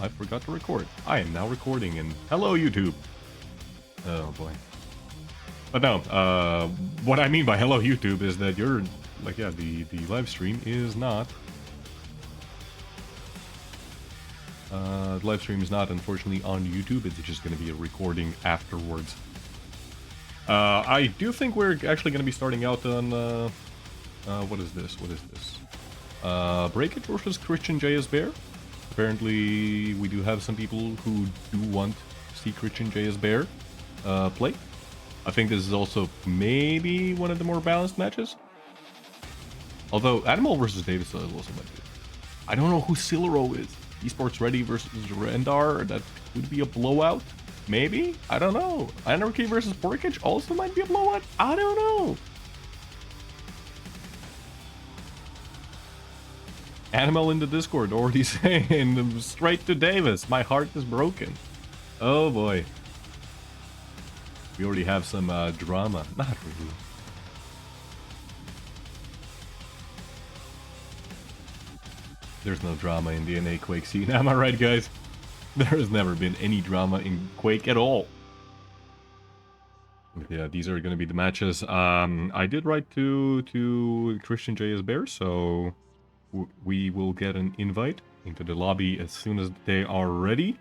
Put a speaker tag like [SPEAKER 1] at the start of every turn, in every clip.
[SPEAKER 1] I forgot to record. I am now recording, and hello, YouTube. Oh, boy. But no, what I mean by hello, YouTube is that you're, like, yeah, the live stream is not... the live stream is not, unfortunately, on YouTube. It's just going to be a recording afterwards. I do think we're actually going to be starting out on, what is this? What is this? Breakage versus Christian JS Bear. Apparently, we do have some people who do want to see Christian JS Bear play. I think this is also maybe one of the more balanced matches. Although, Animal versus Davis also might be. I don't know who Silero is. Esports Ready versus Rendar, that would be a blowout. Maybe? I don't know. Anarchy versus Breakage also might be a blowout. I don't know. Animal in the Discord already saying straight to Davis. My heart is broken. Oh boy. We already have some drama. Not really. There's no drama in the NA Quake scene. Am I right, guys? There has never been any drama in Quake at all. Yeah, these are going to be the matches. I did write to Christian JS Bear, so we will get an invite into the lobby as soon as they are ready.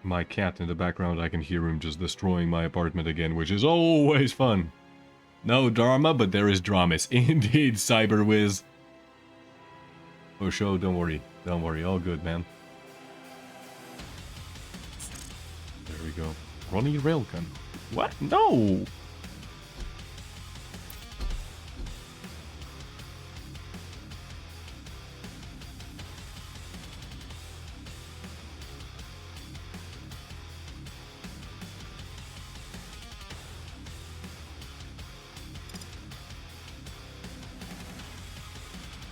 [SPEAKER 1] My cat in the background, I can hear him just destroying my apartment again, which is always fun. No drama, but there is Dramis. Indeed, Cyberwiz. For sure, don't worry. Don't worry, all good, man. There we go. Ronnie Railgun. What? No!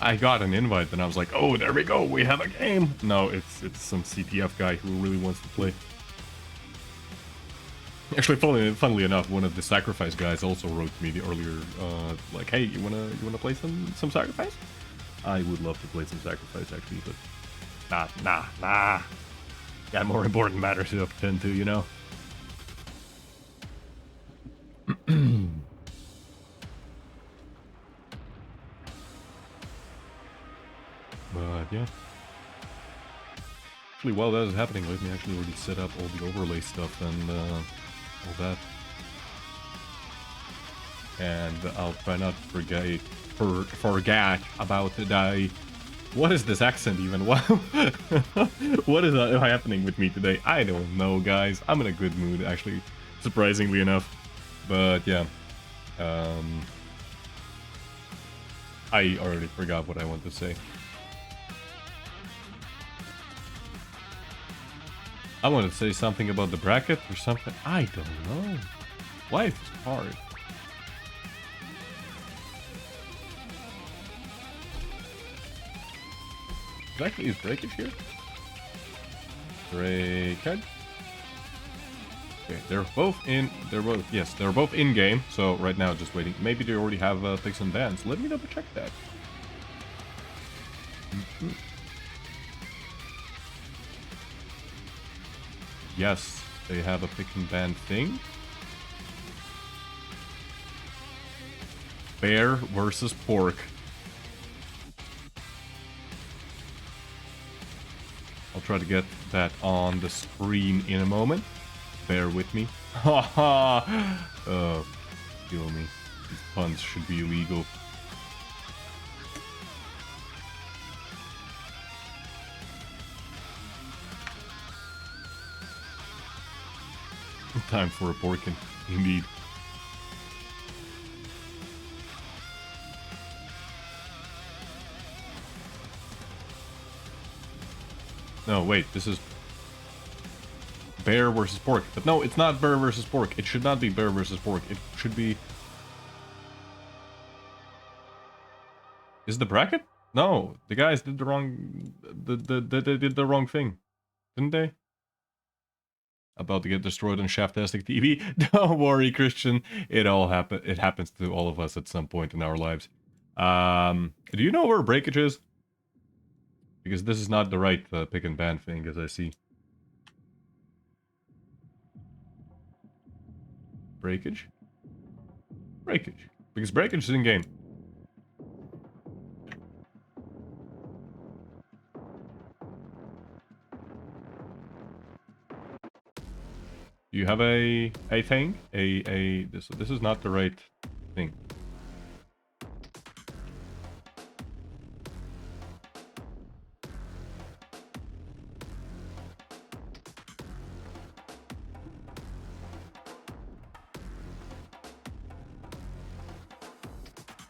[SPEAKER 1] I got an invite, and I was like, oh, there we go, we have a game! No, it's some CTF guy who really wants to play. Actually, funnily enough, one of the Sacrifice guys also wrote to me earlier, like, hey, you wanna play some Sacrifice? I would love to play some Sacrifice, actually, but nah. Got more important matters to attend to, you know? But yeah. Actually, while that is happening, let me actually already set up all the overlay stuff and all that. And I'll try not to forget about the... What is this accent even? What is happening with me today? I don't know, guys. I'm in a good mood, actually, surprisingly enough. But yeah. I already forgot what I want to say. I want to say something about the bracket or something. I don't know. Life is hard. Did I actually use Breakage here? Breakage. Okay, they're both in game. So right now, just waiting. Maybe they already have picks and bans. Let me double check that. Yes, they have a pick and ban thing. Bear versus pork. I'll try to get that on the screen in a moment. Bear with me. Haha! Oh, kill me. These puns should be illegal. Time for a porkin, indeed. No, wait, this is bear versus pork. But no, it's not bear versus pork. It should not be bear versus pork. It should be... Is the bracket? No, the guys did the wrong... They did the wrong thing. Didn't they? About to get destroyed on Shaftastic TV. Don't worry, Christian. It all happens to all of us at some point in our lives. Do you know where Breakage is? Because this is not the right pick and ban thing, as I see. Breakage? Breakage. Because Breakage is in game. You have a thing? This is not the right thing.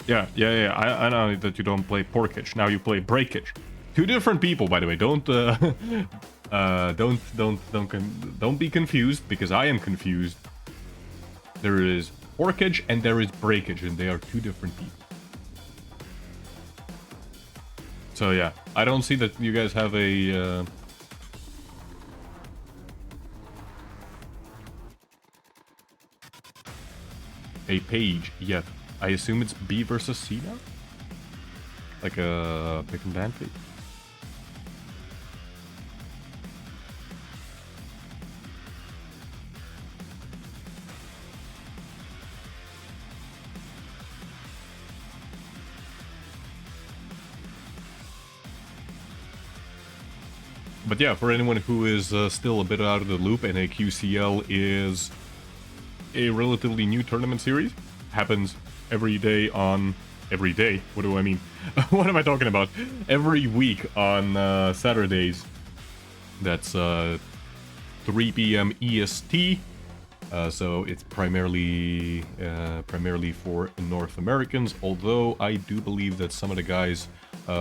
[SPEAKER 1] Yeah. I know that you don't play Porkage. Now you play Breakage. Two different people, by the way. Don't don't be confused, because I am confused. There is Porkage and there is Breakage, and they are two different people. So yeah, I don't see that you guys have a page yet. I assume it's B versus C now? Like a pick and ban page? But yeah, for anyone who is still a bit out of the loop, and a QCL is a relatively new tournament series. Happens every day on... Every day? What do I mean? What am I talking about? Every week on Saturdays. That's 3 p.m. EST. So it's primarily for North Americans, although I do believe that some of the guys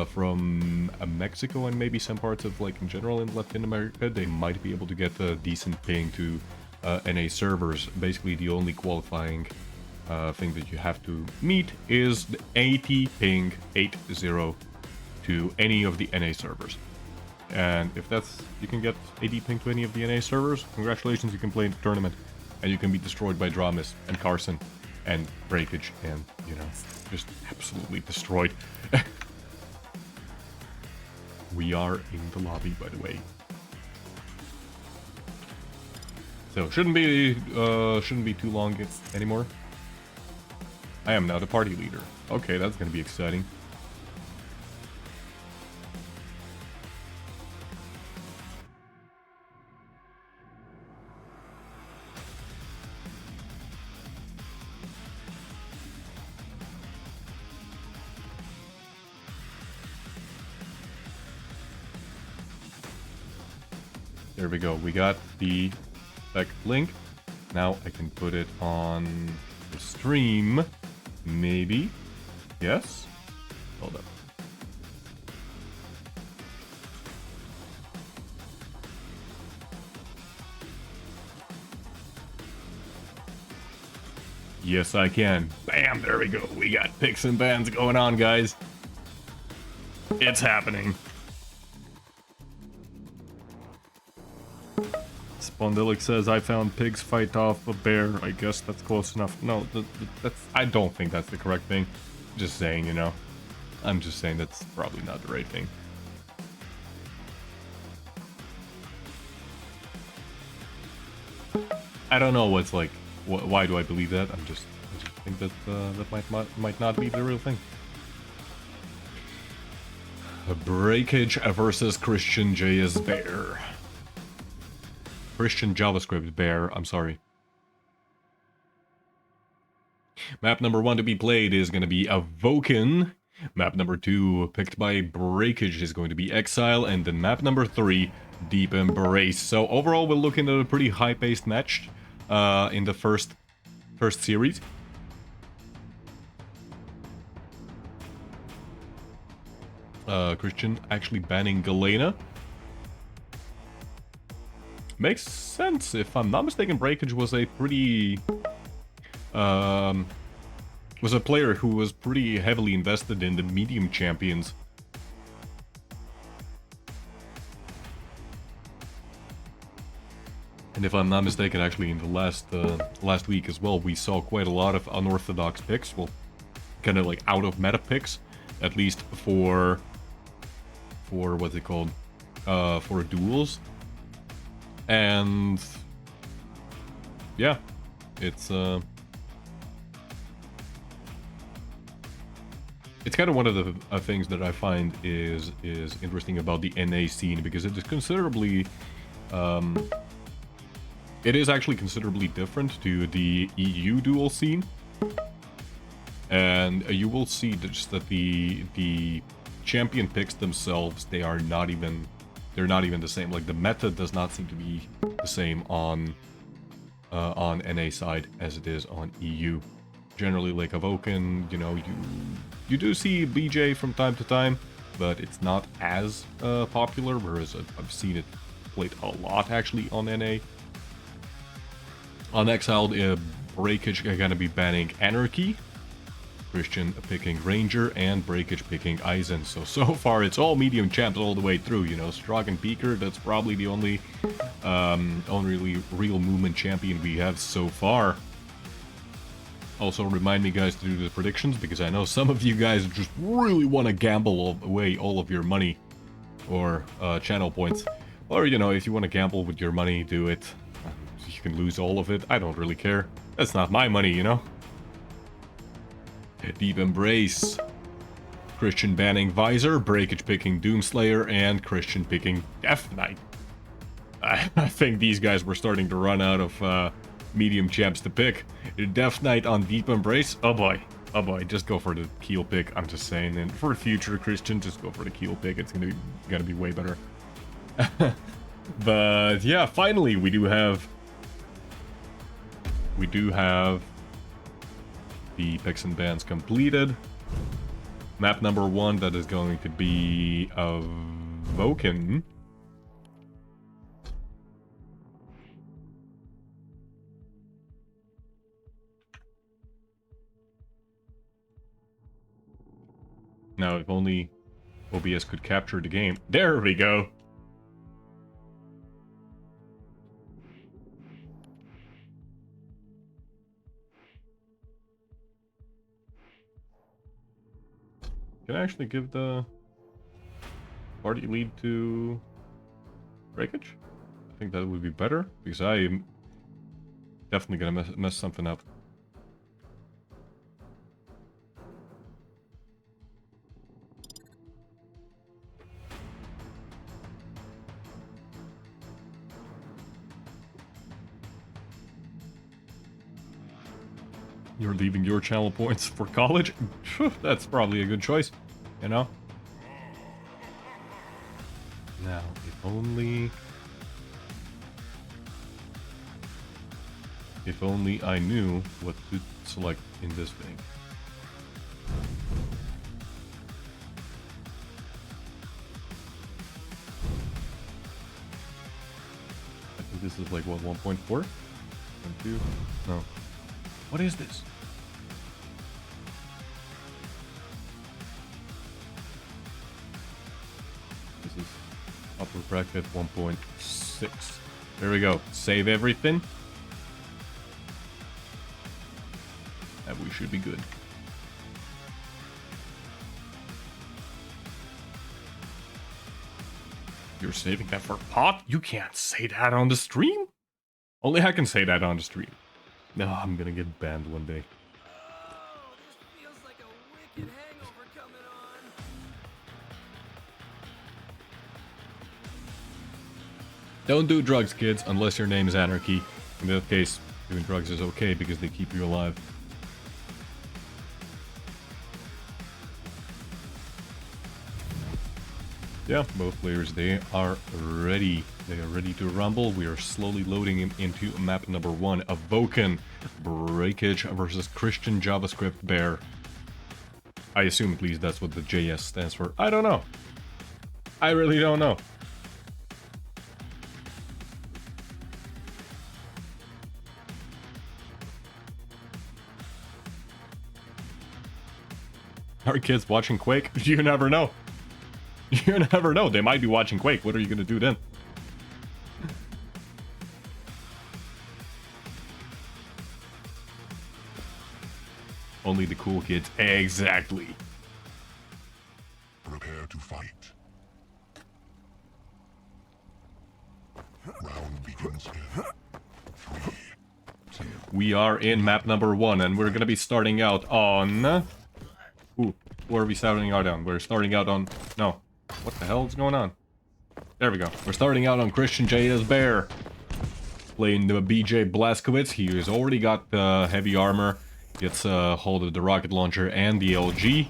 [SPEAKER 1] from Mexico and maybe some parts of, like, in general in Latin America, they might be able to get a decent ping to NA servers. Basically, the only qualifying thing that you have to meet is the 80 ping 80 to any of the NA servers. And if you can get 80 ping to any of the NA servers, congratulations, you can play in the tournament. And you can be destroyed by Dramis and Carson and Breakage and, you know, just absolutely destroyed. We are in the lobby, by the way. So shouldn't be too long anymore. I am now the party leader. Okay, that's gonna be exciting. There we go. We got the spec link. Now I can put it on the stream. Maybe. Yes? Hold up. Yes, I can. Bam, there we go. We got picks and bans going on, guys. It's happening. Spondylic says, I found pigs fight off a bear. I guess that's close enough. No, that's... I don't think that's the correct thing. Just saying, you know. I'm just saying that's probably not the right thing. I don't know what's like... Why do I believe that? I just think that that might not be the real thing. Breakage versus Christian JS Bear. Christian JavaScript Bear, I'm sorry. Map number 1 to be played is going to be Avoken. Map number 2, picked by Breakage, is going to be Exile. And then map number 3, Deep Embrace. So overall, we're looking at a pretty high-paced match in the first series. Christian actually banning Galena. Makes sense. If I'm not mistaken, Breakage was a pretty... was a player who was pretty heavily invested in the medium champions. And if I'm not mistaken, actually in the last week as well, we saw quite a lot of unorthodox picks. Well, kind of like out of meta picks, at least for what's it called, for duels. And yeah, it's kind of one of the things that I find is interesting about the NA scene, because it is considerably, it is actually considerably different to the EU duel scene. And you will see just that the champion picks themselves, they're not even the same. Like, the meta does not seem to be the same on NA side as it is on EU. Generally, like Avoken, you know, you do see BJ from time to time, but it's not as popular, whereas I've seen it played a lot actually on NA. On Exile, Breakage are gonna be banning Anarchy, Christian picking Ranger, and Breakage picking Aizen. So far it's all medium champs all the way through, you know. Strog and Peaker, that's probably the only real movement champion we have so far. Also, remind me, guys, to do the predictions, because I know some of you guys just really want to gamble away all of your money or channel points. Or, you know, if you want to gamble with your money, do it. You can lose all of it. I don't really care. That's not my money, you know? Deep Embrace. Christian banning Visor, Breakage picking Doomslayer, and Christian picking Death Knight. I think these guys were starting to run out of medium champs to pick. Death Knight on Deep Embrace. Oh boy. Oh boy. Just go for the Keel pick. I'm just saying. And for future Christian, just go for the Keel pick. It's gonna be way better. But yeah, finally we do have the picks and bans completed. Map number 1, that is going to be Avoken. Now, if only OBS could capture the game. There we go! Can I actually give the party lead to Breakage? I think that would be better, because I am definitely gonna mess something up. You're leaving your channel points for college? That's probably a good choice, you know? Now, if only I knew what to select in this thing. I think this is like, what, 1.4? 1.2? No. What is this? This is upper bracket 1.6. There we go. Save everything. And we should be good. You're saving that for pot? You can't say that on the stream? Only I can say that on the stream. No, I'm gonna get banned one day.
[SPEAKER 2] Oh, this feels like a wicked hangover coming on.
[SPEAKER 1] Don't do drugs, kids, unless your name is Anarchy. In that case, doing drugs is okay because they keep you alive. Yeah, both players, they are ready. They are ready to rumble. We are slowly loading him into map number 1. Avoken, Breakage versus Christian JavaScript Bear. I assume at least that's what the JS stands for. I don't know. I really don't know. Are kids watching Quake? You never know. You never know. They might be watching Quake. What are you going to do then? Only the cool kids. Exactly.
[SPEAKER 3] Prepare to fight. Round begins in 3, 2.
[SPEAKER 1] We are in map number 1, and we're gonna be starting out on... Ooh, where are we starting out on? We're starting out on... No. What the hell is going on? There we go. We're starting out on Christian J.S. Bear. Playing the BJ Blazkowicz. He has already got the heavy armor. Gets a hold of the rocket launcher and the LG.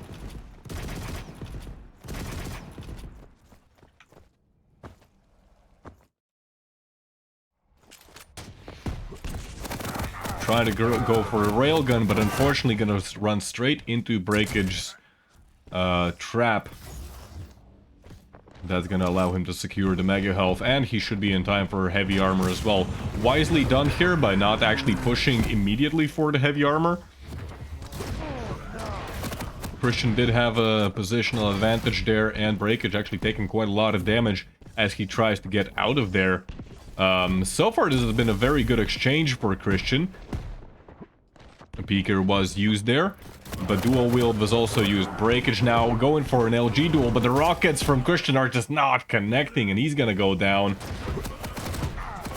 [SPEAKER 1] Trying to go for a railgun, but unfortunately gonna run straight into Breakage's trap. That's gonna allow him to secure the mega health, and he should be in time for heavy armor as well. Wisely done here by not actually pushing immediately for the heavy armor. Christian did have a positional advantage there, and Breakage actually taking quite a lot of damage as he tries to get out of there. So far this has been a very good exchange for Christian. The Peeker was used there, but dual wield was also used. Breakage now going for an LG duel, but the rockets from Christian are just not connecting, and he's gonna go down.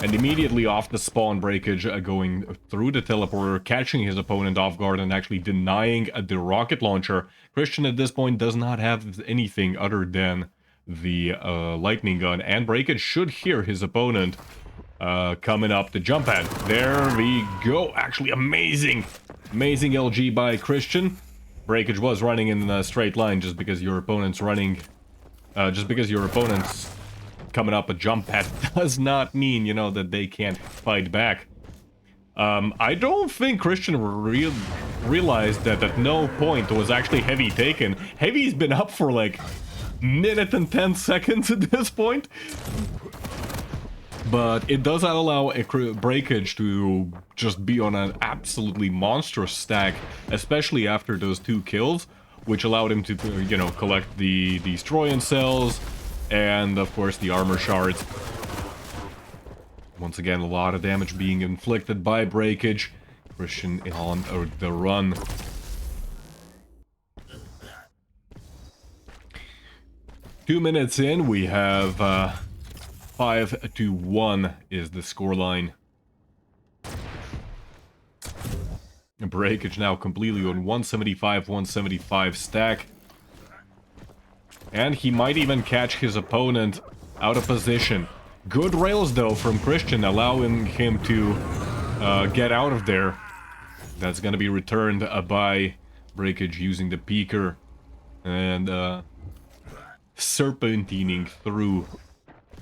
[SPEAKER 1] And immediately off the spawn, Breakage going through the teleporter, catching his opponent off guard and actually denying the rocket launcher. Christian at this point does not have anything other than the lightning gun, and Breakage should hear his opponent coming up the jump pad. There we go. Actually amazing LG by Christian. Breakage was running in a straight line. Just because your opponent's coming up a jump pad does not mean, you know, that they can't fight back. I don't think Christian realized that at no point was actually Heavy taken. Heavy's been up for like minute and 10 seconds at this point. But it does allow a Breakage to just be on an absolutely monstrous stack, especially after those 2 kills, which allowed him to, you know, collect the destroying cells and, of course, the armor shards. Once again, a lot of damage being inflicted by Breakage. Christian on the run. Two minutes in, we have 5-1 is the scoreline. Breakage now completely on 175 stack. And he might even catch his opponent out of position. Good rails though from Christian, allowing him to get out of there. That's gonna be returned by Breakage using the Peeker and serpentining through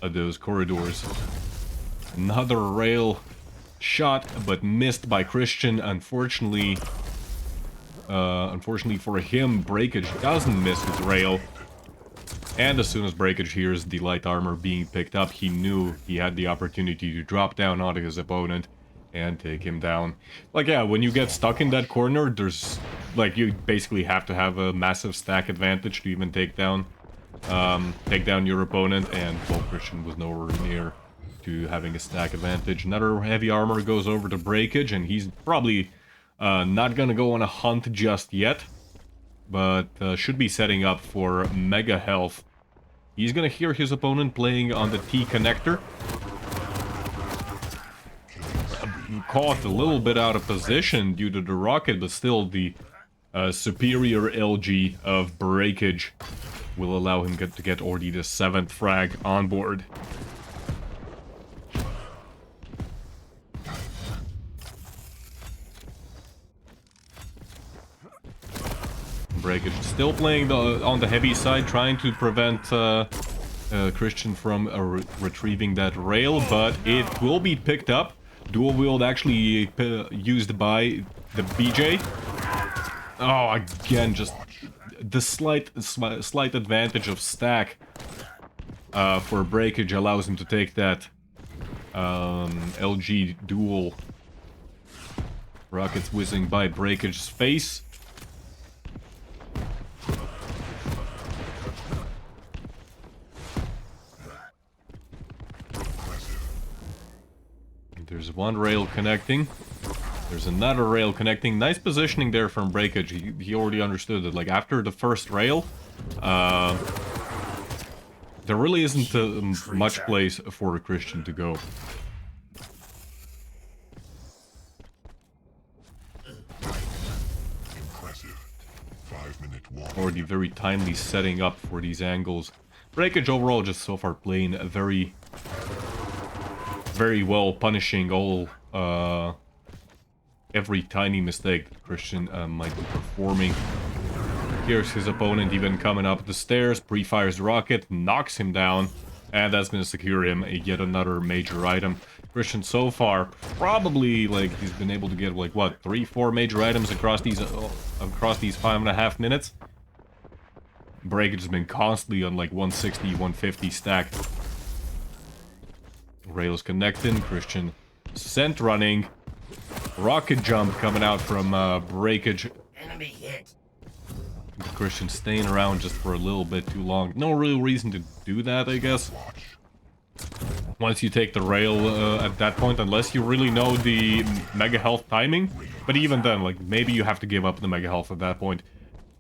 [SPEAKER 1] those corridors. Another rail shot, but missed by Christian. Unfortunately for him, Breakage doesn't miss his rail. And as soon as Breakage hears the light armor being picked up, he knew he had the opportunity to drop down onto his opponent and take him down. Like, yeah, when you get stuck in that corner, there's, like, you basically have to have a massive stack advantage to even take down your opponent, and well, Christian was nowhere near to having a stack advantage. Another heavy armor goes over to Breakage, and he's probably not gonna go on a hunt just yet, but should be setting up for mega health. He's gonna hear his opponent playing on the T connector. Caught a little bit out of position due to the rocket, but still the superior LG of Breakage will allow him to get already the 7th frag on board. Breakage still playing on the heavy side, trying to prevent Christian from retrieving that rail, but it will be picked up. Dual wield actually used by the BJ. Oh, again, just the slight advantage of stack for Breakage allows him to take that LG duel. Rockets whizzing by Breakage's face. There's one rail connecting. There's another rail connecting. Nice positioning there from Breakage. He already understood that, like, after the first rail, there really isn't much place for a Christian to go.
[SPEAKER 3] Impressive. 5-minute walk.
[SPEAKER 1] Already very timely setting up for these angles. Breakage overall just so far playing very well, punishing all every tiny mistake that Christian might be performing. Here's his opponent even coming up the stairs, pre-fires the rocket, knocks him down, and that's going to secure him yet another major item. Christian so far, probably, like, he's been able to get, like, what, 3-4 major items across these 5.5 minutes? Breakage has been constantly on, like, 160, 150 stack. Rails connecting, Christian sent running. Rocket jump coming out from Breakage.
[SPEAKER 2] Enemy hit.
[SPEAKER 1] Christian staying around just for a little bit too long. No real reason to do that, I guess. Once you take the rail at that point, unless you really know the mega health timing. But even then, like, maybe you have to give up the mega health at that point.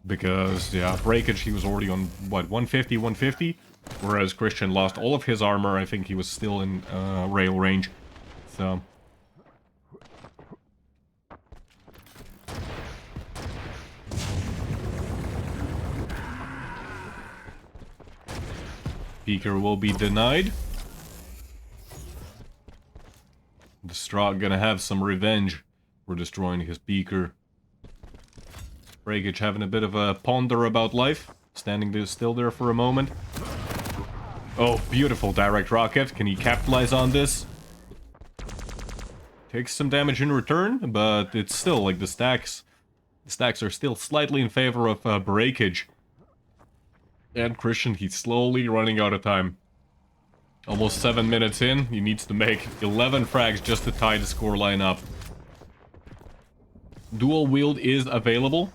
[SPEAKER 1] Because, yeah, Breakage, he was already on, what, 150, 150? Whereas Christian lost all of his armor. I think he was still in rail range. So... Peeker will be denied. The Strahd gonna have some revenge for destroying his Peeker. Breakage having a bit of a ponder about life. Standing there still there for a moment. Oh, beautiful direct rocket. Can he capitalize on this? Takes some damage in return, but it's still like the stacks are still slightly in favor of Breakage. And Christian, he's slowly running out of time. Almost 7 minutes in, he needs to make 11 frags just to tie the scoreline up. Dual wield is available.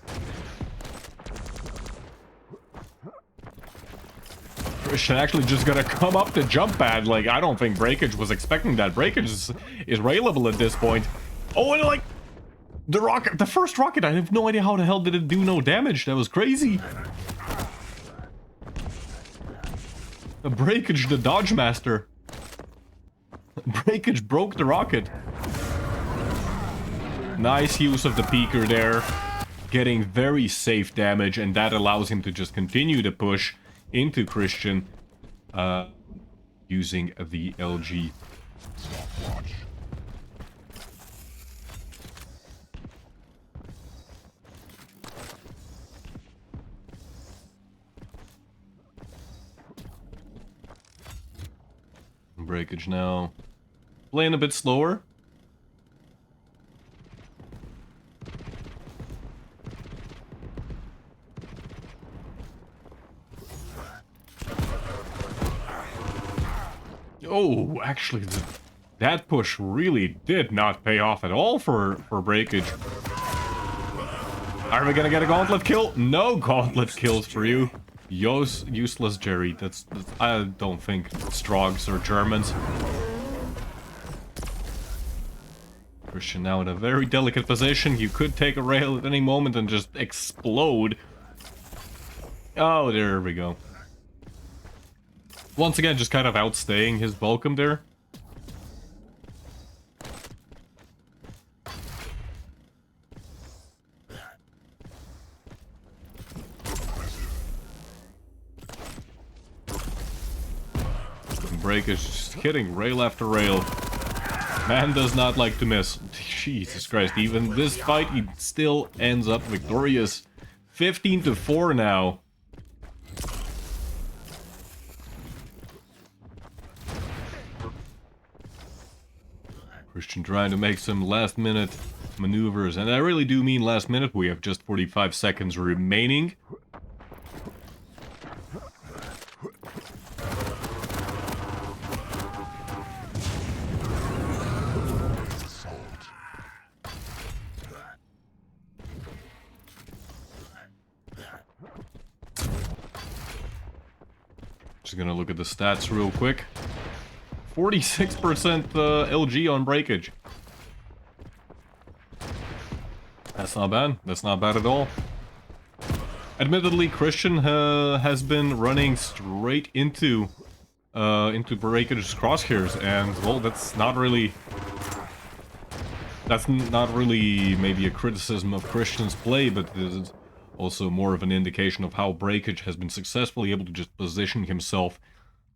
[SPEAKER 1] Christian actually just gonna come up the jump pad. Like, I don't think Breakage was expecting that. Breakage is railable at this point. Oh, and like, the first rocket, I have no idea how the hell did it do no damage. That was crazy. Breakage, the Dodge Master. Breakage broke the rocket. Nice use of the Peeker there. Getting very safe damage, and that allows him to just continue to push into Christian. Using the LG.
[SPEAKER 3] Stopwatch.
[SPEAKER 1] Breakage now. Playing a bit slower. Oh, actually, that push really did not pay off at all for Breakage. Are we gonna get a gauntlet kill? No gauntlet kills for you. Useless Jerry. That's I don't think Strogs or Germans. Christian now in a very delicate position. You could take a rail at any moment and just explode. Oh, there we go. Once again, just kind of outstaying his Vulcan there. Breakage just hitting rail after rail. Man does not like to miss. Jesus Christ, even this fight, he still ends up victorious. 15-4 now. Christian trying to make some last-minute maneuvers, and I really do mean last minute. We have just 45 seconds remaining. Just gonna look at the stats real quick. 46% LG on Breakage. That's not bad. That's not bad at all. Admittedly, Christian has been running straight into Breakage's crosshairs, and well, that's not really maybe a criticism of Christian's play, but this is also more of an indication of how Breakage has been successfully able to just position himself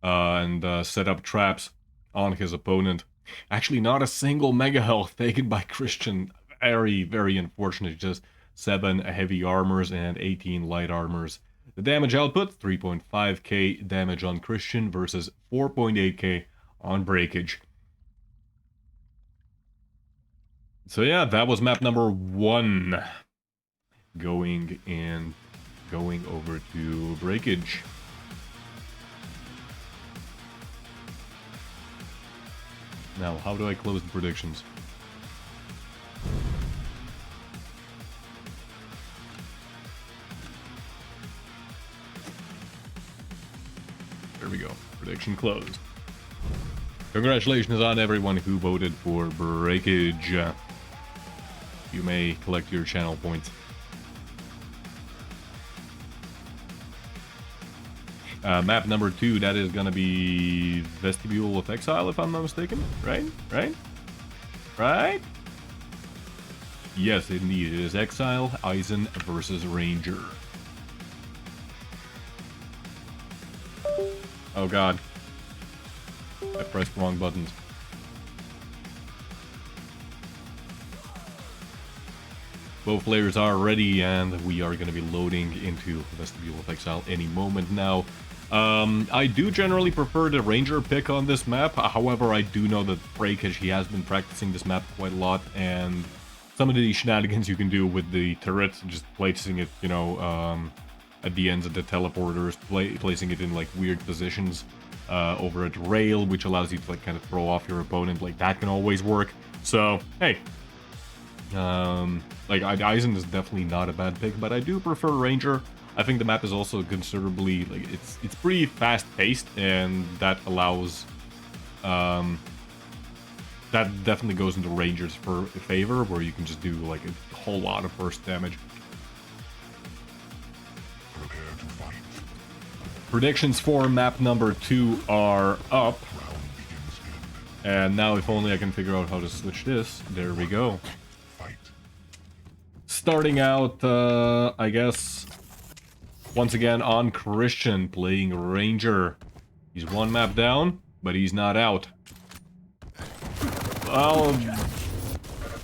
[SPEAKER 1] and set up traps on his opponent. Actually, not a single mega health taken by Christian. Very, very unfortunate. Just 7 heavy armors and 18 light armors. The damage output, 3.5k damage on Christian versus 4.8k on Breakage. So yeah, that was map number 1. Going over to Breakage. Now, how do I close the predictions? There we go. Prediction closed. Congratulations on everyone who voted for Breakage. You may collect your channel points. Map number 2, that is gonna be Vestibule of Exile, if I'm not mistaken. Right? Yes, indeed. It is Exile, Eisen versus Ranger. Oh god. I pressed wrong buttons. Both players are ready, and we are going to be loading into Vestibule of Exile any moment now. I do generally prefer the Ranger pick on this map. However, I do know that Breakage, he has been practicing this map quite a lot, and some of the shenanigans you can do with the turret, just placing it, you know, at the ends of the teleporters, placing it in like weird positions over at rail, which allows you to like kind of throw off your opponent. Like that can always work. So hey, like Eisen is definitely not a bad pick, but I do prefer Ranger. I think the map is also considerably like it's pretty fast paced, and that allows that definitely goes into Ranger's favor, where you can just do like a whole lot of burst damage.
[SPEAKER 3] Prepare to fight.
[SPEAKER 1] Predictions for map number 2 are up.
[SPEAKER 3] Round begins in.
[SPEAKER 1] And now if only I can figure out how to switch this. There we go.
[SPEAKER 3] Fight.
[SPEAKER 1] Starting out, I guess, once again on Christian, playing Ranger. He's 1 map down, but he's not out. Well,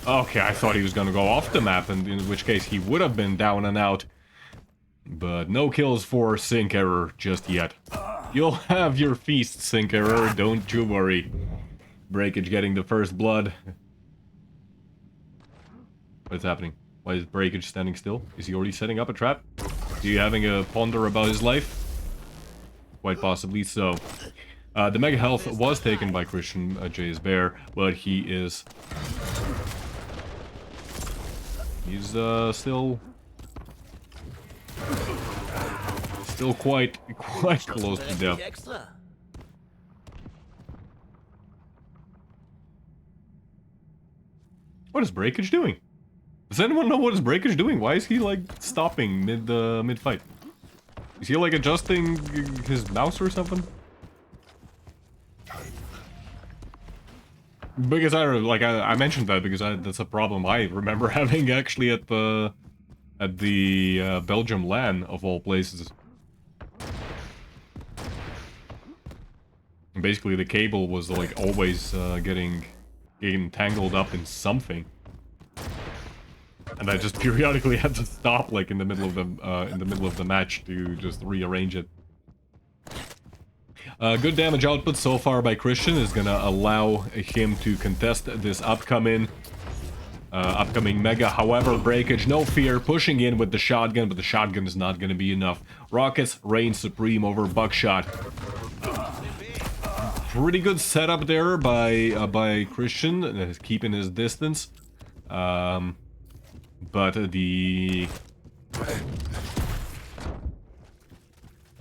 [SPEAKER 1] okay, I thought he was gonna go off the map, and in which case he would have been down and out. But no kills for Sync Error just yet. You'll have your feast, Sync Error, don't you worry. Breakage getting the first blood. What's happening? Why is Breakage standing still? Is he already setting up a trap? Is he having a ponder about his life? Quite possibly so. The Mega Health was taken by Christian J's Bear, but he's still quite close to death. What is Breakage doing? Does anyone know what is Breakage doing? Why is he like stopping mid fight? Is he like adjusting his mouse or something? Because I mentioned that because that's a problem I remember having actually at the Belgium LAN of all places. And basically the cable was like always getting tangled up in something, and I just periodically had to stop like in the middle of the match to just rearrange it. Good damage output so far by Christian is gonna allow him to contest this upcoming Mega. However, Breakage, no fear, pushing in with the shotgun, but the shotgun is not gonna be enough. Rockets reign supreme over Buckshot. Pretty good setup there by Christian, keeping his distance. But the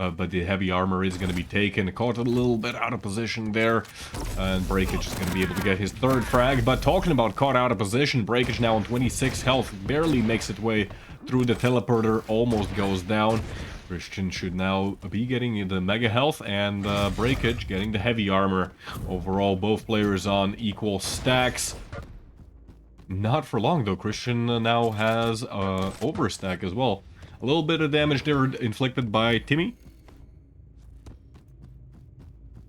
[SPEAKER 1] but the heavy armor is going to be taken. Caught a little bit out of position there, and Breakage is going to be able to get his third frag. But talking about caught out of position, Breakage now on 26 health, barely makes its way through the teleporter, almost goes down. Christian should now be getting the mega health, and Breakage getting the heavy armor. Overall, both players on equal stacks. Not for long though. Christian now has overstack as well. A little bit of damage there inflicted by Timmy.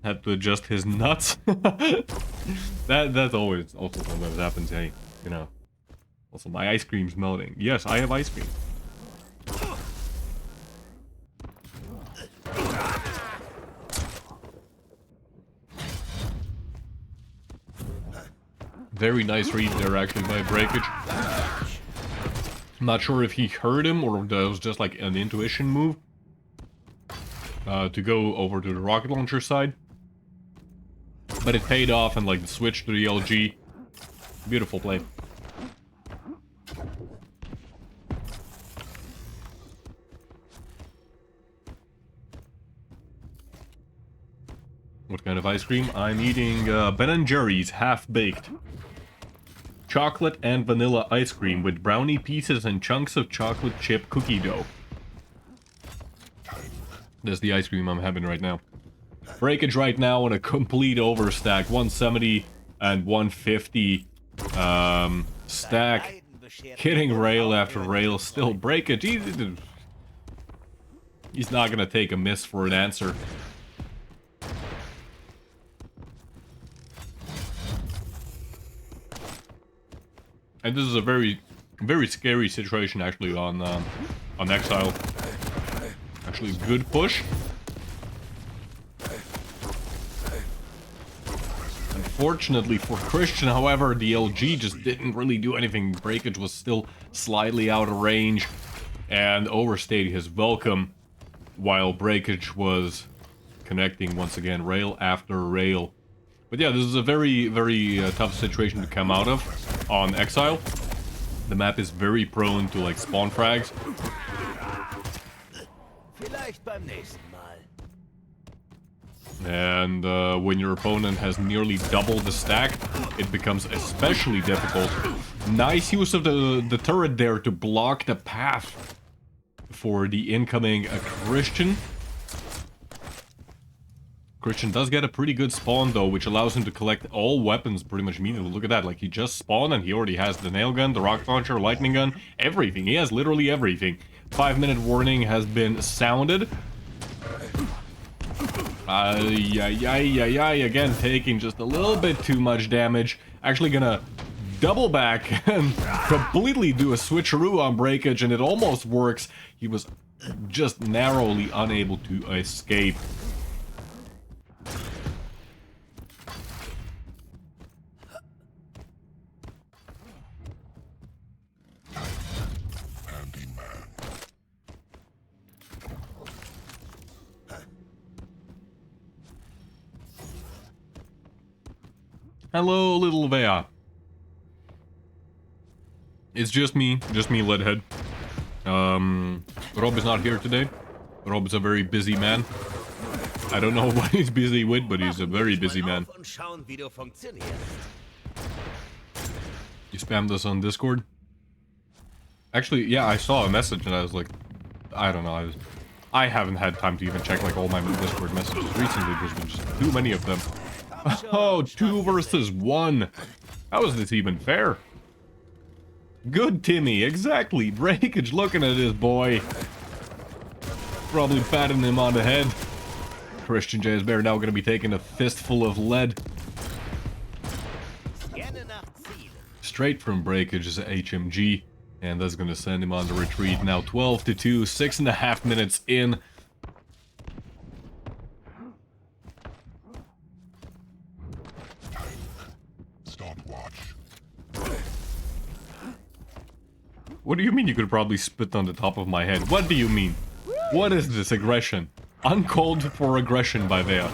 [SPEAKER 1] Had to adjust his nuts. That's always also sometimes happens. Hey, you know. Also, my ice cream's melting. Yes, I have ice cream. Very nice read there, actually, by Breakage. I'm not sure if he heard him or that was just like an intuition move to go over to the rocket launcher side. But it paid off, and like the switch to the LG. Beautiful play. What kind of ice cream? I'm eating Ben & Jerry's half-baked. Chocolate and vanilla ice cream with brownie pieces and chunks of chocolate chip cookie dough. That's the ice cream I'm having right now. Breakage right now on a complete overstack. 170 and 150 stack. Hitting rail after rail. Still Breakage. He's not going to take a miss for an answer. And this is a very, very scary situation actually on Exile. Actually, a good push. Unfortunately for Christian, however, the LG just didn't really do anything. Breakage was still slightly out of range and overstayed his welcome, while Breakage was connecting once again rail after rail. But yeah, this is a very, very tough situation to come out of on Exile. The map is very prone to like spawn frags. And when your opponent has nearly double the stack, it becomes especially difficult. Nice use of the turret there to block the path for the incoming Christian. Christian does get a pretty good spawn though, which allows him to collect all weapons pretty much immediately. Look at that, like he just spawned and he already has the nail gun, the rocket launcher, lightning gun, everything. He has literally everything. 5-minute warning has been sounded. Again, taking just a little bit too much damage. Actually gonna double back and completely do a switcheroo on Breakage, and it almost works. He was just narrowly unable to escape. Hello, little Vea. It's just me, Leadhead. Rob is not here today. Rob is a very busy man. I don't know what he's busy with, but he's a very busy man. You spammed us on Discord? Actually, yeah, I saw a message and I was like, I don't know, I haven't had time to even check like all my Discord messages recently. There's been just too many of them. Oh, 2 versus 1. How is this even fair? Good Timmy, exactly. Breakage looking at his boy. Probably patting him on the head. Christian Bear now going to be taking a fistful of lead. Straight from Breakage's HMG. And that's going to send him on the retreat. Now 12-2, 6.5 minutes in. What do you mean you could probably spit on the top of my head? What do you mean? What is this aggression? Uncalled for aggression by Vea.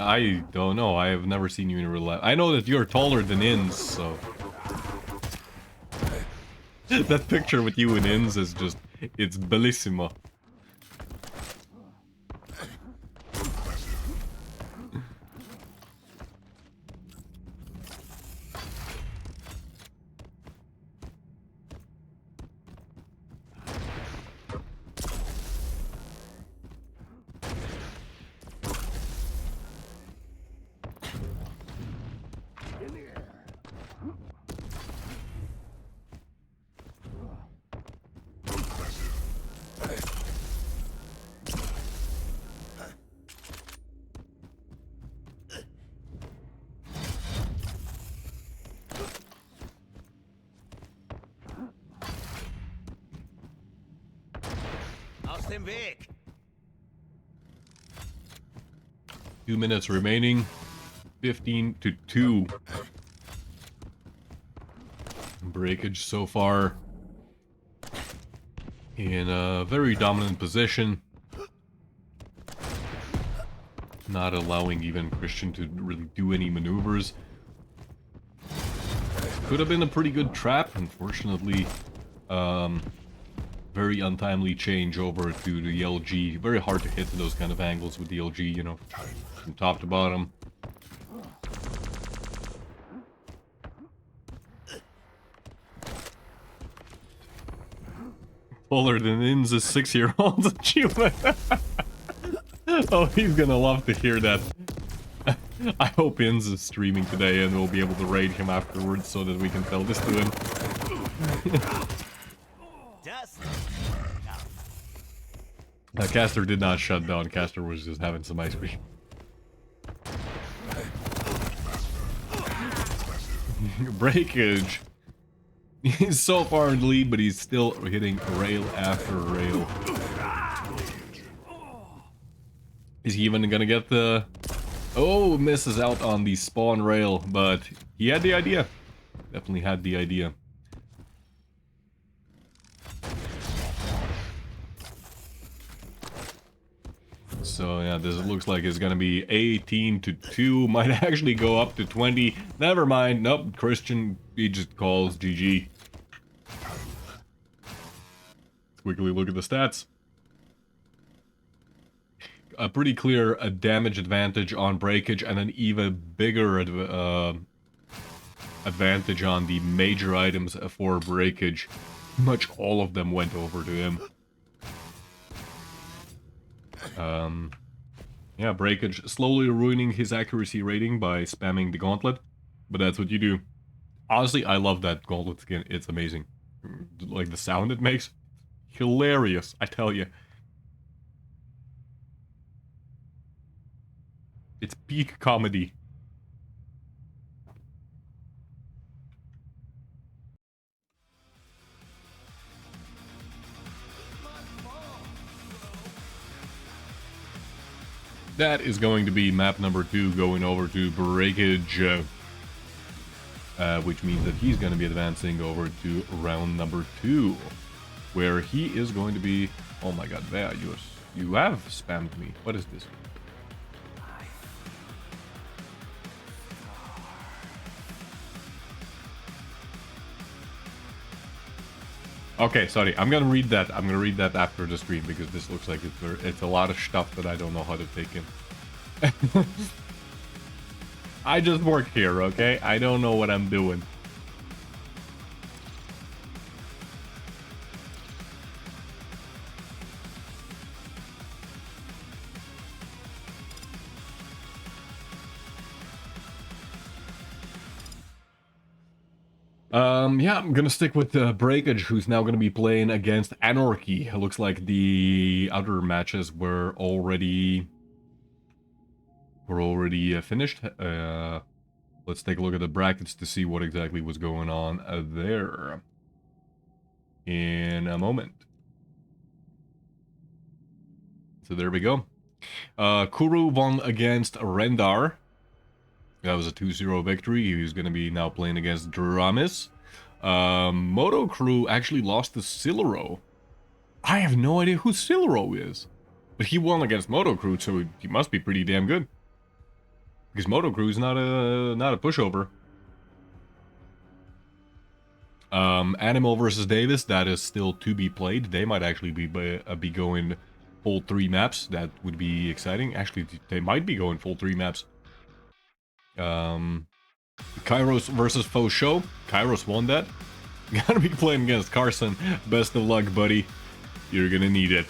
[SPEAKER 1] I don't know. I have never seen you in real life. I know that you're taller than Inns, so... That picture with you and Inns is just... It's bellissimo.
[SPEAKER 2] Aus dem Weg.
[SPEAKER 1] 2 minutes remaining. 15-2. Breakage so far in a very dominant position. Not allowing even Christian to really do any maneuvers. Could have been a pretty good trap, unfortunately. Very untimely change over to the LG. Very hard to hit those kind of angles with the LG, you know, from top to bottom. Taller than Inns' 6-year-old's achievement. Oh, he's gonna love to hear that. I hope Inns is streaming today and we'll be able to raid him afterwards so that we can tell this to him. Caster did not shut down. Caster was just having some ice cream. Breakage. He's so far in the lead, but he's still hitting rail after rail. Is he even gonna get the... Oh, misses out on the spawn rail, but he had the idea. Definitely had the idea. So yeah, this looks like it's gonna be 18-2. Might actually go up to 20. Never mind. Nope. Christian, he just calls GG. Quickly look at the stats. A pretty clear damage advantage on Breakage, and an even bigger advantage on the major items for Breakage. Much all of them went over to him. Yeah, Breakage slowly ruining his accuracy rating by spamming the gauntlet, but that's what you do. Honestly, I love that gauntlet skin. It's amazing. Like the sound it makes, hilarious, I tell you. It's peak comedy. That is going to be map number 2 going over to Breakage. Which means that he's going to be advancing over to round number 2. Where he is going to be... Oh my god, there, you have spammed me. What is this? Okay, sorry. I'm gonna read that. I'm gonna read that after the stream because this looks like it's a lot of stuff that I don't know how to take in. I just work here, okay? I don't know what I'm doing. Yeah, I'm gonna stick with Breakage, who's now gonna be playing against Anarchy. It looks like the other matches were already finished. Let's take a look at the brackets to see what exactly was going on there in a moment. So there we go. Kuru won against Rendar. That was a 2-0 victory. He's going to be now playing against Dramis. Moto Crew actually lost to Silero. I have no idea who Silero is. But he won against Moto Crew, so he must be pretty damn good. Because Moto Crew's not a pushover. Animal versus Davis, that is still to be played. They might actually be going full 3 maps. That would be exciting. Actually, they might be going full 3 maps. Kairos versus Faux Show. Kairos won that. Gotta be playing against Carson. Best of luck, buddy. You're gonna need it.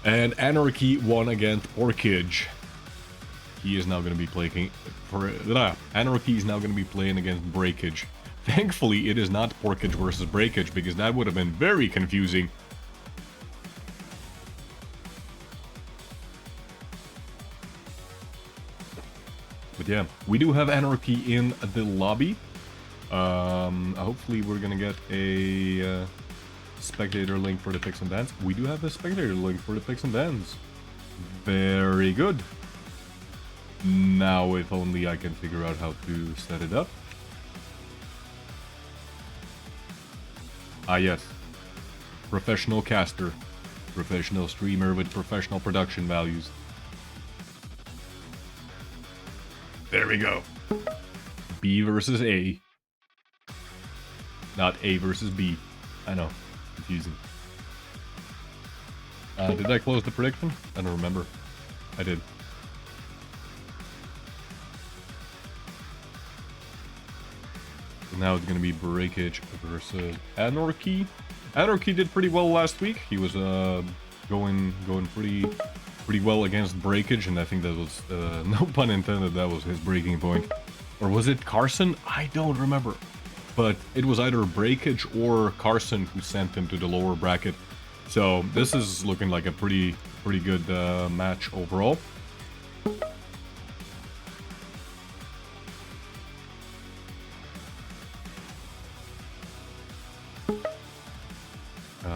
[SPEAKER 1] And Anarchy won against Breakage. He is now gonna be playing Anarchy is now gonna be playing against Breakage. Thankfully, it is not Breakage versus Breakage, because that would have been very confusing. But yeah, we do have Anarchy in the lobby. Hopefully we're gonna get a spectator link for the picks and bans. We do have a spectator link for the picks and bans. Very good. Now, if only I can figure out how to set it up. Ah, yes. Professional caster. Professional streamer with professional production values. There we go. B versus A. Not A versus B. I know. Confusing. Did I close the prediction? I don't remember. I did. Now it's gonna be Breakage versus Anarchy. Anarchy did pretty well last week. He was going pretty well against Breakage, and I think that was no pun intended. That was his breaking point, or was it Carson? I don't remember, but it was either Breakage or Carson who sent him to the lower bracket. So this is looking like a pretty good match overall.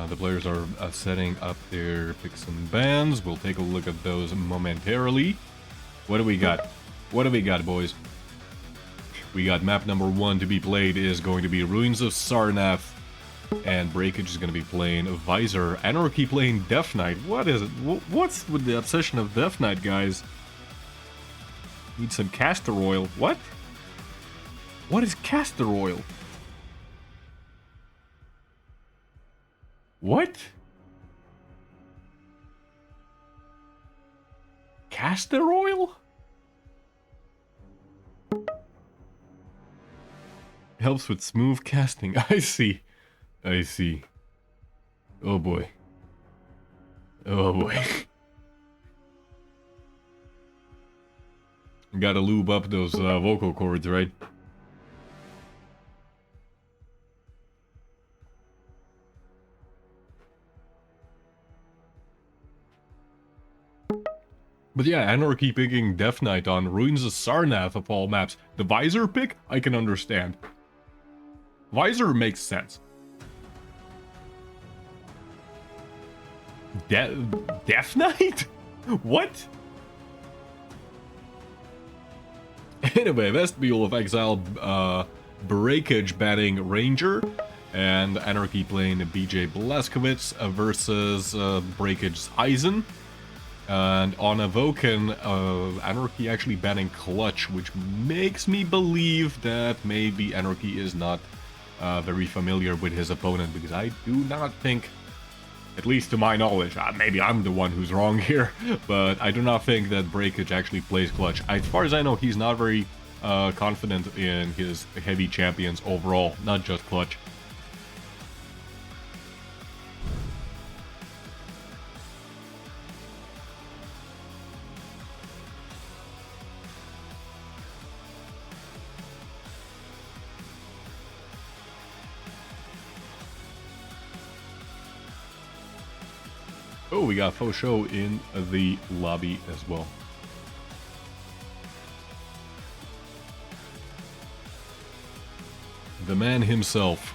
[SPEAKER 1] The players are setting up their picks and bans. We'll take a look at those momentarily. What do we got? What do we got, boys? We got map number 1 to be played is going to be Ruins of Sarnath. And Breakage is going to be playing Visor. Anarchy playing Death Knight. What is it? What's with the obsession of Death Knight, guys? Need some castor oil. What? What is castor oil? What? Castor oil? Helps with smooth casting. I see. I see. Oh boy. Oh boy. Gotta lube up those vocal cords, right? But yeah, Anarchy picking Death Knight on Ruins of Sarnath of all maps. The Visor pick, I can understand. Visor makes sense. Death Knight? What? Anyway, Vestibule of Exile, Breakage banning Ranger, and Anarchy playing BJ Blazkowicz versus Breakage's Eisen. And on Avoken, Anarchy actually banning Clutch, which makes me believe that maybe Anarchy is not very familiar with his opponent, because I do not think, at least to my knowledge, maybe I'm the one who's wrong here, but I do not think that Breakage actually plays Clutch. As far as I know, he's not very confident in his heavy champions overall, not just Clutch. Oh, we got Faux Show in the lobby as well. The man himself.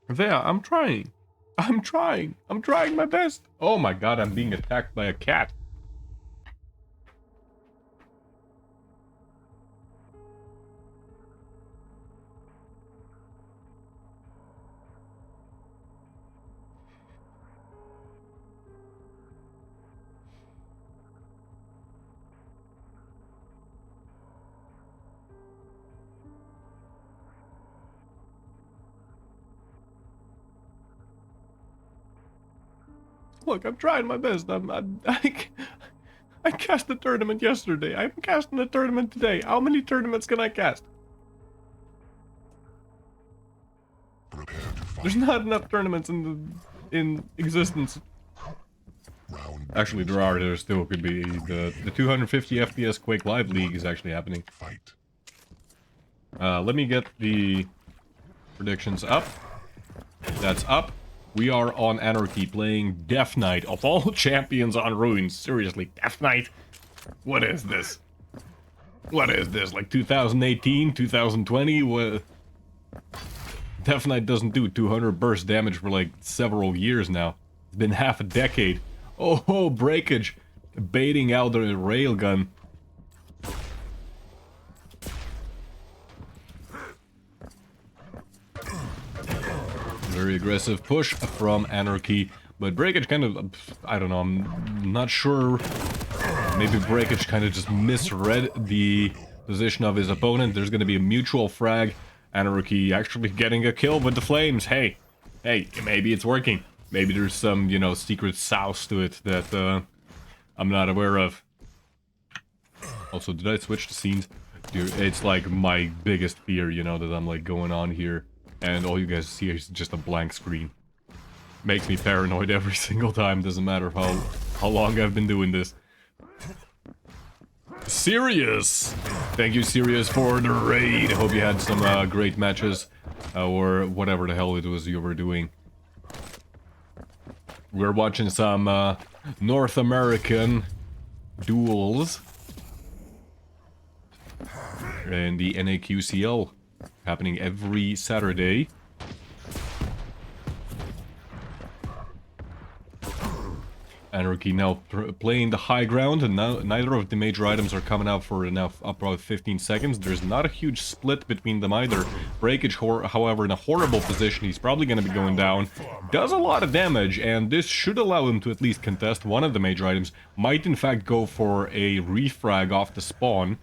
[SPEAKER 1] There, I'm trying. I'm trying. I'm trying my best. Oh my god, I'm being attacked by a cat. Look, I'm trying my best. I cast the tournament yesterday. I'm casting the tournament today. How many tournaments can I cast?
[SPEAKER 3] Prepare to fight.
[SPEAKER 1] There's not enough tournaments in existence.
[SPEAKER 3] Round
[SPEAKER 1] Actually, there are. There still could be. The 250 FPS Quake Live League is actually happening.
[SPEAKER 3] fight.
[SPEAKER 1] Let me get the predictions up. That's up. We are on Anarchy playing Death Knight of all champions on Ruins. Seriously, Death Knight? What is this? What is this? Like 2018, 2020? What? Death Knight doesn't do 200 burst damage for like several years now. It's been half a decade. Oh, Breakage baiting out the railgun. Very aggressive push from Anarchy, but Breakage kind of, I don't know, I'm not sure. Maybe Breakage kind of just misread the position of his opponent. There's going to be a mutual frag. Anarchy actually getting a kill with the flames. Hey, maybe it's working. Maybe there's some, you know, secret sauce to it that I'm not aware of. Also, did I switch the scenes? Dude, it's like my biggest fear, you know, that I'm like going on here. And all you guys see is just a blank screen. Makes me paranoid every single time, doesn't matter how long I've been doing this. Sirius! Thank you, Sirius, for the raid. Hope you had some great matches, or whatever the hell it was you were doing. We're watching some North American duels. And the Naqcl. Happening every Saturday. Anarchy now playing the high ground, and now neither of the major items are coming out for now about 15 seconds. There's not a huge split between them either. Breakage, however, in a horrible position. He's probably going to be going down. Does a lot of damage, and this should allow him to at least contest one of the major items. Might in fact go for a refrag off the spawn.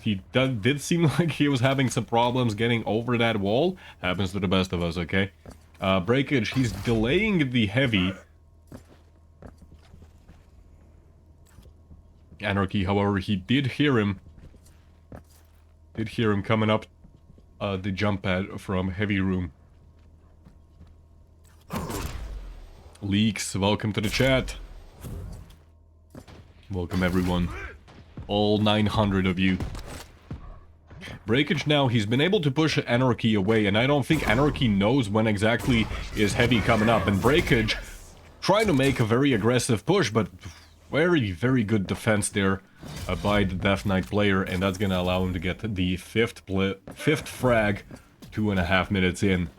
[SPEAKER 1] He did seem like he was having some problems getting over that wall. Happens to the best of us, okay? Breakage, he's delaying the heavy. Anarchy, however, he did hear him. Did hear him coming up the jump pad from heavy room. Leaks, welcome to the chat. Welcome everyone. All 900 of you. Breakage now, he's been able to push Anarchy away, and I don't think Anarchy knows when exactly is heavy coming up. And Breakage trying to make a very aggressive push, but very, very good defense there by the Death Knight player, and that's gonna allow him to get the fifth frag 2.5 minutes in.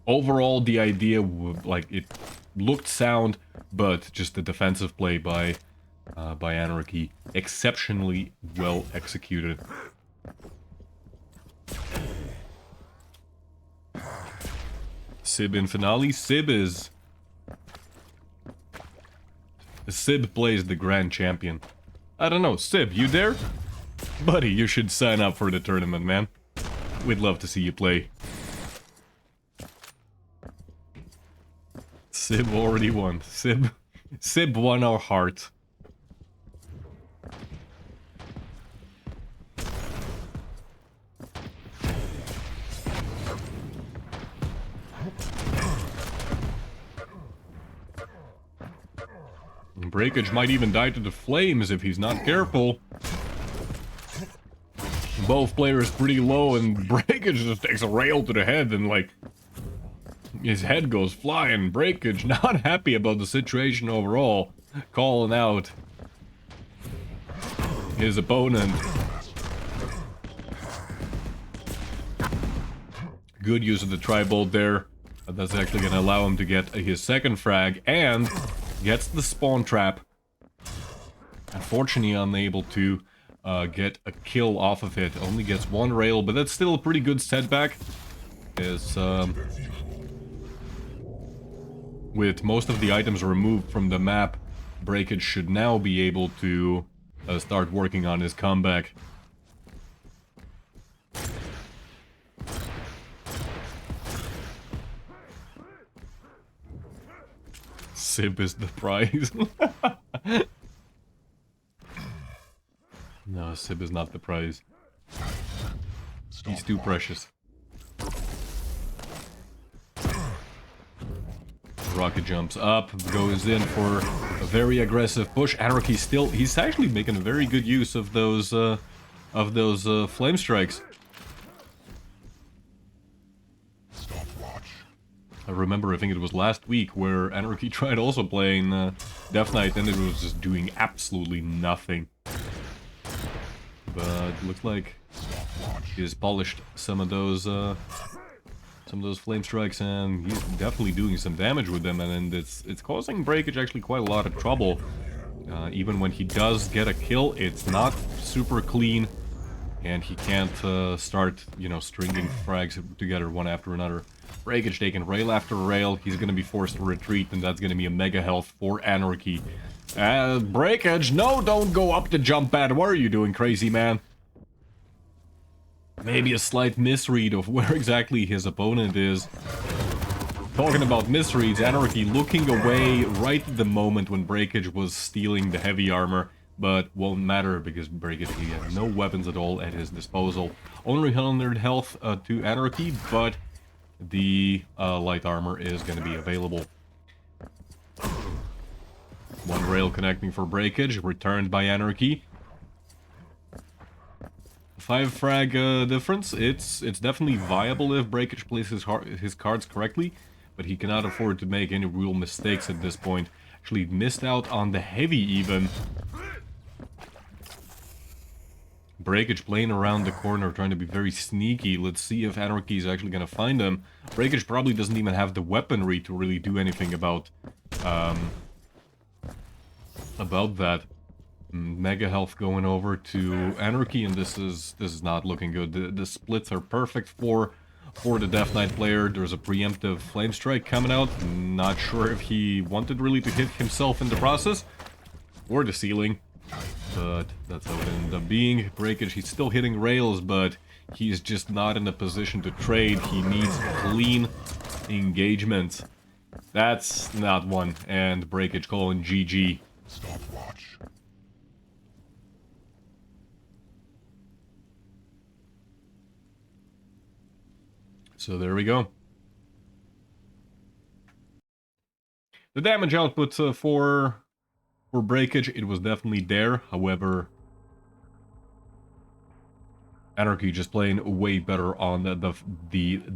[SPEAKER 1] Overall, the idea, like, it looked sound, but just the defensive play by Anarchy, exceptionally well executed. Sib in finale. Sib plays the Grand Champion. I don't know, Sib, you there? Buddy, you should sign up for the tournament, man. We'd love to see you play. Sib already won. Sib won our heart. Breakage might even die to the flames if he's not careful. Both players pretty low, and Breakage just takes a rail to the head, and like, his head goes flying. Breakage not happy about the situation overall, calling out his opponent. good use of the tri-bolt there. That's actually going to allow him to get his second frag, and gets the spawn trap. Unfortunately, unable to get a kill off of it. Only gets one rail, but that's still a pretty good setback. Is with most of the items removed from the map, Breakage should now be able to start working on his comeback. Sib is the prize. No, Sib is not the prize. He's too precious. Rocket jumps up, goes in for a very aggressive push. Anarchy still, he's actually making a very good use of those flame strikes. I remember, I think it was last week, where Anarchy tried also playing Death Knight, and it was just doing absolutely nothing. But looks like he's polished some of those flame strikes, and he's definitely doing some damage with them, and it's causing Breakage actually quite a lot of trouble. Even when he does get a kill, it's not super clean, and he can't start, you know, stringing frags together one after another. Breakage taking rail after rail. He's gonna be forced to retreat, and that's gonna be a mega health for Anarchy. Breakage, no, don't go up the jump pad. What are you doing, crazy man? Maybe a slight misread of where exactly his opponent is. Talking about misreads, Anarchy looking away right at the moment when Breakage was stealing the heavy armor, but won't matter because Breakage, he has no weapons at all at his disposal. Only 100 health to Anarchy, but the light armor is going to be available. One rail connecting for Breakage, returned by Anarchy. 5 frag difference. It's definitely viable if Breakage plays his cards correctly, but he cannot afford to make any real mistakes at this point. Actually missed out on the heavy even. Breakage playing around the corner, trying to be very sneaky. Let's see if Anarchy is actually going to find him. Breakage probably doesn't even have the weaponry to really do anything about that. Mega health going over to Anarchy, and this is not looking good. The splits are perfect for the Death Knight player. There's a preemptive flame strike coming out. Not sure if he wanted really to hit himself in the process or the ceiling. But that's how it ended up being. Breakage, he's still hitting rails, but he's just not in a position to trade. He needs clean engagement. That's not one. And Breakage calling GG.
[SPEAKER 3] Stopwatch.
[SPEAKER 1] So there we go. The damage output for Breakage, it was definitely there. However, Anarchy just playing way better on the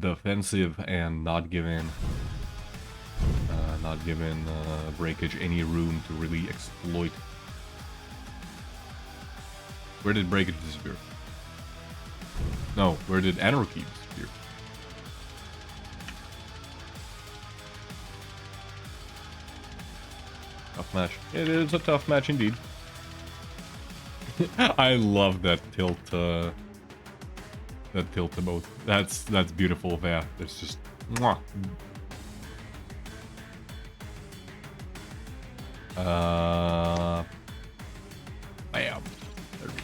[SPEAKER 1] defensive and not giving Breakage any room to really exploit. Where did Breakage disappear? No, where did Anarchy disappear? Tough match. It is a tough match indeed. I love that tilt emote. That's beautiful. Yeah, it's just mwah. Bam. There we go.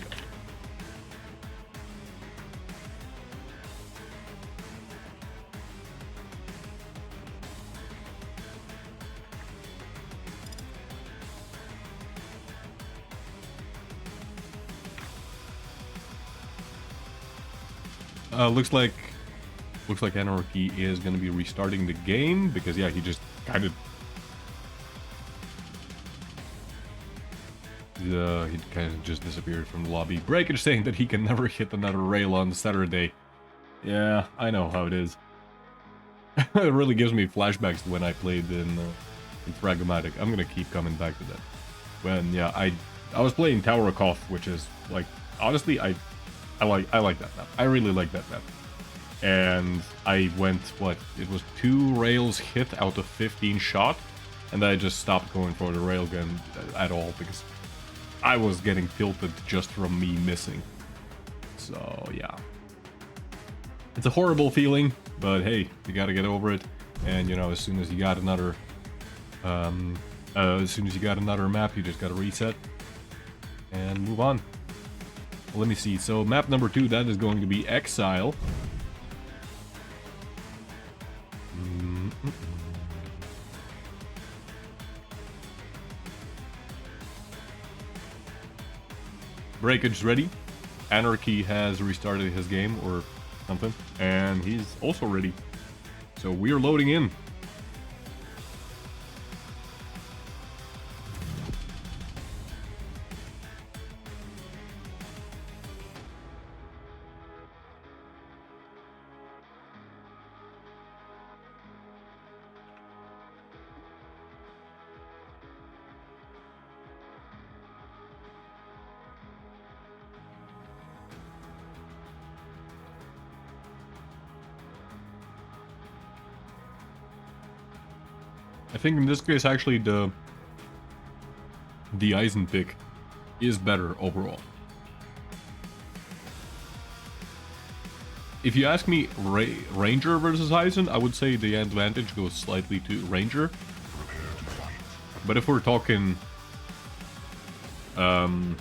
[SPEAKER 1] Looks like Anarchy is going to be restarting the game because yeah, he just kind of just disappeared from the lobby. Breakage saying that he can never hit another rail on Saturday. Yeah, I know how it is. It really gives me flashbacks to when I played in Pragmatic. I'm gonna keep coming back to that. When yeah, I was playing Tower of Koth, which is like honestly I like that map. I really like that map. and I went, what, it was 2 rails hit out of 15 shot, and I just stopped going for the railgun at all, because I was getting tilted just from me missing. So, yeah. It's a horrible feeling, but hey, you gotta get over it, and you know, as soon as you got another, map, you just gotta reset, and move on. Well, let me see, so map number 2, that is going to be Exile. Breakage ready. Anarchy has restarted his game or something, and he's also ready. So we are loading in. I think in this case, actually, the Eisen pick is better overall. If you ask me Ranger versus Eisen, I would say the advantage goes slightly to Ranger. But if we're talking Eisen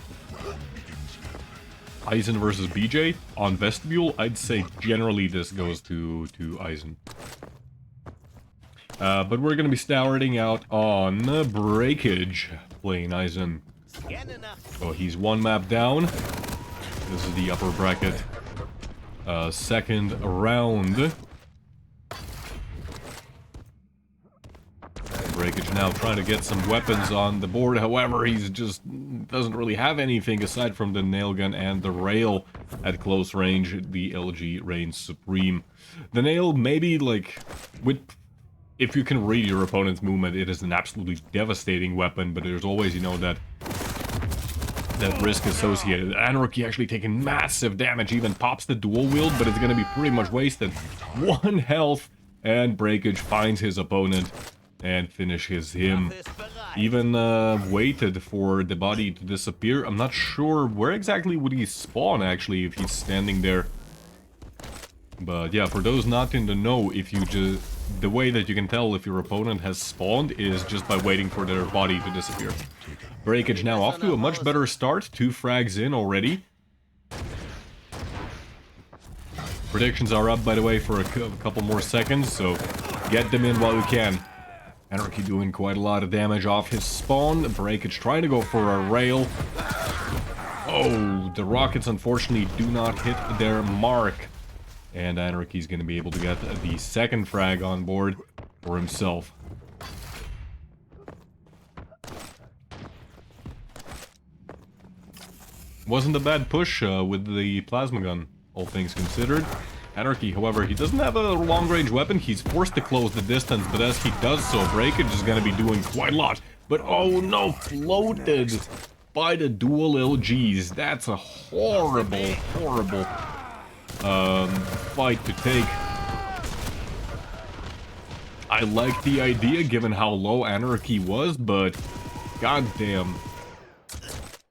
[SPEAKER 1] versus BJ on Vestibule, I'd say generally this goes to Eisen. But we're going to be starting out on Breakage, playing Eisen. So he's 1 map down. This is the upper bracket. Second round. Breakage now trying to get some weapons on the board. However, he's just doesn't really have anything aside from the nail gun and the rail at close range. The LG reigns supreme. The nail, maybe like with... If you can read your opponent's movement, it is an absolutely devastating weapon, but there's always, you know, that risk associated. Anarchy actually taking massive damage, even pops the dual wield, but it's gonna be pretty much wasted. 1 health, and Breakage finds his opponent and finishes him. Even waited for the body to disappear. I'm not sure where exactly would he spawn, actually, if he's standing there. But yeah, for those not in the know, if you just... The way that you can tell if your opponent has spawned is just by waiting for their body to disappear. Breakage now off to a much better start. 2 frags in already. Predictions are up, by the way, for a couple more seconds, so get them in while you can. Anarchy doing quite a lot of damage off his spawn. Breakage trying to go for a rail. Oh, the rockets unfortunately do not hit their mark. And Anarchy's going to be able to get the second frag on board for himself. Wasn't a bad push with the plasma gun, all things considered. Anarchy, however, he doesn't have a long-range weapon. He's forced to close the distance, but as he does so, Breakage is going to be doing quite a lot. But oh no, floated by the dual LGs. That's a horrible, horrible... fight to take. I like the idea given how low Anarchy was, but goddamn,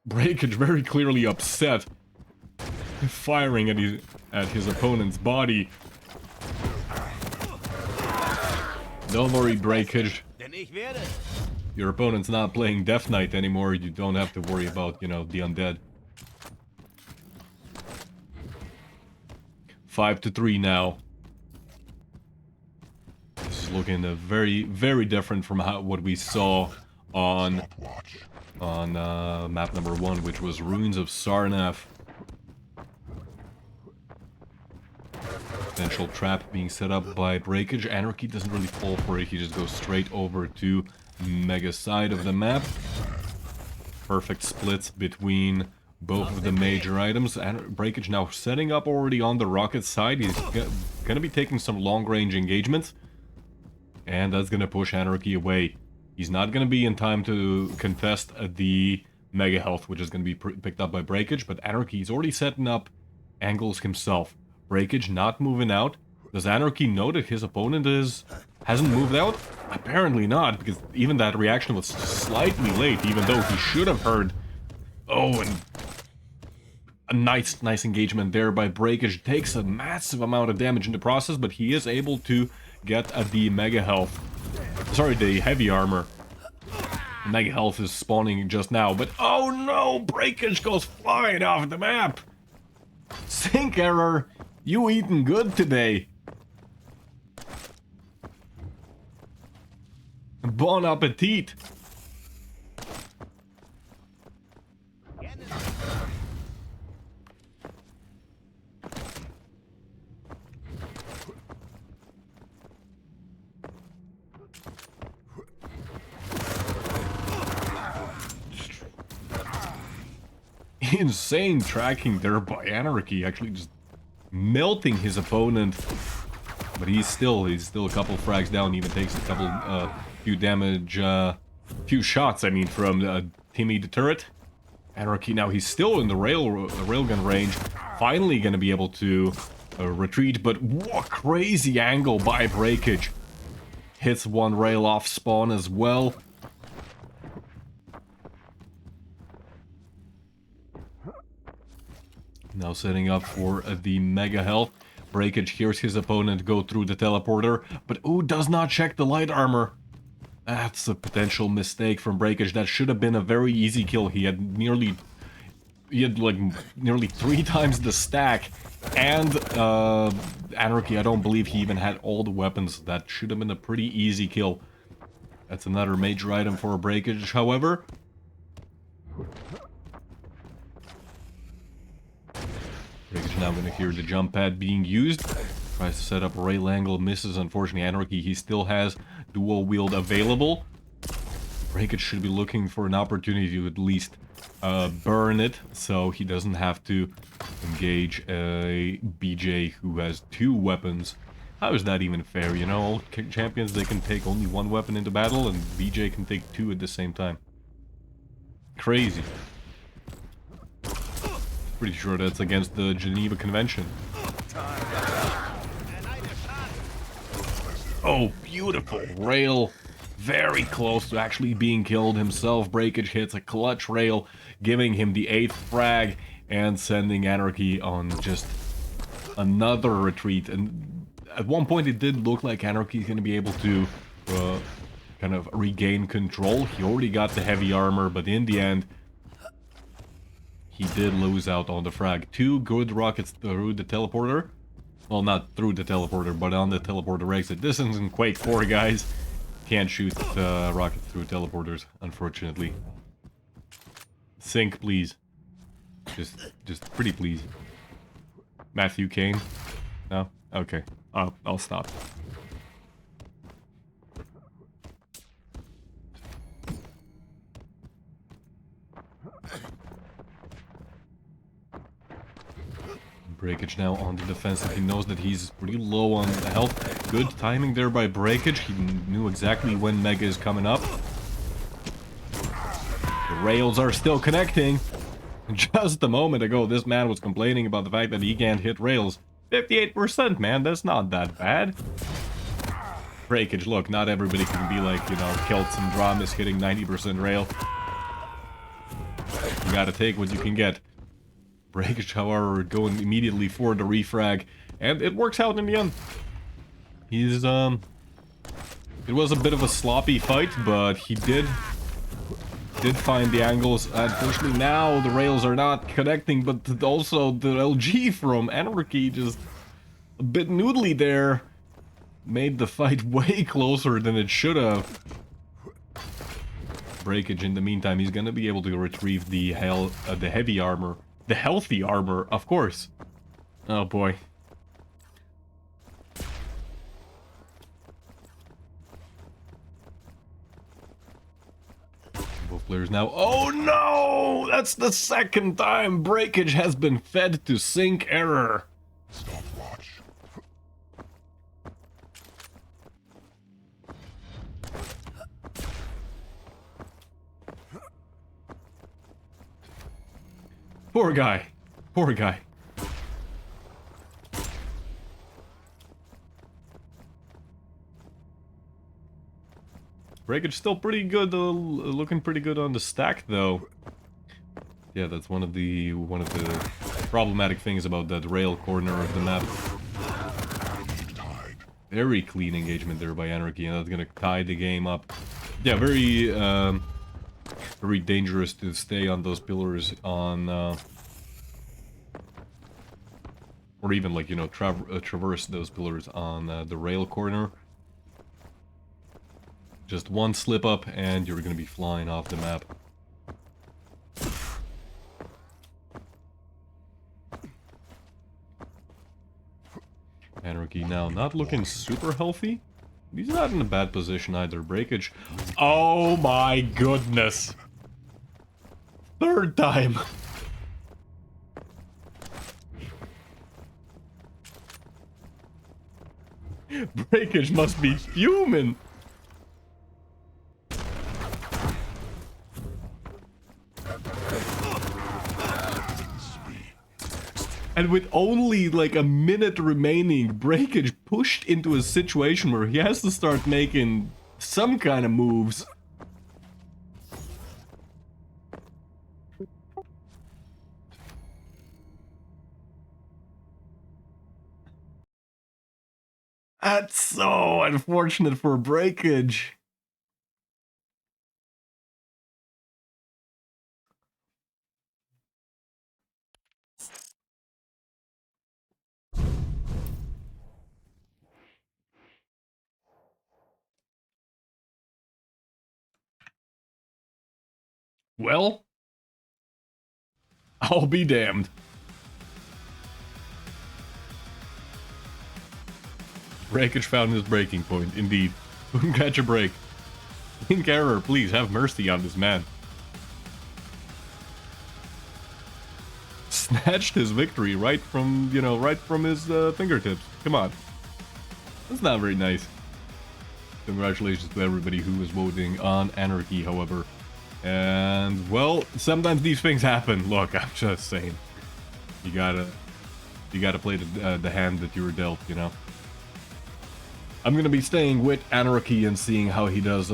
[SPEAKER 1] Breakage very clearly upset, firing at his opponent's body. Don't worry, Breakage. Your opponent's not playing Death Knight anymore. You don't have to worry about, you know, the undead. 5-3 now. This is looking very, very different from what we saw on map number 1, which was Ruins of Sarnath. Potential trap being set up by Breakage. Anarchy doesn't really fall for it. He just goes straight over to Mega side of the map. Perfect splits between both of the major items. And Breakage now setting up already on the rocket side. He's gonna be taking some long-range engagements, and that's gonna push Anarchy away. He's not gonna be in time to contest the Mega Health, which is gonna be picked up by Breakage, but Anarchy is already setting up angles himself. Breakage not moving out. Does Anarchy know that his opponent hasn't moved out? Apparently not, because even that reaction was slightly late, even though he should have heard. Oh, and a nice engagement there by Breakage. Takes a massive amount of damage in the process, but he is able to get the mega health. Sorry, the heavy armor. Mega health is spawning just now, but oh no! Breakage goes flying off the map! Sync error! You eating good today? Bon appetit! Insane tracking there by Anarchy, actually just melting his opponent. But he's still a couple frags down, even takes a couple, few damage, few shots, I mean, from Timmy the turret. Anarchy now, he's still in the railgun range, finally gonna be able to retreat, but what crazy angle by Breakage. Hits one rail off spawn as well. Now setting up for the mega health. Breakage hears his opponent go through the teleporter, but does not check the light armor. That's a potential mistake from Breakage. That should have been a very easy kill. He had like nearly 3 times the stack. And Anarchy, I don't believe he even had all the weapons. That should have been a pretty easy kill. That's another major item for Breakage, however. Breakage now going to hear the jump pad being used. Tries to set up a rail angle, misses. Unfortunately, Anarchy, he still has dual wield available. Breakage should be looking for an opportunity to at least burn it, so he doesn't have to engage a BJ who has 2 weapons. How is that even fair? You know, all champions, they can take only 1 weapon into battle, and BJ can take 2 at the same time. Crazy. Pretty sure that's against the Geneva Convention. Oh, beautiful rail. Very close to actually being killed himself. Breakage hits a clutch rail, giving him the 8th frag and sending Anarchy on just another retreat. And at one point it did look like Anarchy's going to be able to kind of regain control. He already got the heavy armor, but in the end, he did lose out on the frag. 2 good rockets through the teleporter. Well, not through the teleporter, but on the teleporter exit. This isn't Quake 4, guys. Can't shoot rockets through teleporters, unfortunately. Sync, please. Just pretty please. Matthew Kane? No? Okay. I'll stop. Breakage now on the defensive. He knows that he's pretty low on health. Good timing there by Breakage. He knew exactly when Mega is coming up. The rails are still connecting. Just a moment ago, this man was complaining about the fact that he can't hit rails. 58%, man. That's not that bad. Breakage, look, not everybody can be like, you know, Celts and Dramis hitting 90% rail. You gotta take what you can get. Breakage, however, going immediately for the refrag, and it works out in the end. He's, it was a bit of a sloppy fight, but he did find the angles. Unfortunately, now the rails are not connecting, but also the LG from Anarchy just a bit noodly there. Made the fight way closer than it should have. Breakage, in the meantime, he's gonna be able to retrieve the heavy armor. The healthy armor, of course. Oh boy. Both players now. Oh no! That's the second time Breakage has been fed to sync error.
[SPEAKER 3] Stopwatch.
[SPEAKER 1] Poor guy. Poor guy. Breakage still pretty good, looking pretty good on the stack though. Yeah, that's one of the problematic things about that rail corner of the map. Very clean engagement there by Anarchy, and that's gonna tie the game up. Yeah, very dangerous to stay on those pillars on, or even like, you know, traverse those pillars on the rail corner. Just one slip up and you're gonna be flying off the map. Anarchy now not looking super healthy. He's not in a bad position either. Breakage. Oh my goodness. Third time. Breakage must be fuming. And with only like a minute remaining, Breakage pushed into a situation where he has to start making some kind of moves. That's so unfortunate for Breakage. Well, I'll be damned. Breakage found his breaking point, indeed. Couldn't catch a break. Link Error, please have mercy on this man. Snatched his victory right from, you know, right from his fingertips. Come on. That's not very nice. Congratulations to everybody who was voting on Anarchy, however. And, well, sometimes these things happen. Look, I'm just saying. You gotta play the hand that you were dealt, you know? I'm gonna be staying with Anarchy and seeing how he does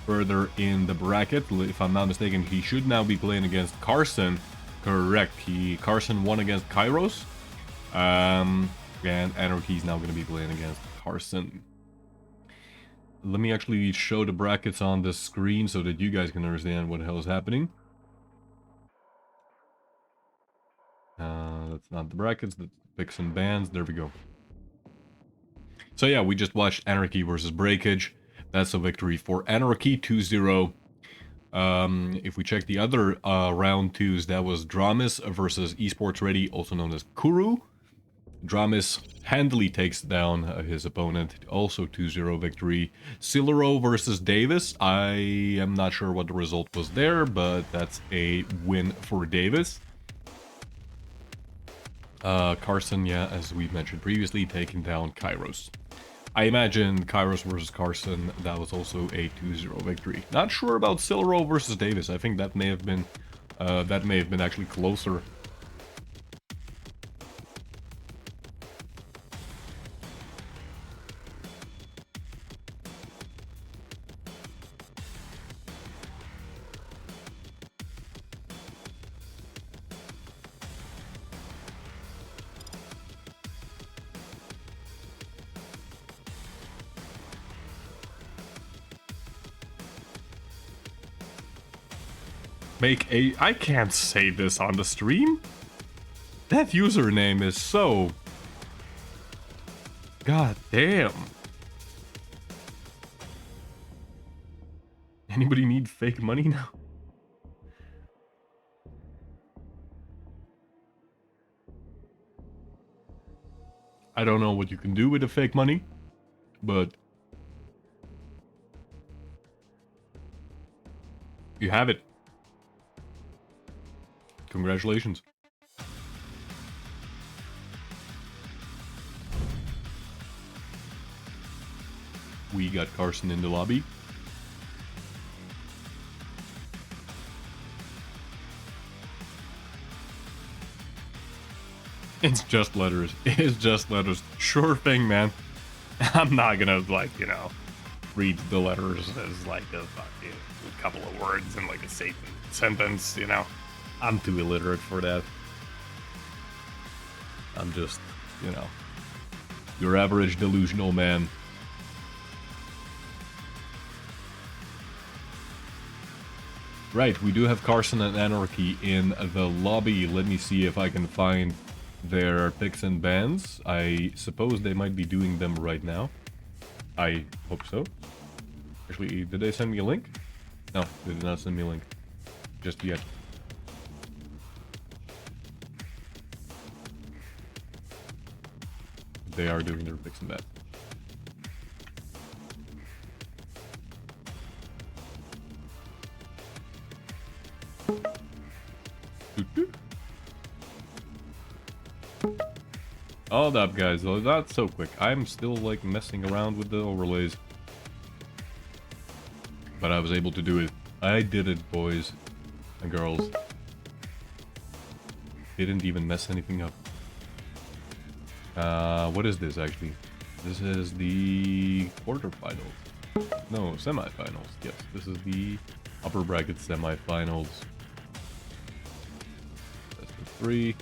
[SPEAKER 1] further in the bracket. If I'm not mistaken, he should now be playing against Carson. Correct. Carson won against Kairos. And Anarchy's now gonna be playing against Carson. Let me actually show the brackets on the screen so that you guys can understand what the hell is happening. That's not the brackets, that's picks and bans. There we go. So yeah, we just watched Anarchy versus Breakage. That's a victory for Anarchy, 2-0. If we check the other round twos, that was Dramis versus Esports Ready, also known as Kuru. Dramis handily takes down his opponent, also 2-0 victory. Silero versus Davis. I am not sure what the result was there, but that's a win for Davis. Carson, yeah, as we mentioned previously, taking down Kairos. I imagine Kairos versus Carson, that was also a 2-0 victory. Not sure about Silero versus Davis. I think that may have been actually closer. I can't say this on the stream. That username is so... God damn. Anybody need fake money now? I don't know what you can do with the fake money, but you have it. Congratulations. We got Carson in the lobby. It's just letters. It's just letters. Sure thing, man. I'm not gonna, like, you know, read the letters as like a couple of words and like a sentence, you know. I'm too illiterate for that. I'm just, you know, your average delusional man. Right, we do have Carson and Anarchy in the lobby. Let me see if I can find their picks and bans. I suppose they might be doing them right now. I hope so. Actually, did they send me a link? No, they did not send me a link. Just yet. They are doing their picks and bans. Hold up, guys. Oh, that's so quick. I'm still like messing around with the overlays. But I was able to do it. I did it, boys and girls. Didn't even mess anything up. What is this actually? This is the quarterfinals. No, semifinals. Yes, this is the upper bracket semifinals. Best of 3.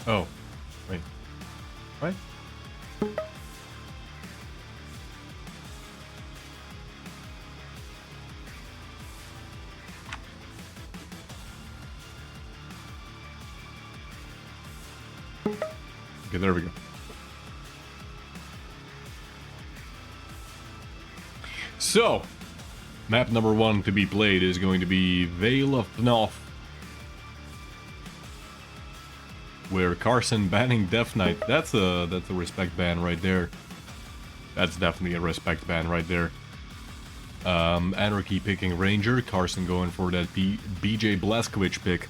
[SPEAKER 1] Oh, wait. What? Okay, there we go. So, map number 1 to be played is going to be Vale of Pnath, where Carson banning Death Knight. That's a respect ban right there. That's definitely a respect ban right there. Anarchy picking Ranger, Carson going for that BJ Blazkowicz pick.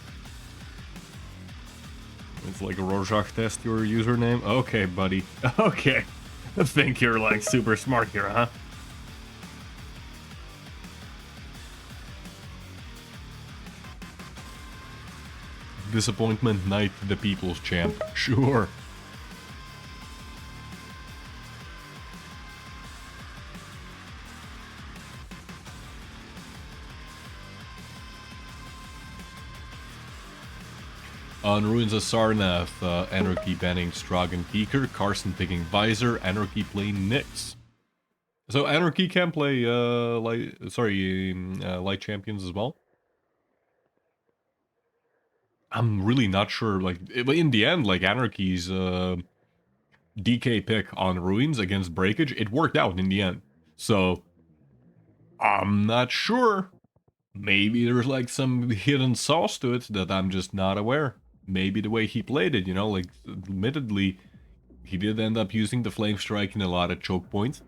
[SPEAKER 1] It's like a Rorschach test, your username? Okay, buddy. Okay. I think you're like super smart here, huh? Disappointment Knight, the people's champ. Sure. On Ruins of Sarnath, Anarchy banning Strog and Peaker, Carson picking Visor, Anarchy playing Naqcl. So Anarchy can play light champions as well. I'm really not sure, like, in the end, like, Anarchy's DK pick on Ruins against Breakage, it worked out in the end. So, I'm not sure. Maybe there's, like, some hidden sauce to it that I'm just not aware. Maybe the way he played it, you know, like, admittedly, he did end up using the Flame Strike in a lot of choke points.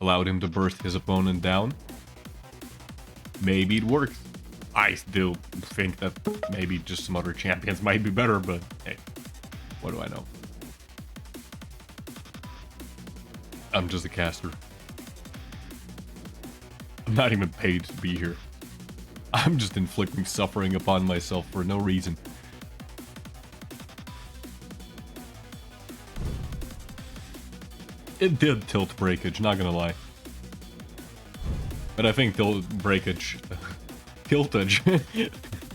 [SPEAKER 1] Allowed him to burst his opponent down. Maybe it worked. I still think that maybe just some other champions might be better, but hey, what do I know? I'm just a caster. I'm not even paid to be here. I'm just inflicting suffering upon myself for no reason. It did tilt Breakage, not gonna lie. But I think Breakage... Tiltage.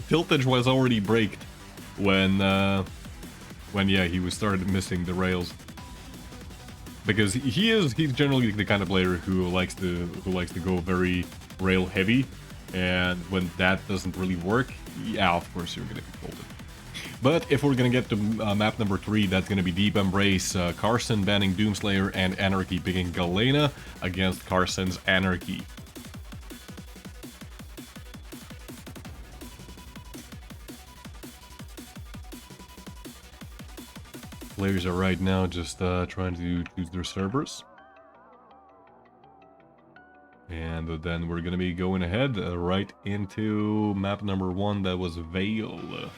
[SPEAKER 1] Tiltage was already braked when yeah, he was started missing the rails. Because he's generally the kind of player who likes to go very rail heavy, and when that doesn't really work, yeah, of course you're gonna be folded. But if we're gonna get to map number 3, that's gonna be Deep Embrace, Carson banning Doomslayer and Anarchy picking Galena against Carson's Anarchy. Players are right now just trying to choose their servers. And then we're gonna be going ahead right into map number 1, that was Vale.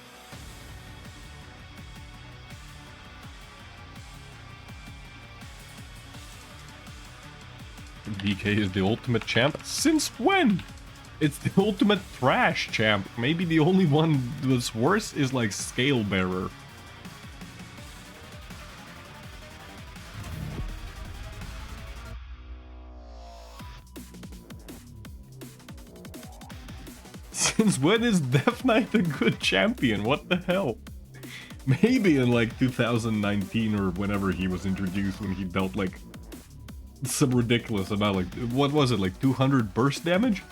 [SPEAKER 1] DK is the ultimate champ? Since when? It's the ultimate trash champ. Maybe the only one that's worse is like Scale Bearer. Since when is Death Knight a good champion? What the hell? Maybe in like 2019 or whenever he was introduced, when he dealt like some ridiculous amount, like what was it, like 200 burst damage?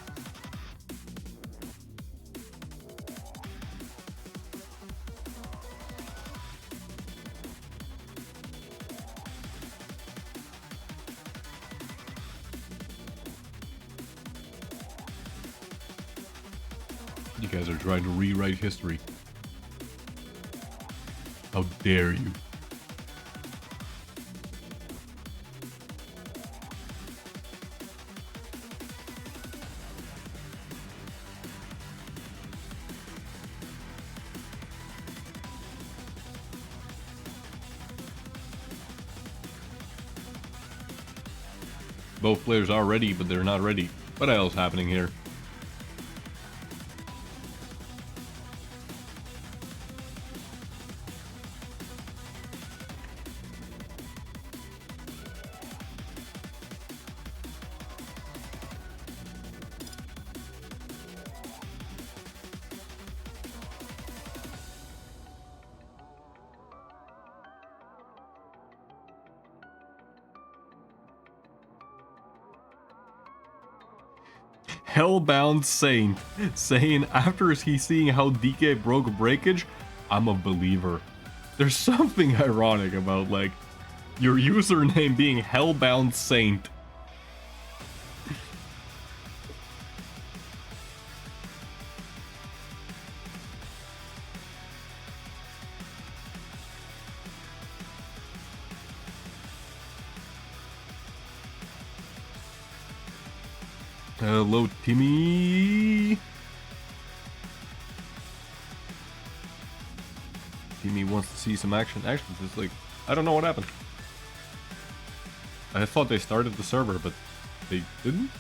[SPEAKER 1] You guys are trying to rewrite history. How dare you? Both players are ready, but they're not ready. What else is happening here? Hellbound Saint saying after he seeing how DK broke Breakage, I'm a believer. There's something ironic about like your username being Hellbound Saint. Hello, Timmy. Timmy wants to see some action. Actually, just like, I don't know what happened. I thought they started the server, but they didn't.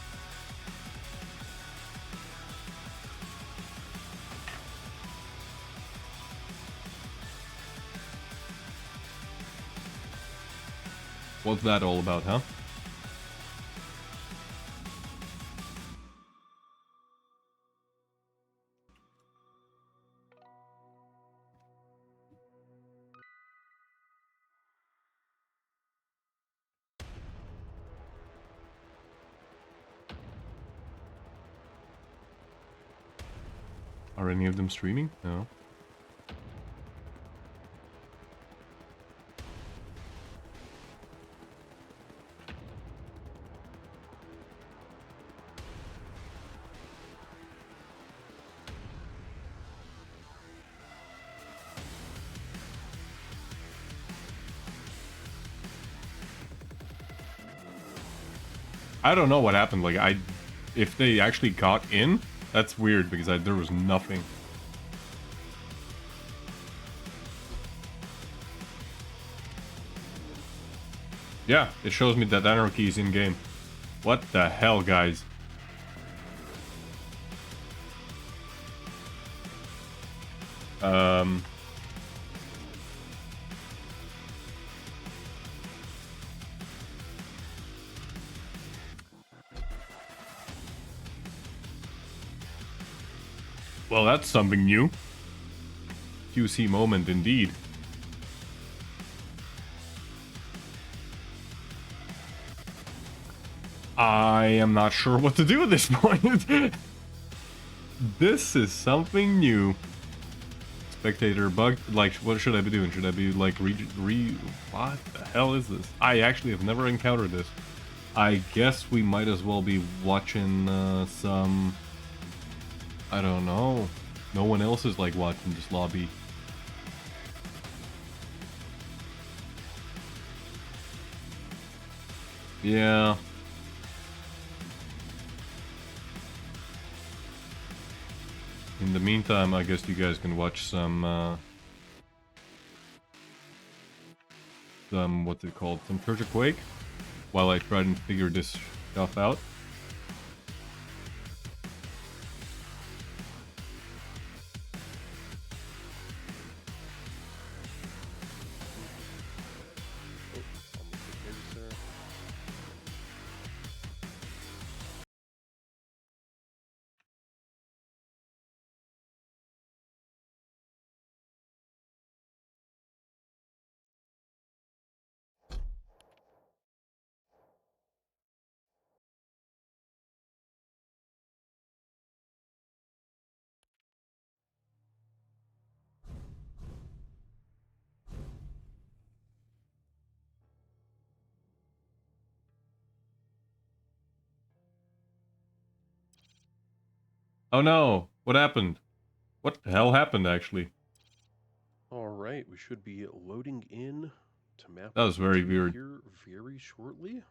[SPEAKER 1] What's that all about, huh? Are any of them streaming? No. I don't know what happened. Like, if they actually got in, that's weird because there was nothing. Yeah, it shows me that Anarchy is in game. What the hell, guys? Well, that's something new. QC moment indeed. I am not sure what to do at this point. This is something new. Spectator bug. Like, what should I be doing? Should I be like what the hell is this? I actually have never encountered this. I guess we might as well be watching some... I don't know. No one else is like watching this lobby. Yeah. In the meantime, I guess you guys can watch some what's it called? Some Church of Quake? While I try and figure this stuff out. Oh no! What happened? What the hell happened, actually?
[SPEAKER 4] Alright, we should be loading in to map
[SPEAKER 1] That was very
[SPEAKER 4] 2
[SPEAKER 1] weird.
[SPEAKER 4] here very shortly.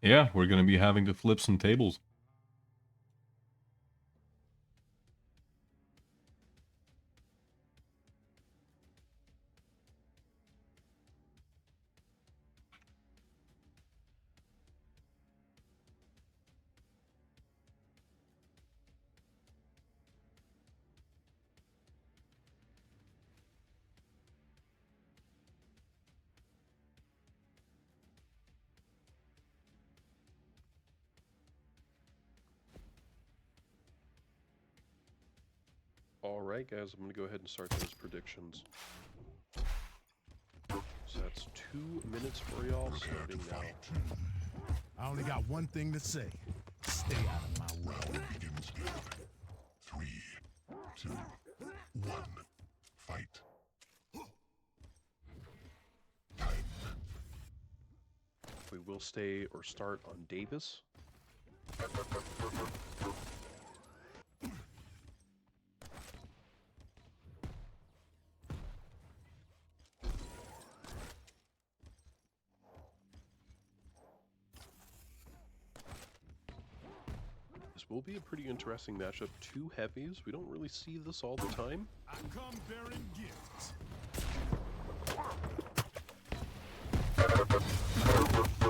[SPEAKER 1] Yeah, we're gonna be having to flip some tables.
[SPEAKER 4] Alright guys, I'm going to go ahead and start those predictions. So that's 2 minutes for y'all, starting now.
[SPEAKER 5] I only got one thing to say. Stay out of my way.
[SPEAKER 3] Round begins now. 3, 2, 1. Fight. Time.
[SPEAKER 4] We will stay or start on Davis. This will be a pretty interesting matchup. 2 heavies. We don't really see this all the time.
[SPEAKER 5] I come bearing gifts.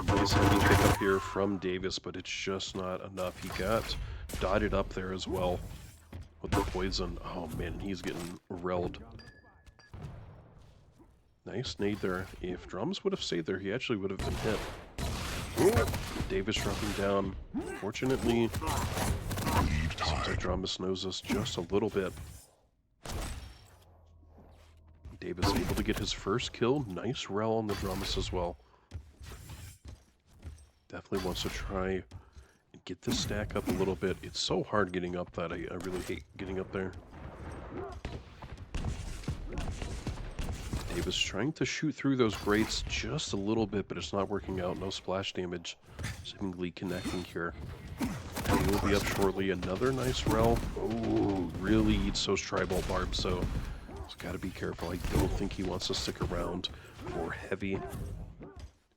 [SPEAKER 4] Nice heavy pickup here from Davis, but it's just not enough. He got dotted up there as well with the poison. Oh man, he's getting relled. Nice nade there. If Drums would have stayed there, he actually would have been hit. Davis dropping down. Fortunately, seems like Dramis knows us just a little bit. Davis able to get his first kill. Nice rel on the Dramis as well. Definitely wants to try and get this stack up a little bit. It's so hard getting up that I really hate getting up there. Davis trying to shoot through those grates just a little bit, but it's not working out. No splash damage. Seemingly connecting here. And he will be up shortly. Another nice rel. Oh, really eats those tribal barbs, so he's got to be careful. I don't think he wants to stick around for heavy.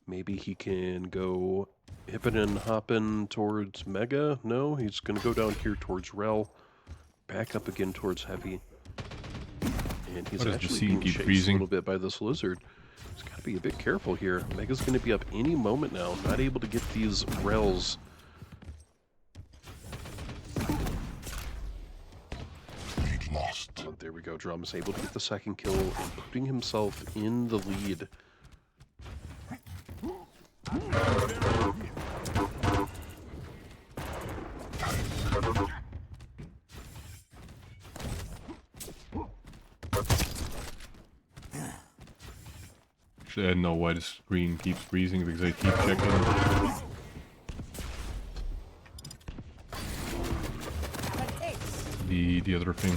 [SPEAKER 4] Maybe he can go hippin' and hoppin' towards Mega. No, he's going to go down here towards Rel. Back up again towards Heavy. And he's actually being chased a little bit by this lizard. He's got to be a bit careful here. Mega's going to be up any moment now. Not able to get these Rels.
[SPEAKER 3] Lead lost.
[SPEAKER 4] Oh, there we go. Dramis able to get the second kill and putting himself in the lead.
[SPEAKER 1] Actually, I don't know why the screen keeps freezing because I keep checking. The other thing.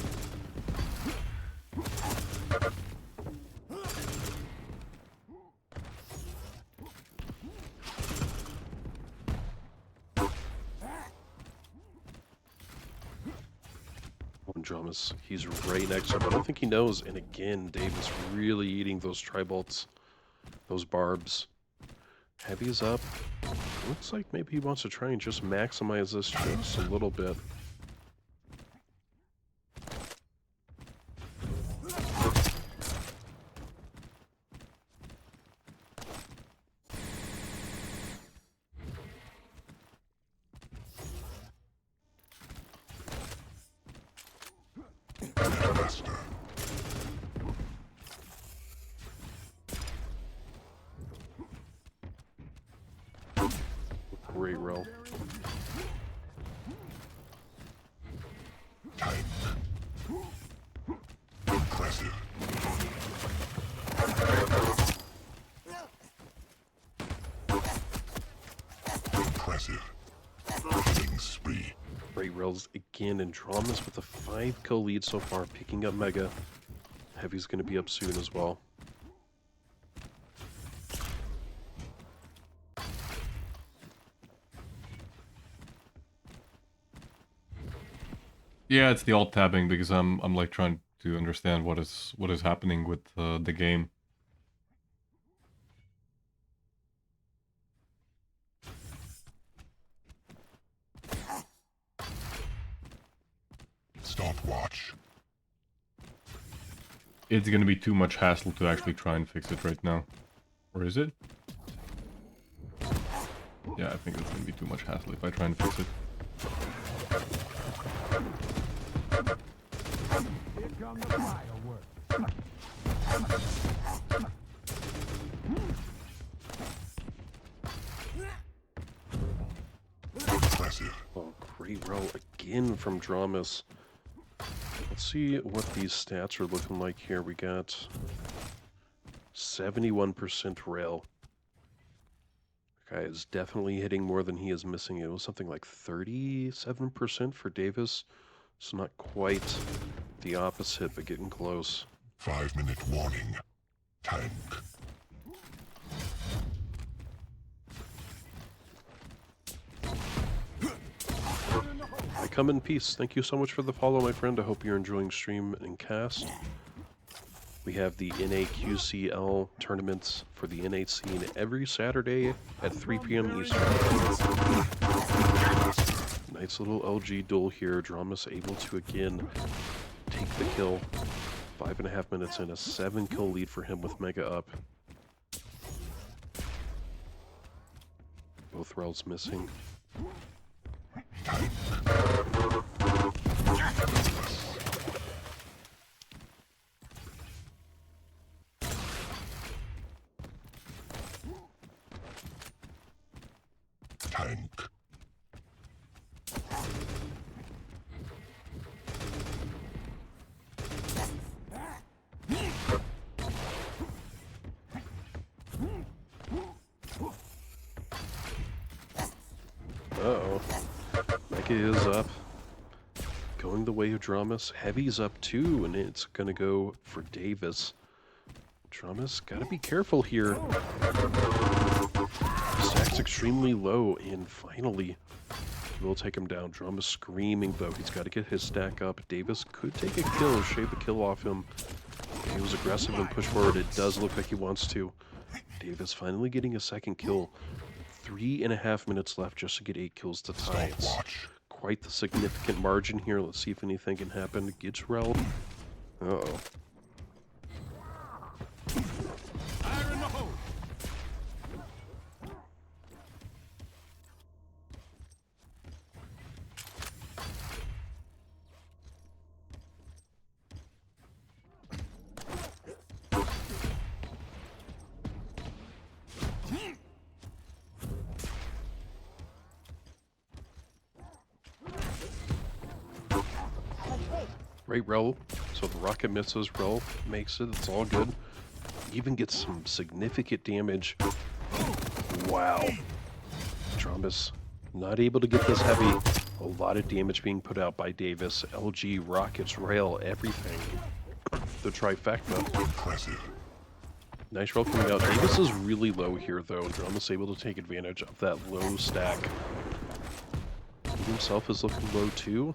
[SPEAKER 4] Dramis, he's right next to him. I don't think he knows. And again, Davis really eating those tri-bolts. those barbs. Heavy's up. Looks like maybe he wants to try and just maximize this just a little bit.
[SPEAKER 3] Master.
[SPEAKER 4] Great roll.
[SPEAKER 3] Time. Impressive. Impressive. Killing spree.
[SPEAKER 4] Great rolls again, and Dramis with a 5-kill lead so far, picking up Mega. Heavy's going to be up soon as well.
[SPEAKER 1] Yeah, it's the alt tabbing because I'm like trying to understand what is happening with the game.
[SPEAKER 3] Stopwatch.
[SPEAKER 1] It's gonna be too much hassle to actually try and fix it right now. Or is it? Yeah, I think it's gonna be too much hassle if I try and fix it.
[SPEAKER 5] Here come the fireworks.
[SPEAKER 3] Impressive.
[SPEAKER 4] Oh, great roll again from Dramis. Let's see what these stats are looking like here. We got 71% rail. Guy is definitely hitting more than he is missing. It was something like 37% for Davis. So not quite the opposite, but getting close.
[SPEAKER 3] 5-minute warning. Tank.
[SPEAKER 4] I come in peace. Thank you so much for the follow, my friend. I hope you're enjoying stream and cast. We have the Naqcl tournaments for the NA scene every Saturday at 3 p.m. Eastern. Nice little LG duel here. Dramis able to again take the kill. 5.5 minutes in, a 7-kill lead for him with Mega up. Both Rel's missing.
[SPEAKER 3] Tank.
[SPEAKER 4] Uh-oh. Mega is up. Going the way of Dramis. Heavy's up too, and it's gonna go for Davis. Dramis, gotta be careful here. Stack's extremely low, and finally, we'll take him down. Dramis screaming though. He's got to get his stack up. Davis could take a kill, shave a kill off him. He was aggressive and push forward. It does look like he wants to. Davis finally getting a second kill. 3.5 minutes left just to get 8 kills to tie. It's
[SPEAKER 3] Stopwatch.
[SPEAKER 4] quite the significant margin here. Let's see if anything can happen. Gets Rel. Uh-oh.
[SPEAKER 5] Fire in the hole.
[SPEAKER 4] Great Rel. So the rocket misses. Rel makes it. It's all good. Even gets some significant damage. Wow. Dramis not able to get this heavy. A lot of damage being put out by Davis. LG, rockets, rail, everything. The trifecta.
[SPEAKER 3] Impressive.
[SPEAKER 4] Nice roll coming out. Davis is really low here, though. Dramis able to take advantage of that low stack. He himself is looking low, too.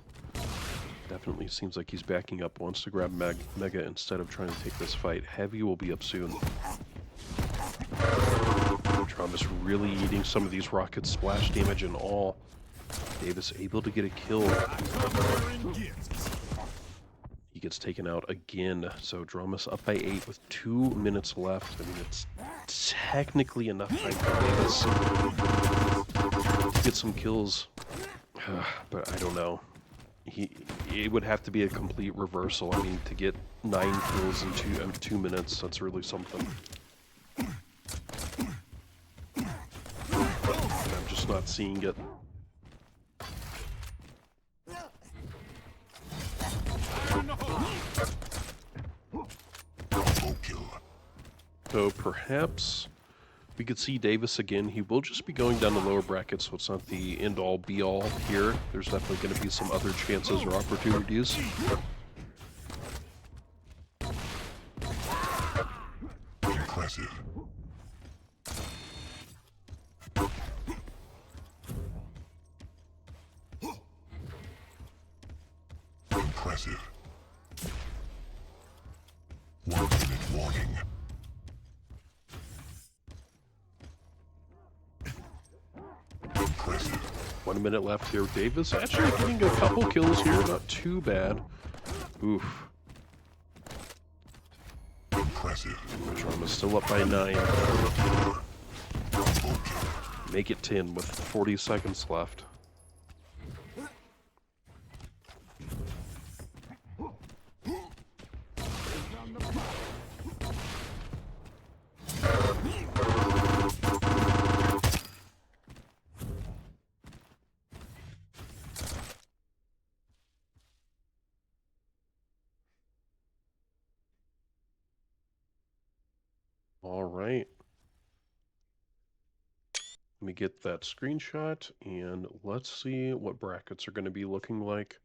[SPEAKER 4] Definitely seems like he's backing up. Wants to grab Mega instead of trying to take this fight. Heavy will be up soon. Dramis really eating some of these rocket splash damage and all. Davis able to get a kill. He gets taken out again. So Dramis up by 8 with 2 minutes left. I mean, it's technically enough time for Davis to get some kills. But I don't know. It would have to be a complete reversal. I mean, to get 9 kills in 2 minutes, that's really something. And I'm just not seeing it. So perhaps we could see Davis again. He will just be going down the lower bracket, so it's not the end-all be-all here. There's definitely going to be some other chances or opportunities.
[SPEAKER 3] Impressive. Impressive. 1 minute warning. Impressive.
[SPEAKER 4] 1 minute left here. Davis actually getting a couple kills here, not too bad. Oof.
[SPEAKER 3] Impressive.
[SPEAKER 4] Dramis still up by 9. Make it 10 with 40 seconds left. All right. Let me get that screenshot and let's see what brackets are going to be looking like.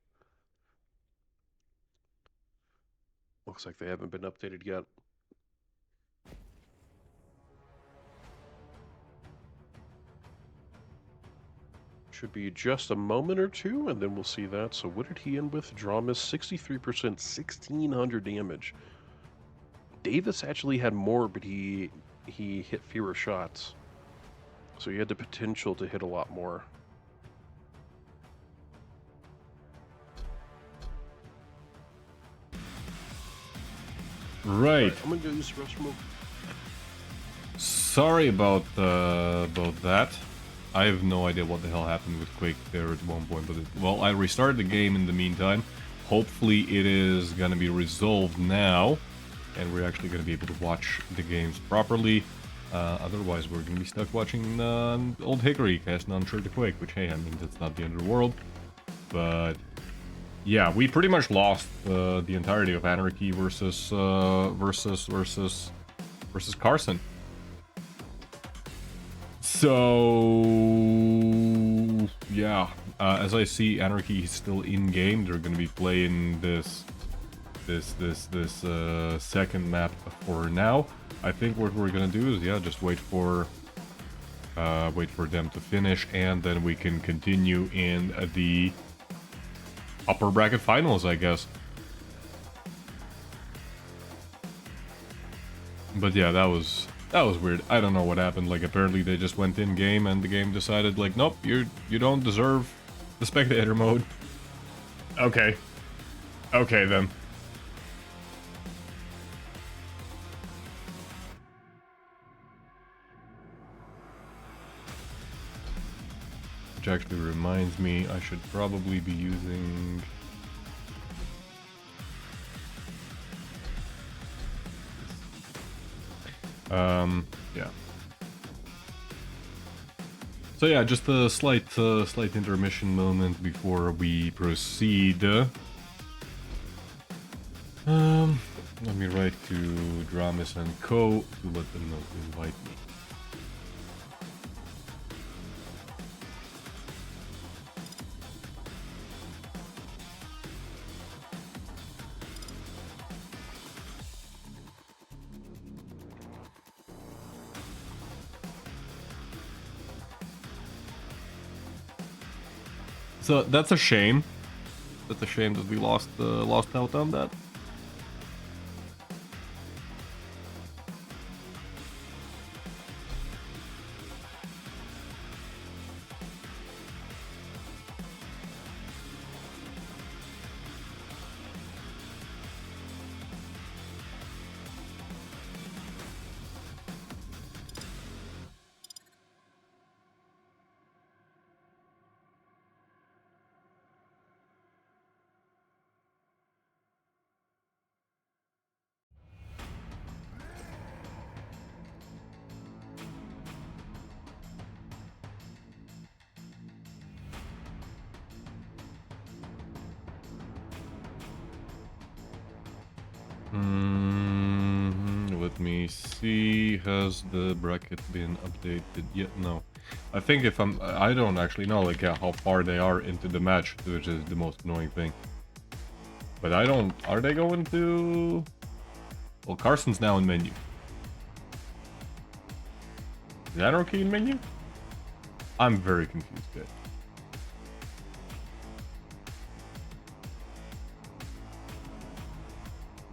[SPEAKER 4] Looks like they haven't been updated yet. Should be just a moment or two and then we'll see that. So what did he end with? Dramis 63%, 1600 damage. Davis actually had more, but he hit fewer shots. So he had the potential to hit a lot more.
[SPEAKER 1] Right.
[SPEAKER 4] I'm gonna go use the restroom.
[SPEAKER 1] Sorry about that. I have no idea what the hell happened with Quake there at one point, but well, I restarted the game in the meantime. Hopefully it is gonna be resolved now, and we're actually gonna be able to watch the games properly. Otherwise, we're gonna be stuck watching Old Hickory casting on Sure to Quake, which, hey, I mean, that's not the end of the world. But yeah, we pretty much lost the entirety of Anarchy versus Carson. So yeah, as I see, Anarchy is still in game. They're gonna be playing this second map for now. I think what we're gonna do is, yeah, just wait for them to finish, and then we can continue in the upper bracket finals, I guess. But yeah, that was weird. I don't know what happened. Like, apparently they just went in game and the game decided, like, nope, you don't deserve the spectator mode. Okay then. Which actually reminds me, I should probably be using... yeah. So yeah, just a slight intermission moment before we proceed. Let me write to Dramis and Co. to let them know to invite me. So that's a shame. That's a shame that we lost out on that. Let me see. Has the bracket been updated yet? No. I think if I don't actually know like how far they are into the match, which is the most annoying thing. But I don't. Are they going to? Well, Carson's now in menu. Is Anarchy in menu? I'm very confused, guys.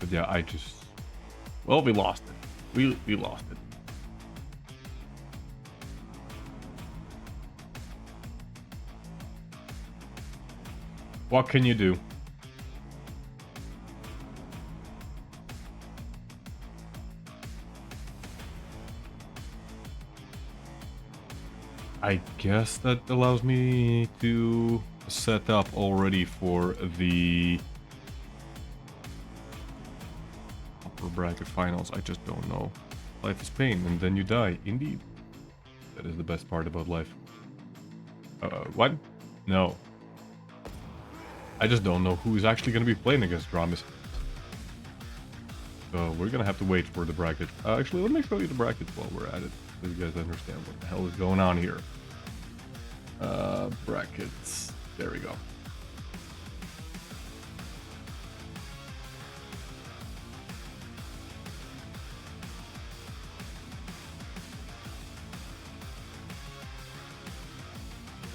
[SPEAKER 1] But yeah, I just... Well, we lost it. We lost it. What can you do? I guess that allows me to set up already for the upper bracket finals. I just don't know. Life is pain, and then you die. Indeed. That is the best part about life. What? No. I just don't know who's actually going to be playing against Dramis. So we're going to have to wait for the bracket. Actually, let me show you the brackets while we're at it, so you guys understand what the hell is going on here. Brackets. There we go.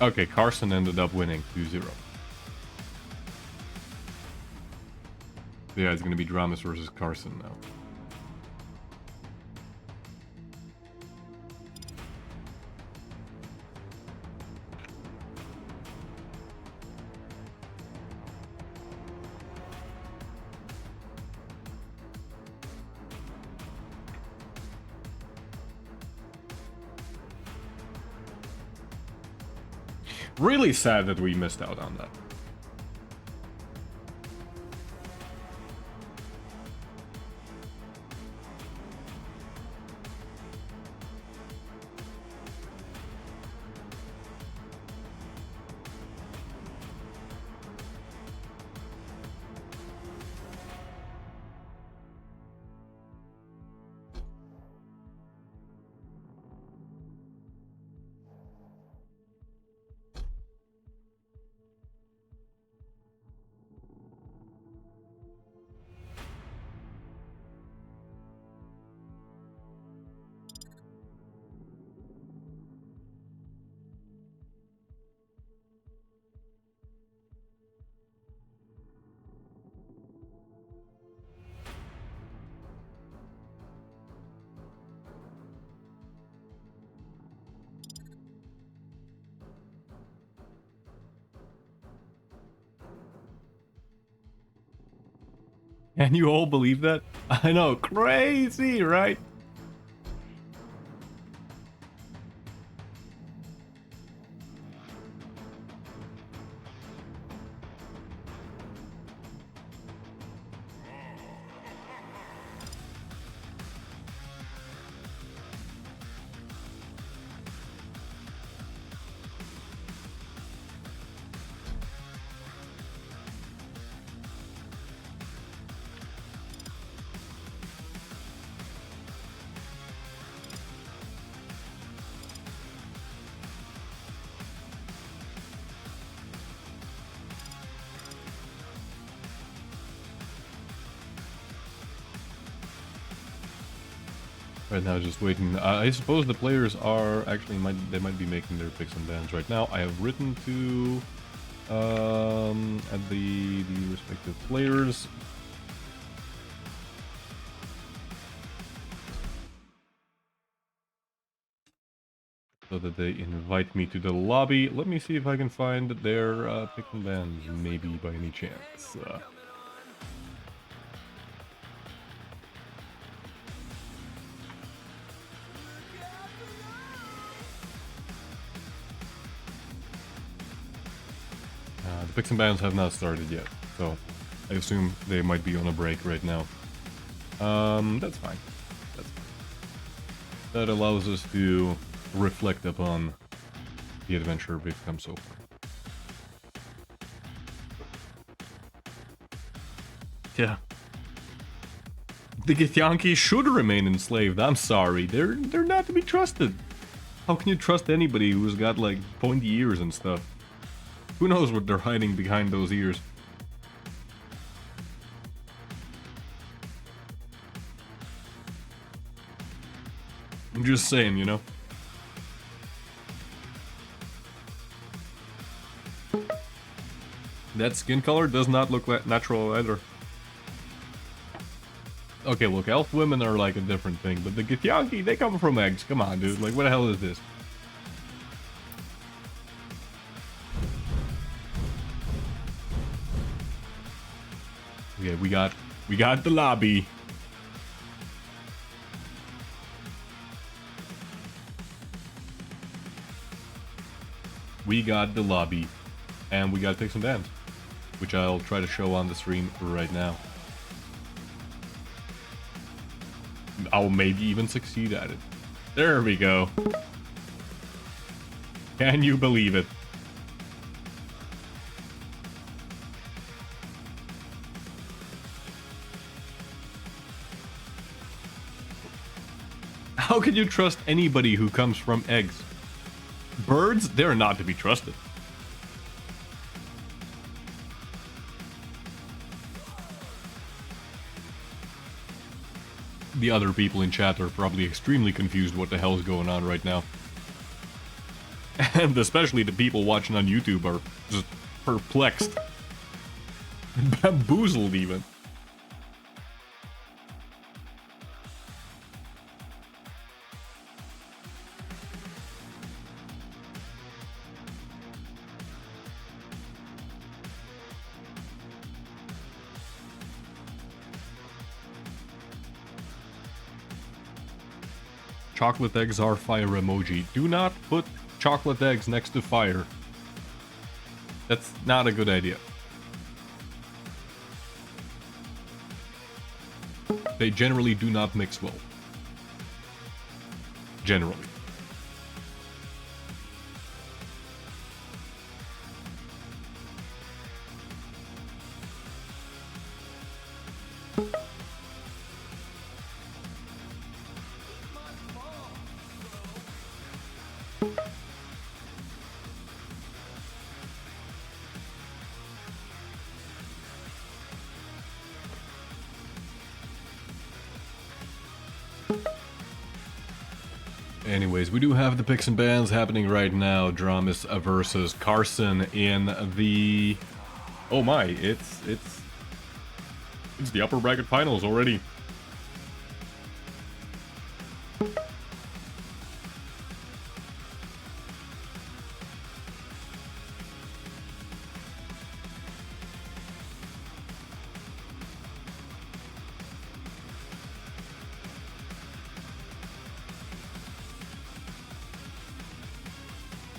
[SPEAKER 1] Okay, Carson ended up winning 2-0. Yeah, it's gonna be Dramis versus Carson now. Really sad that we missed out on that. Can you all believe that? I know, crazy, right? Right now, just waiting. I suppose the players are actually they might be making their picks and bans right now. I have written to at the respective players. So that they invite me to the lobby. Let me see if I can find their picks and bans, maybe by any chance. The picks and bans have not started yet, so I assume they might be on a break right now. That's fine. That's fine. That allows us to reflect upon the adventure we've come so far. Yeah. The Githyanki should remain enslaved. I'm sorry. They're not to be trusted. How can you trust anybody who's got like pointy ears and stuff? Who knows what they're hiding behind those ears? I'm just saying, you know. That skin color does not look natural either. Okay, look, elf women are like a different thing, but the Githyanki, they come from eggs. Come on, dude. Like, what the hell is this? Okay, we got the lobby. We got the lobby. And we got picks and bans, which I'll try to show on the stream right now. I'll maybe even succeed at it. There we go. Can you believe it? How can you trust anybody who comes from eggs? Birds, they're not to be trusted. The other people in chat are probably extremely confused what the hell is going on right now. And especially the people watching on YouTube are just perplexed. Bamboozled even. Chocolate eggs are fire emoji. Do not put chocolate eggs next to fire. That's not a good idea. They generally do not mix well. Generally. Anyways, we do have the picks and bans happening right now. Dramis versus Carson in the... Oh my, it's the upper bracket finals already.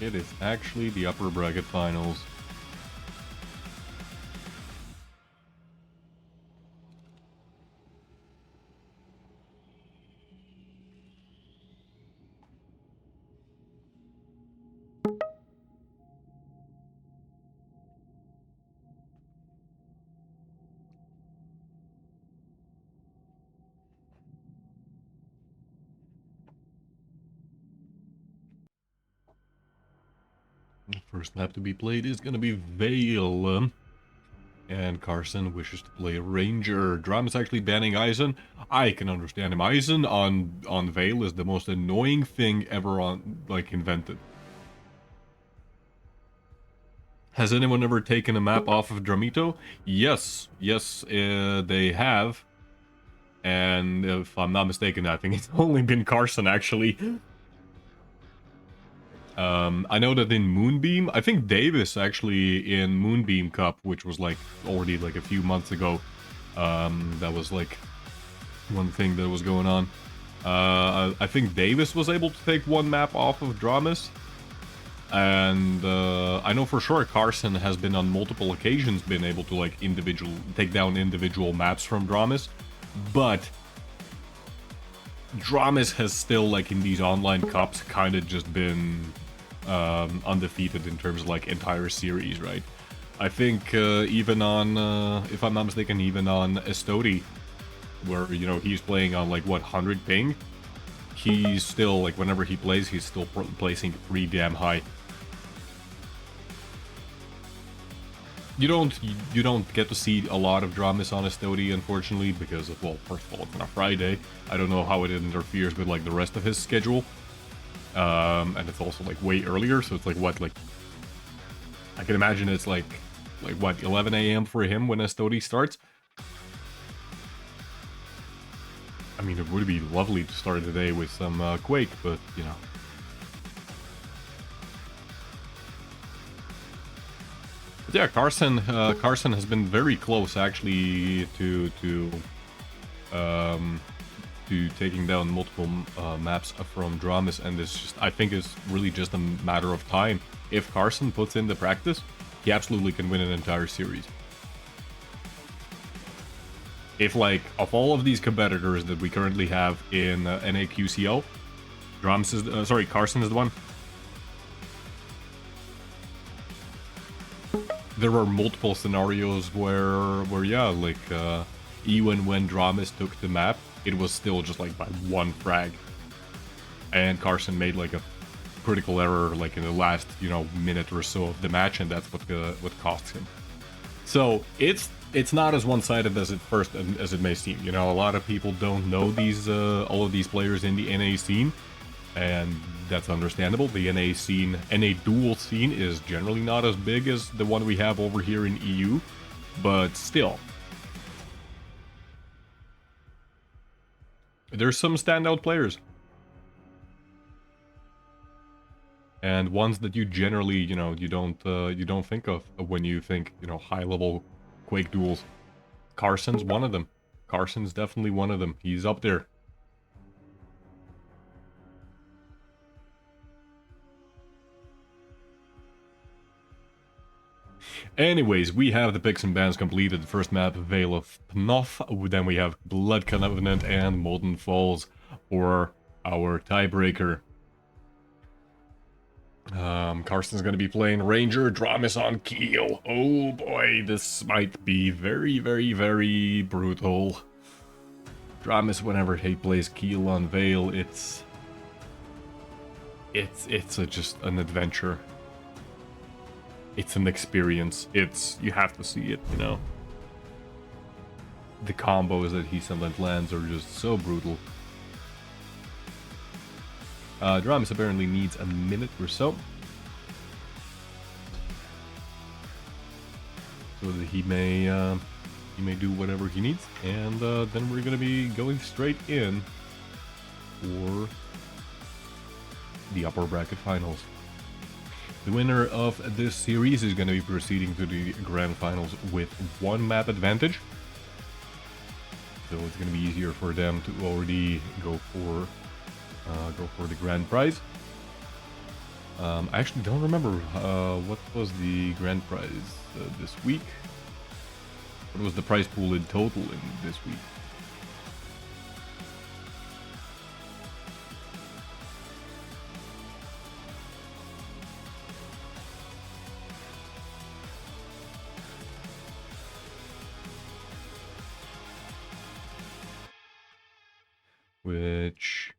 [SPEAKER 1] It is actually the upper bracket finals. The first map to be played is going to be Vale. And Carson wishes to play Ranger. Dramis actually banning Eisen. I can understand him. Eisen on Vale is the most annoying thing ever invented. Has anyone ever taken a map off of Dramito? Yes, they have. And if I'm not mistaken, I think it's only been Carson actually. I know that in Moonbeam, I think Davis actually in Moonbeam Cup, which was like already like a few months ago, that was like one thing that was going on. I think Davis was able to take one map off of Dramis. And I know for sure Carson has been on multiple occasions been able to like take down individual maps from Dramis. But Dramis has still like in these online cups kind of just been undefeated in terms of like entire series, right? I think even on, if I'm not mistaken, even on Estodi, where, you know, he's playing on like, what, 100 ping? He's still, like, whenever he plays, he's still placing pretty damn high. You don't get to see a lot of Dramis on Estodi, unfortunately, because of, well, first of all, it's on a Friday. I don't know how it interferes with, like, the rest of his schedule. And it's also, like, way earlier, so it's, like, what, like... I can imagine it's, like what, 11 a.m. for him when Estodi starts? I mean, it would be lovely to start the day with some Quake, but, you know... But yeah, Carson has been very close actually to taking down multiple maps from Dramis, and it's just, I think it's really just a matter of time. If Carson puts in the practice, he absolutely can win an entire series. If, like, of all of these competitors that we currently have in NAQCL, Carson is the one. There are multiple scenarios where yeah, like, even when Dramis took the map, it was still just, like, by one frag. And Carson made, like, a critical error, like, in the last, you know, minute or so of the match, and that's what cost him. So, it's not as one-sided as it may seem. You know, a lot of people don't know these, all of these players in the NA scene, and that's understandable. The NA scene, NA dual scene, is generally not as big as the one we have over here in EU, but still. There's some standout players. And ones that you generally, you know, you don't think of when you think, you know, high-level Quake duels. Carson's one of them. Carson's definitely one of them. He's up there. Anyways, we have the picks and bans completed. The first map, Veil of Pnath. Then we have Blood Covenant and Molten Falls for our tiebreaker. Carson's gonna be playing Ranger, Dramis on Keel. Oh boy, this might be very, very, very brutal. Dramis, whenever he plays Keel on Veil, it's just an adventure. It's an experience. You have to see it, you know. The combos that he sometimes lands are just so brutal. Dramis apparently needs a minute or so, so that he may do whatever he needs, and then we're gonna be going straight in for the upper bracket finals. The winner of this series is going to be proceeding to the grand finals with one map advantage, so it's going to be easier for them to already go for the grand prize. I actually don't remember what was the grand prize this week. What was the prize pool in total in this week? Which...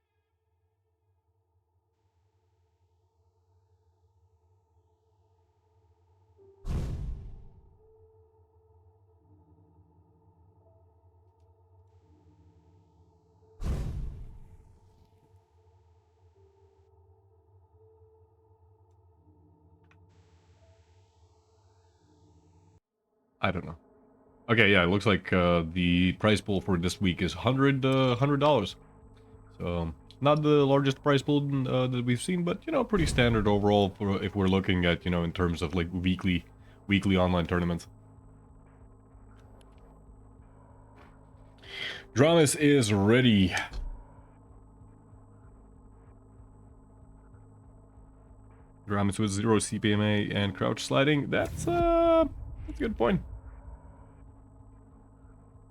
[SPEAKER 1] I don't know. Okay, yeah, it looks like the prize pool for this week is $100. So, not the largest prize pool that we've seen, but, you know, pretty standard overall for if we're looking at, you know, in terms of, like, weekly online tournaments. Dramis is ready. Dramis with 0 CPMA and crouch sliding. That's a good point.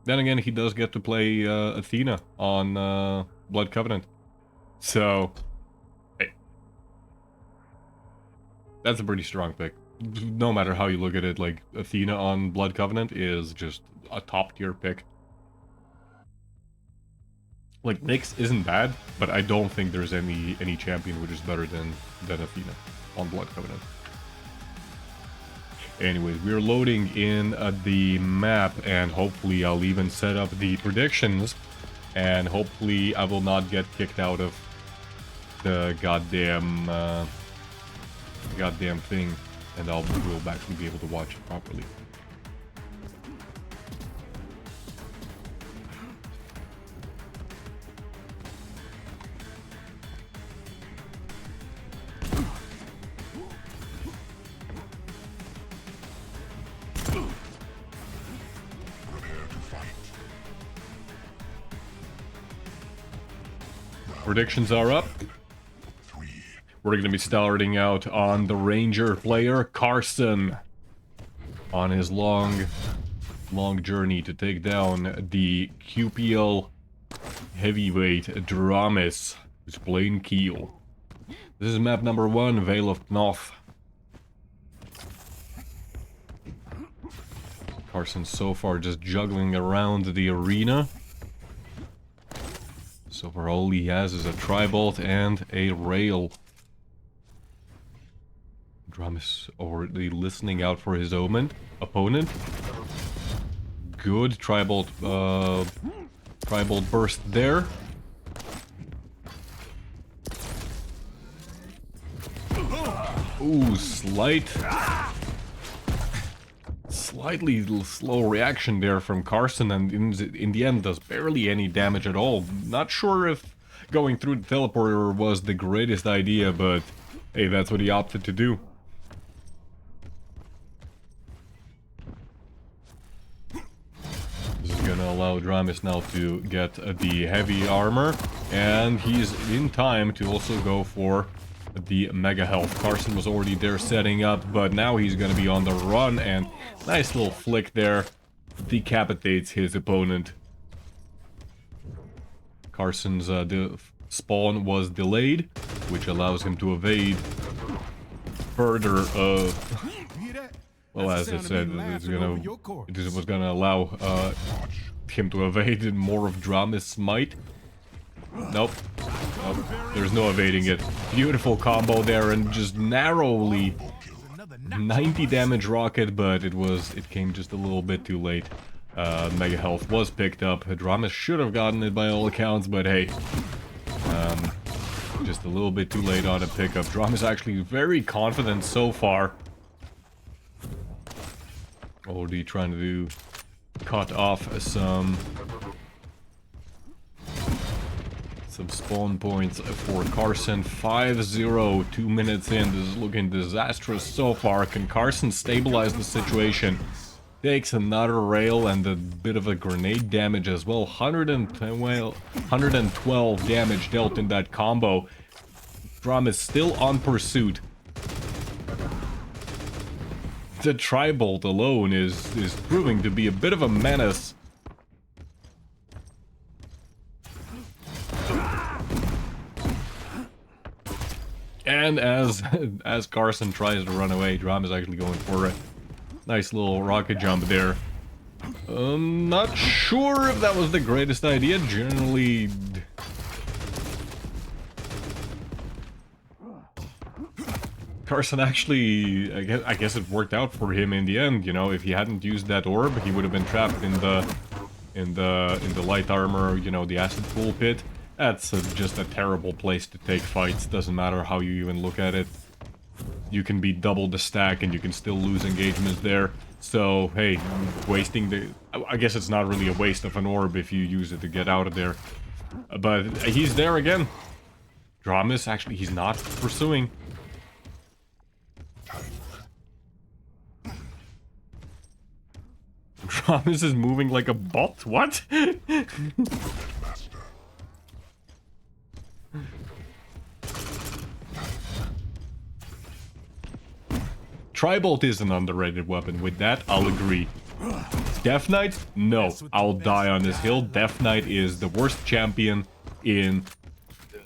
[SPEAKER 1] Then again, he does get to play Athena on Blood Covenant. So, hey, that's a pretty strong pick. No matter how you look at it, like, Athena on Blood Covenant is just a top tier pick. Like, Nyx isn't bad, but I don't think there's any champion which is better than Athena on Blood Covenant. Anyways, we're loading in the map, and hopefully I'll even set up the predictions, and hopefully I will not get kicked out of the goddamn thing, and we'll actually be able to watch it properly. Predictions are up. We're going to be starting out on the Ranger player, Carson, on his long journey to take down the QPL heavyweight Dramis, who's playing Naqcl. This is map number 1, Vale of Pnath. Carson so far just juggling around the arena. So far all he has is a Tribolt and a Rail. Dramis already listening out for his opponent. Good Tribolt burst there. Ooh, slightly slow reaction there from Carson, and in the end does barely any damage at all. Not sure if going through the teleporter was the greatest idea, but hey, that's what he opted to do. This is gonna allow Dramis now to get the heavy armor, and he's in time to also go for the mega health. Carson was already there setting up, but now he's gonna be on the run, and nice little flick there decapitates his opponent. Carson's spawn was delayed, which allows him to evade further. Well, as I said, it was gonna allow him to evade more of Dramis' smite. Nope. There's no evading it. Beautiful combo there, and just narrowly 90 damage rocket, but it came just a little bit too late. Mega health was picked up. Dramis should have gotten it by all accounts, but hey, just a little bit too late on a pickup. Dramis actually very confident so far. Already trying to cut off some spawn points for Carson. 5-0, 2 minutes in. This is looking disastrous so far. Can Carson stabilize the situation? Takes another rail and a bit of a grenade damage as well. 112 damage dealt in that combo. Dramis still on pursuit. The Tribolt alone is proving to be a bit of a menace. And as Carson tries to run away, Dramis is actually going for a nice little rocket jump there. Not sure if that was the greatest idea. Generally, Carson actually, I guess it worked out for him in the end. You know, if he hadn't used that orb, he would have been trapped in the light armor. You know, the acid pool pit. That's just a terrible place to take fights. Doesn't matter how you even look at it. You can be double the stack and you can still lose engagements there. So, hey, wasting the... I guess it's not really a waste of an orb if you use it to get out of there. But he's there again. Dramis, actually, he's not pursuing. Dramis is moving like a bot? What? Tribolt is an underrated weapon. With that, I'll agree. Death Knight? No. I'll die on this hill. Death Knight is the worst champion in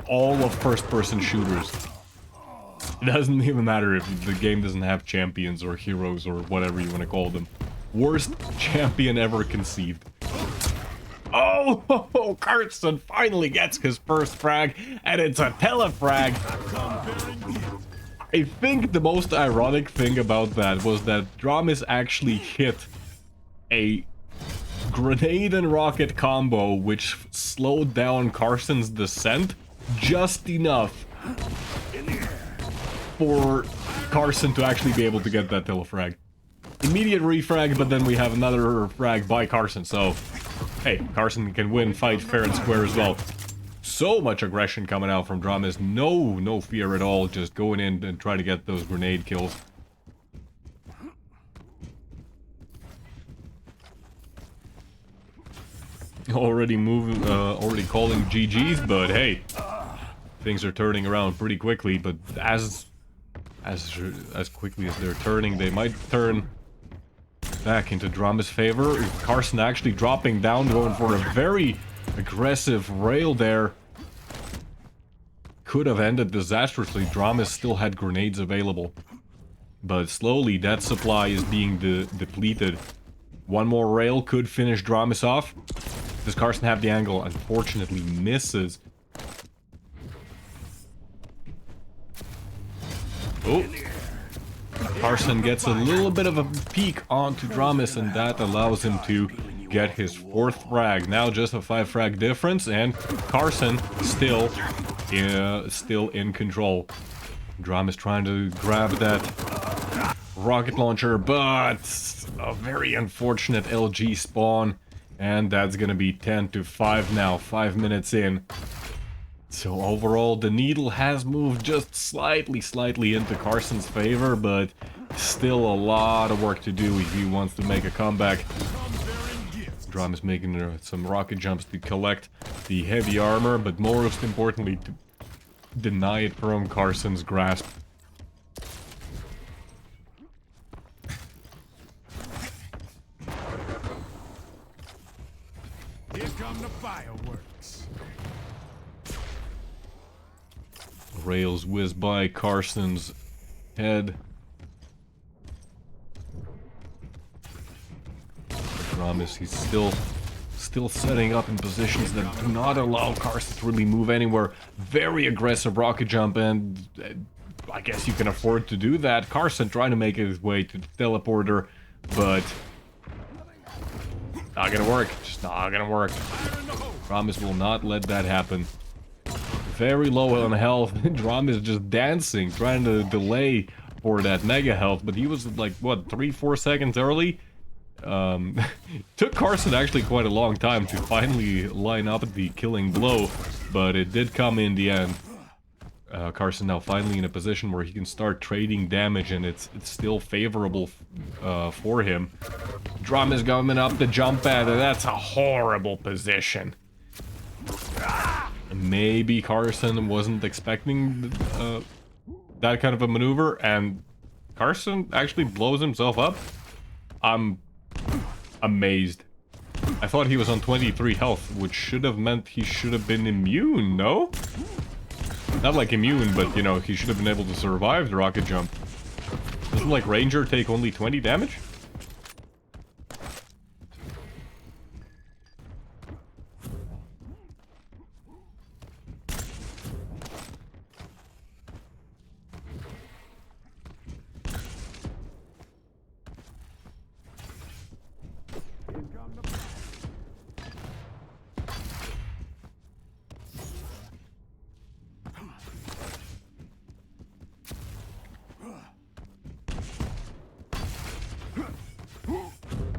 [SPEAKER 1] all of first-person shooters. It doesn't even matter if the game doesn't have champions or heroes or whatever you want to call them. Worst champion ever conceived. Oh! Oh, Carson finally gets his first frag, and it's a telefrag. I think the most ironic thing about that was that Dramis actually hit a grenade and rocket combo which slowed down Carson's descent just enough for Carson to actually be able to get that telefrag. Immediate refrag, but then we have another frag by Carson, so hey, Carson can win, fight fair and square as well. So much aggression coming out from Dramis, no fear at all, just going in and trying to get those grenade kills. Already moving, already calling GG's, but hey, things are turning around pretty quickly, but as quickly as they're turning, they might turn back into Dramis' favor. Carson actually dropping down, going for a very aggressive rail there. Could have ended disastrously. Dramis still had grenades available. But slowly that supply is being depleted. One more rail could finish Dramis off. Does Carson have the angle? Unfortunately misses. Oh. Carson gets a little bit of a peek onto Dramis, and that allows him to get his 4th frag. Now just a 5 frag difference, and Carson still in control. Dramis trying to grab that rocket launcher, but a very unfortunate LG spawn, and that's gonna be 10-5 now, 5 minutes in. So overall, the needle has moved just slightly into Carson's favor, but still a lot of work to do if he wants to make a comeback. Dramis making some rocket jumps to collect the heavy armor, but most importantly, to deny it from Carson's grasp.
[SPEAKER 5] Here come the fireworks.
[SPEAKER 1] Rails whiz by Carson's head. Dramis, he's still setting up in positions that do not allow Carson to really move anywhere. Very aggressive rocket jump, and I guess you can afford to do that. Carson trying to make his way to the teleporter, but not gonna work. Just not gonna work. Dramis will not let that happen. Very low on health. Dramis just dancing, trying to delay for that mega health, but he was like, what, 3-4 seconds early? Took Carson actually quite a long time to finally line up the killing blow, but it did come in the end. Carson now finally in a position where he can start trading damage, and it's still favorable for him. Dramis coming up the jump pad, and that's a horrible position. Maybe Carson wasn't expecting that kind of a maneuver, and Carson actually blows himself up. I'm amazed. I thought he was on 23 health, which should have meant he should have been immune, no? Not like immune, but you know, he should have been able to survive the rocket jump. Doesn't like Ranger take only 20 damage?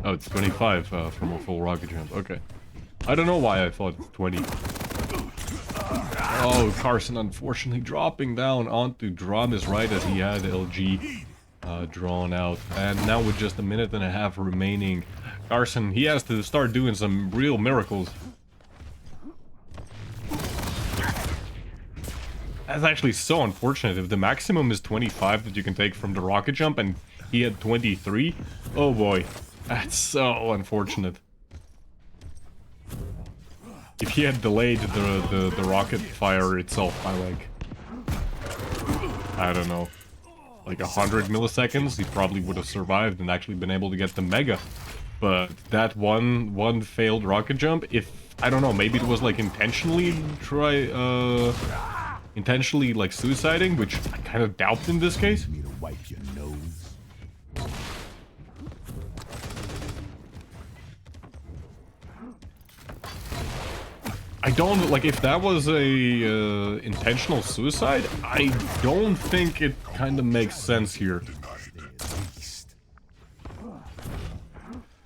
[SPEAKER 1] Oh, it's 25 from a full rocket jump. Okay. I don't know why I thought it's 20. Oh, Carson unfortunately dropping down onto Dramis right as he had LG drawn out. And now with just a minute and a half remaining, Carson, he has to start doing some real miracles. That's actually so unfortunate. If the maximum is 25 that you can take from the rocket jump and he had 23, oh boy. That's so unfortunate. If he had delayed the rocket fire itself by like, I don't know, like 100 milliseconds, he probably would have survived and actually been able to get the mega. But that one failed rocket jump, if I don't know, maybe it was like intentionally like suiciding, which I kind of doubt in this case.
[SPEAKER 5] Me to wipe your nose.
[SPEAKER 1] I don't, like, if that was a intentional suicide, I don't think it kind of makes sense here.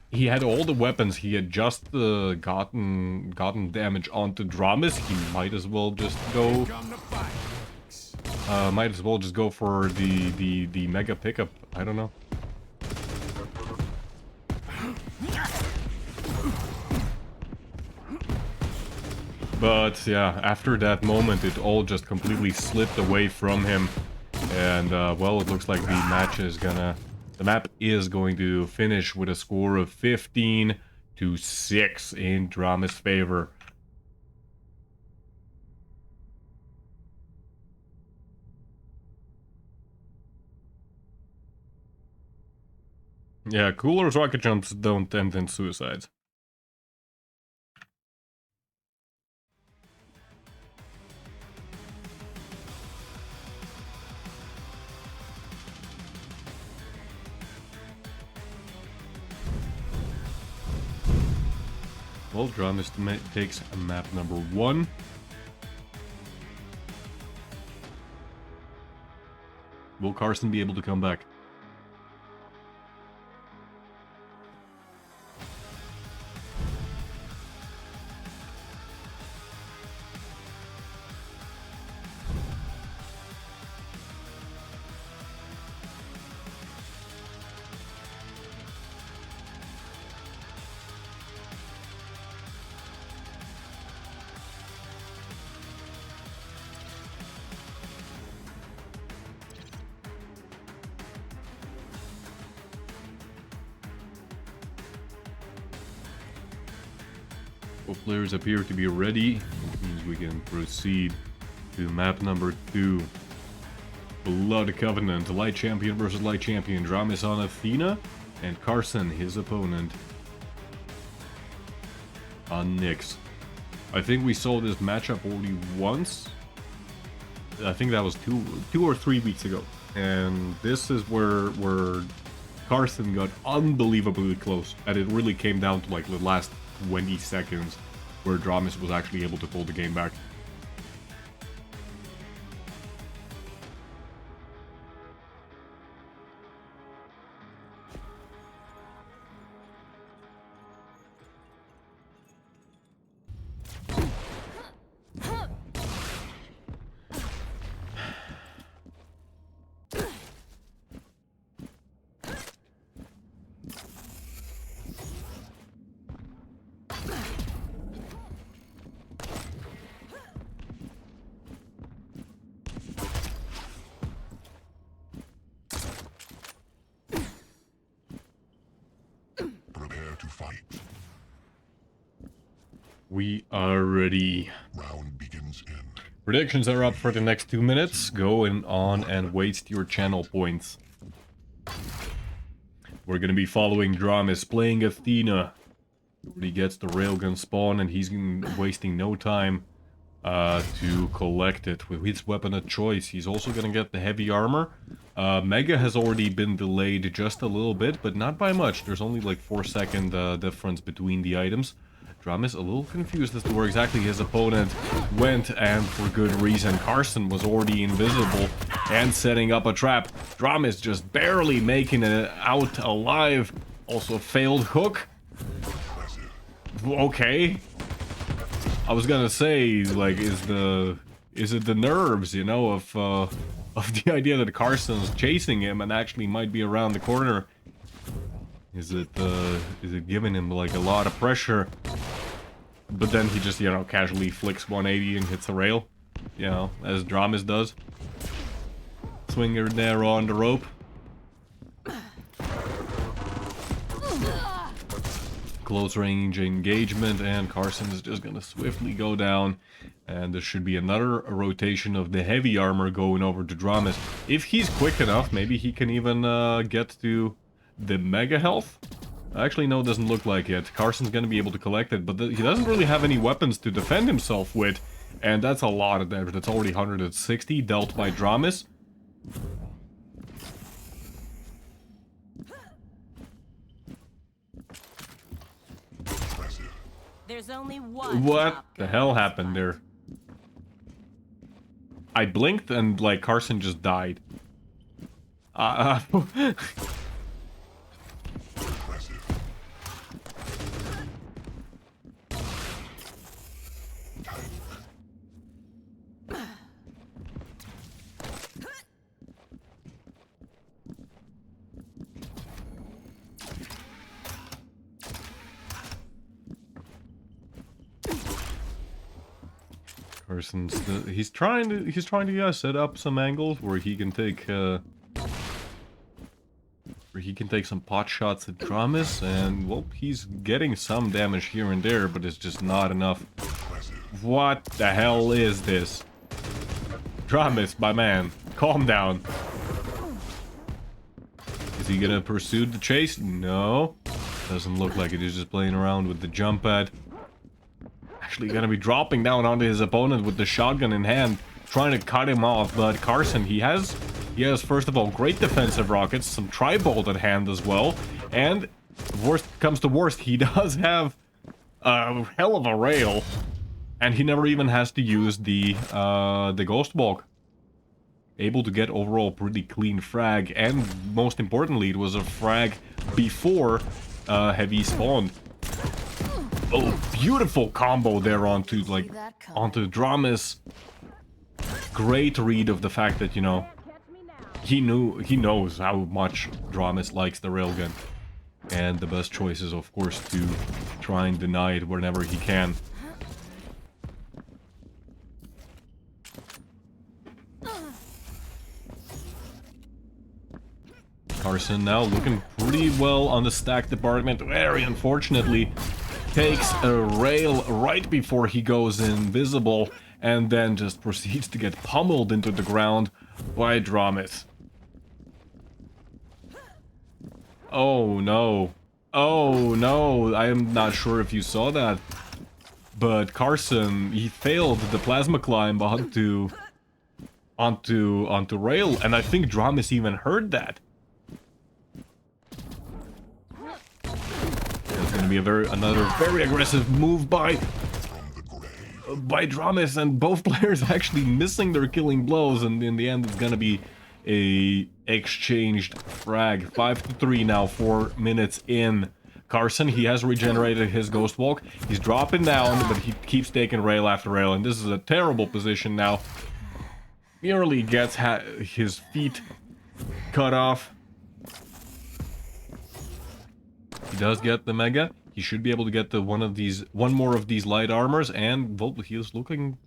[SPEAKER 1] He had all the weapons, he had just gotten damage onto Dramis, he might as well just go... might as well just go for the mega pickup, I don't know. But yeah, after that moment, it all just completely slipped away from him. And well, it looks like the map is going to finish with a score of 15-6 in Dramis' favor. Yeah, Cooler's rocket jumps don't end in suicides. Well, Dramis takes map number 1. Will Carson be able to come back? Both players appear to be ready, which means we can proceed to map number 2. Blood Covenant, Light Champion versus Light Champion. Dramis on Athena, and Carson, his opponent, on Naqcl. I think we saw this matchup already once. I think that was two or 3 weeks ago. And this is where Carson got unbelievably close. And it really came down to like the last 20 seconds where Dramis was actually able to pull the game back.
[SPEAKER 3] To fight.
[SPEAKER 1] We are ready.
[SPEAKER 3] Round begins in.
[SPEAKER 1] Predictions are up for the next 2 minutes. Go on and waste your channel points. We're gonna be following Dramis, playing Athena. He gets the railgun spawn and he's wasting no time to collect it with his weapon of choice. He's also gonna get the heavy armor. Mega has already been delayed just a little bit, but not by much. There's only like 4-second difference between the items. Dramis a little confused as to where exactly his opponent went, and for good reason. Carson was already invisible and setting up a trap. Dramis just barely making it out alive. Also failed hook. Okay. I was gonna say, like, is it the nerves, you know, of the idea that Carson's chasing him and actually might be around the corner? Is it giving him like a lot of pressure? But then he just, you know, casually flicks 180 and hits a rail, you know, as Dramis does. Swinger there on the rope. Close range engagement, and Carson is just gonna swiftly go down, and there should be another rotation of the heavy armor going over to Dramis. If he's quick enough, maybe he can even get to the mega health. Actually, no, it doesn't look like it. Carson's gonna be able to collect it, but he doesn't really have any weapons to defend himself with. And that's a lot of damage. That's already 160 dealt by Dramis.
[SPEAKER 3] Impressive.
[SPEAKER 6] There's only one.
[SPEAKER 1] What
[SPEAKER 6] top
[SPEAKER 1] the
[SPEAKER 6] gun
[SPEAKER 1] hell
[SPEAKER 6] that's
[SPEAKER 1] happened
[SPEAKER 6] fine.
[SPEAKER 1] there? I blinked and, like, Carson just died.
[SPEAKER 3] Impressive.
[SPEAKER 1] Carson's he's trying to yeah, set up some angles where he can take some pot shots at Dramis, and well, he's getting some damage here and there, but it's just not enough. What the hell is this? Dramis, my man, calm down. Is he gonna pursue the chase? No. Doesn't look like it. He's just playing around with the jump pad. Actually gonna be dropping down onto his opponent with the shotgun in hand, trying to cut him off, but Carson, he has first of all great defensive rockets, some tri-bolt at hand as well, and worst comes to worst, he does have a hell of a rail, and he never even has to use the ghost walk. Able to get overall pretty clean frag, and most importantly, it was a frag before heavy spawned. Oh, beautiful combo there onto Dramis. Great read of the fact that, you know, he knows how much Dramis likes the railgun. And the best choice is, of course, to try and deny it whenever he can. Carson now looking pretty well on the stack department. Very unfortunately, takes a rail right before he goes invisible, and then just proceeds to get pummeled into the ground by Dramis. Oh no. Oh no, I am not sure if you saw that, but Carson, he failed the plasma climb onto rail, and I think Dramis even heard that. It's gonna be another very aggressive move by Dramis, and both players actually missing their killing blows, and in the end it's gonna be a exchanged frag. 5-3 now, 4 minutes in. Carson, he has regenerated his ghost walk. He's dropping down, but he keeps taking rail after rail, and this is a terrible position now. Nearly gets his feet cut off. He does get the mega. He should be able to get the one more of these light armors, and well, he is looking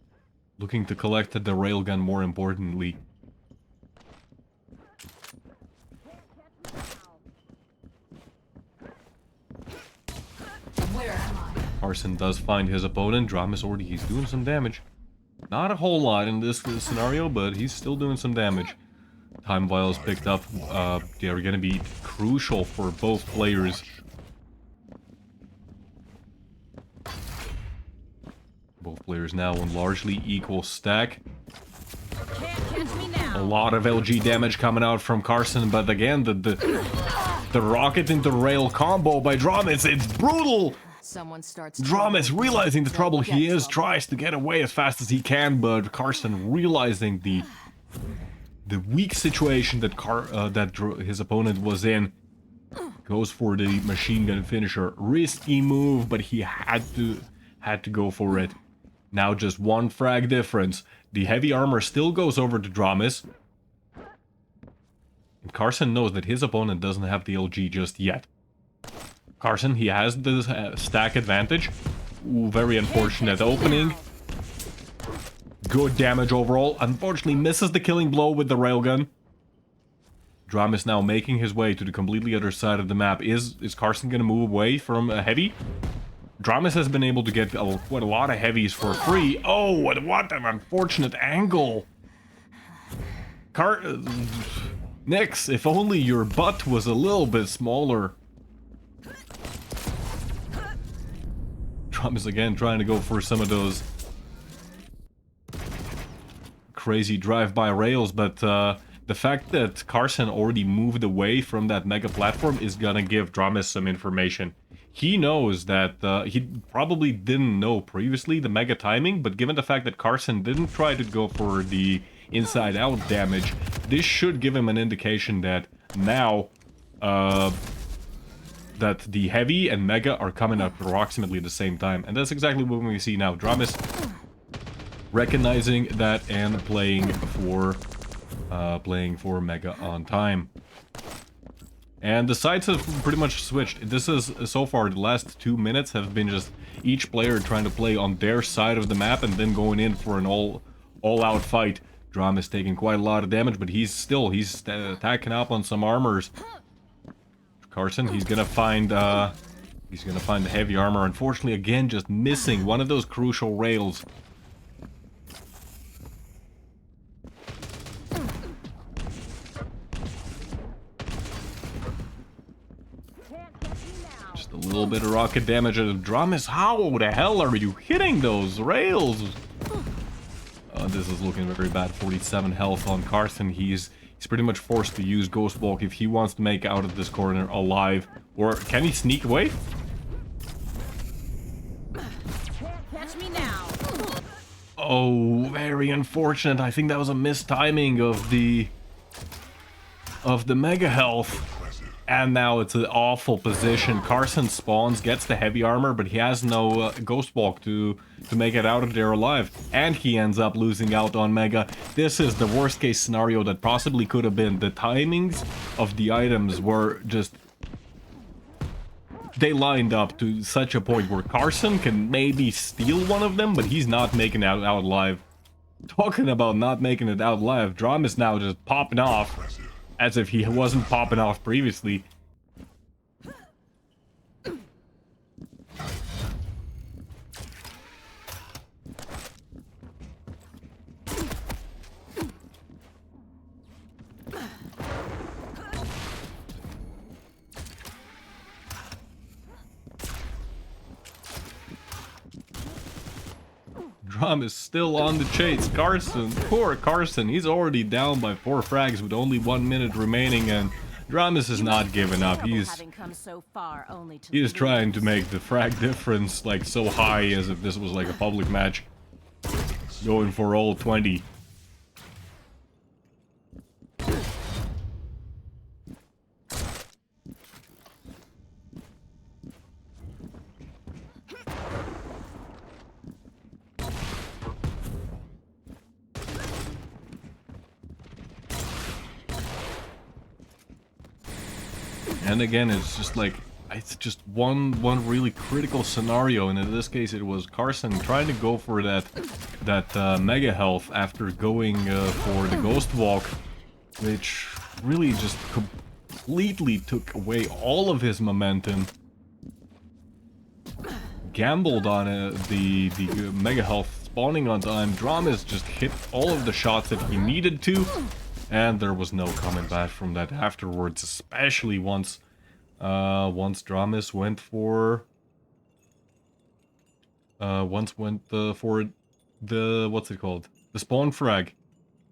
[SPEAKER 1] to collect the railgun more importantly. Carson does find his opponent. Dramis already, he's doing some damage. Not a whole lot in this scenario, but he's still doing some damage. Time vials picked up. They are going to be crucial for both players. Both players now on largely equal stack. A lot of LG damage coming out from Carson, but again, the rocket into rail combo by Dramis, it's brutal! Dramis, realizing the trouble he is, tries to get away as fast as he can, but Carson, realizing the weak situation that his opponent was in, goes for the machine gun finisher. Risky move, but he had to go for it. Now just one frag difference. The heavy armor still goes over to Dramis. And Carson knows that his opponent doesn't have the LG just yet. Carson, he has the stack advantage. Ooh, very unfortunate opening. Good damage overall. Unfortunately misses the killing blow with the railgun. Dramis now making his way to the completely other side of the map. Is Carson gonna move away from a heavy? Dramis has been able to get quite a lot of heavies for free. Oh, what an unfortunate angle. Nix, if only your butt was a little bit smaller. Dramis again trying to go for some of those crazy drive-by rails, but the fact that Carson already moved away from that mega platform is gonna give Dramis some information. He knows that he probably didn't know previously the mega timing, but given the fact that Carson didn't try to go for the inside-out damage, this should give him an indication that now that the heavy and mega are coming up approximately at the same time. And that's exactly what we see now. Dramis recognizing that and playing for mega on time. And the sides have pretty much switched. This is, so far, the last 2 minutes have been just each player trying to play on their side of the map and then going in for an all-out fight. Dramis taking quite a lot of damage, but he's attacking up on some armors. Carson, he's gonna find the heavy armor. Unfortunately, again, just missing one of those crucial rails. Just a little bit of rocket damage. Dramis, how the hell are you hitting those rails? This is looking very bad. 47 health on Carson. He's pretty much forced to use Ghost Walk if he wants to make out of this corner alive. Or can he sneak away?
[SPEAKER 6] Catch me now.
[SPEAKER 1] Oh, very unfortunate. I think that was a mistiming of the mega health. And now it's an awful position. Carson spawns, gets the heavy armor, but he has no Ghost Walk to make it out of there alive. And he ends up losing out on Mega. This is the worst case scenario that possibly could have been. The timings of the items were just... They lined up to such a point where Carson can maybe steal one of them, but he's not making it out alive. Talking about not making it out alive, Dramis now just popping off. As if he wasn't popping off previously. Dramis still on the chase. Carson, poor Carson, he's already down by 4 frags with only 1 minute remaining, and Dramis is not giving up. He is trying to make the frag difference like so high as if this was like a public match. Going for all 20. And again, it's just like, it's just one really critical scenario, and in this case it was Carson trying to go for that mega health after going for the Ghost Walk, which really just completely took away all of his momentum. Gambled on the mega health spawning on time. Dramis just hit all of the shots that he needed to. And there was no coming back from that afterwards, especially once Dramis went for the what's it called? The spawn frag,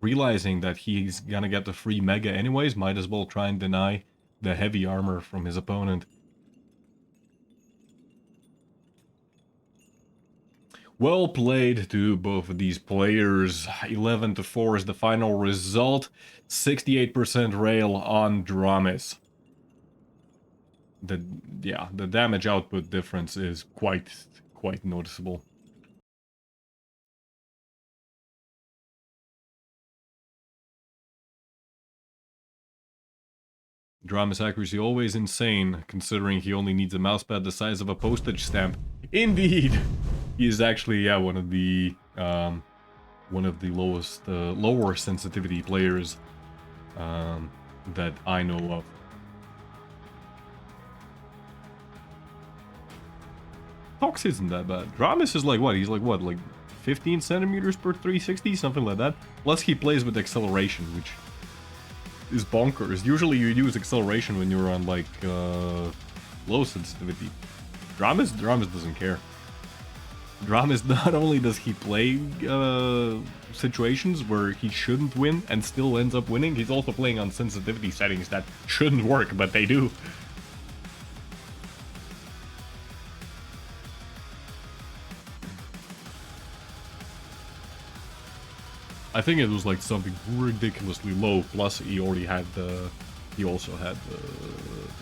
[SPEAKER 1] realizing that he's gonna get the free mega anyways, might as well try and deny the heavy armor from his opponent. Well played to both of these players. 11-4 is the final result. 68% rail on Dramis. The damage output difference is quite noticeable. Dramis accuracy always insane, considering he only needs a mousepad the size of a postage stamp. Indeed! He is actually, yeah, one of the lowest, lower sensitivity players that I know of. Tox isn't that bad. Dramis is like what? He's like what? Like 15 centimeters per 360, something like that. Plus he plays with acceleration, which is bonkers. Usually you use acceleration when you're on like low sensitivity. Dramis doesn't care. Dramis, not only does he play situations where he shouldn't win and still ends up winning, he's also playing on sensitivity settings that shouldn't work, but they do. I think it was like something ridiculously low, plus he already had the... He also had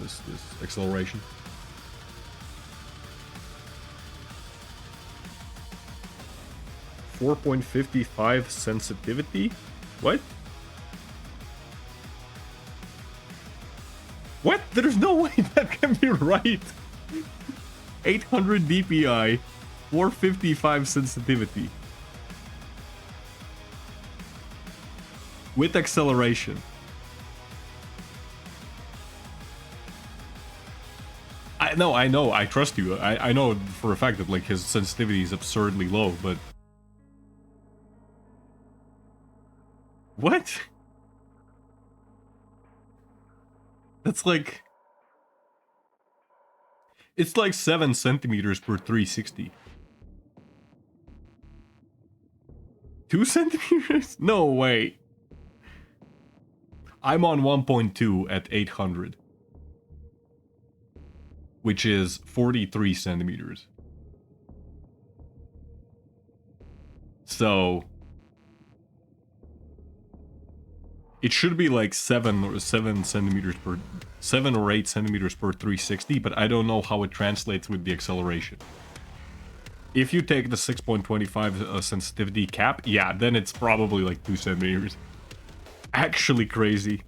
[SPEAKER 1] this acceleration. .55 sensitivity? What? What? There's no way that can be right. 800 DPI, 455 sensitivity. With acceleration. I know, I trust you. I know for a fact that like his sensitivity is absurdly low, but... What? That's like... It's like 7 centimeters per 360. 2 centimeters? No way. I'm on 1.2 at 800. Which is 43 centimeters. So... It should be like 7 or 8 centimeters per 360, but I don't know how it translates with the acceleration. If you take the 6.25 sensitivity cap, yeah, then it's probably like 2 centimeters. Actually crazy.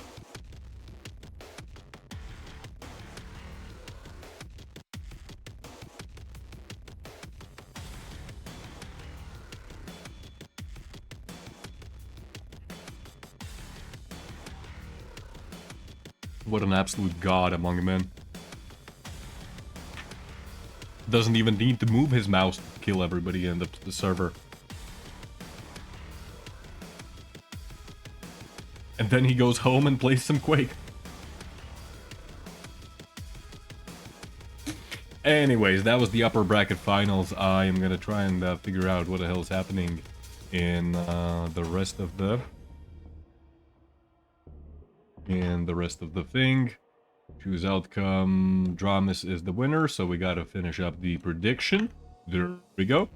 [SPEAKER 1] What an absolute god among men. Doesn't even need to move his mouse to kill everybody in the server. And then he goes home and plays some Quake. Anyways, that was the upper bracket finals. I am gonna try and figure out what the hell is happening in the rest of the... thing. Choose outcome. Dramis is the winner, so we gotta finish up the prediction. There we go.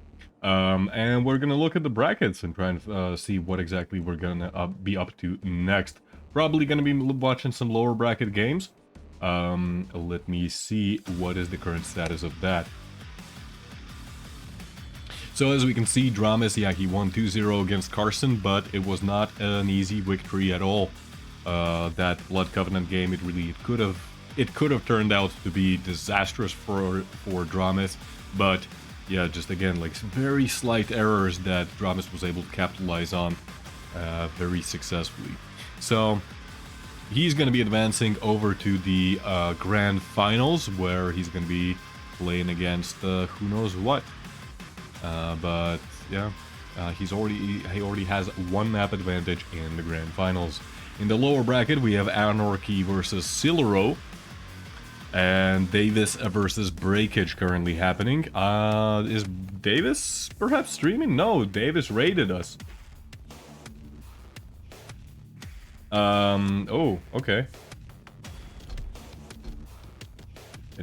[SPEAKER 1] And we're gonna look at the brackets and try and see what exactly we're gonna be up to next. Probably gonna be watching some lower bracket games. Let me see what is the current status of that. So as we can see, Dramis, yeah, he won 2-0 against Carson, but it was not an easy victory at all. That Blood Covenant game, it could have turned out to be disastrous for Dramis, but yeah, just again, like some very slight errors that Dramis was able to capitalize on very successfully. So he's going to be advancing over to the grand finals, where he's going to be playing against who knows what. But yeah, he already has one map advantage in the grand finals. In the lower bracket, we have Anarchy versus Silero, and Davis versus Breakage currently happening. Is Davis perhaps streaming? No, Davis raided us. Oh, okay.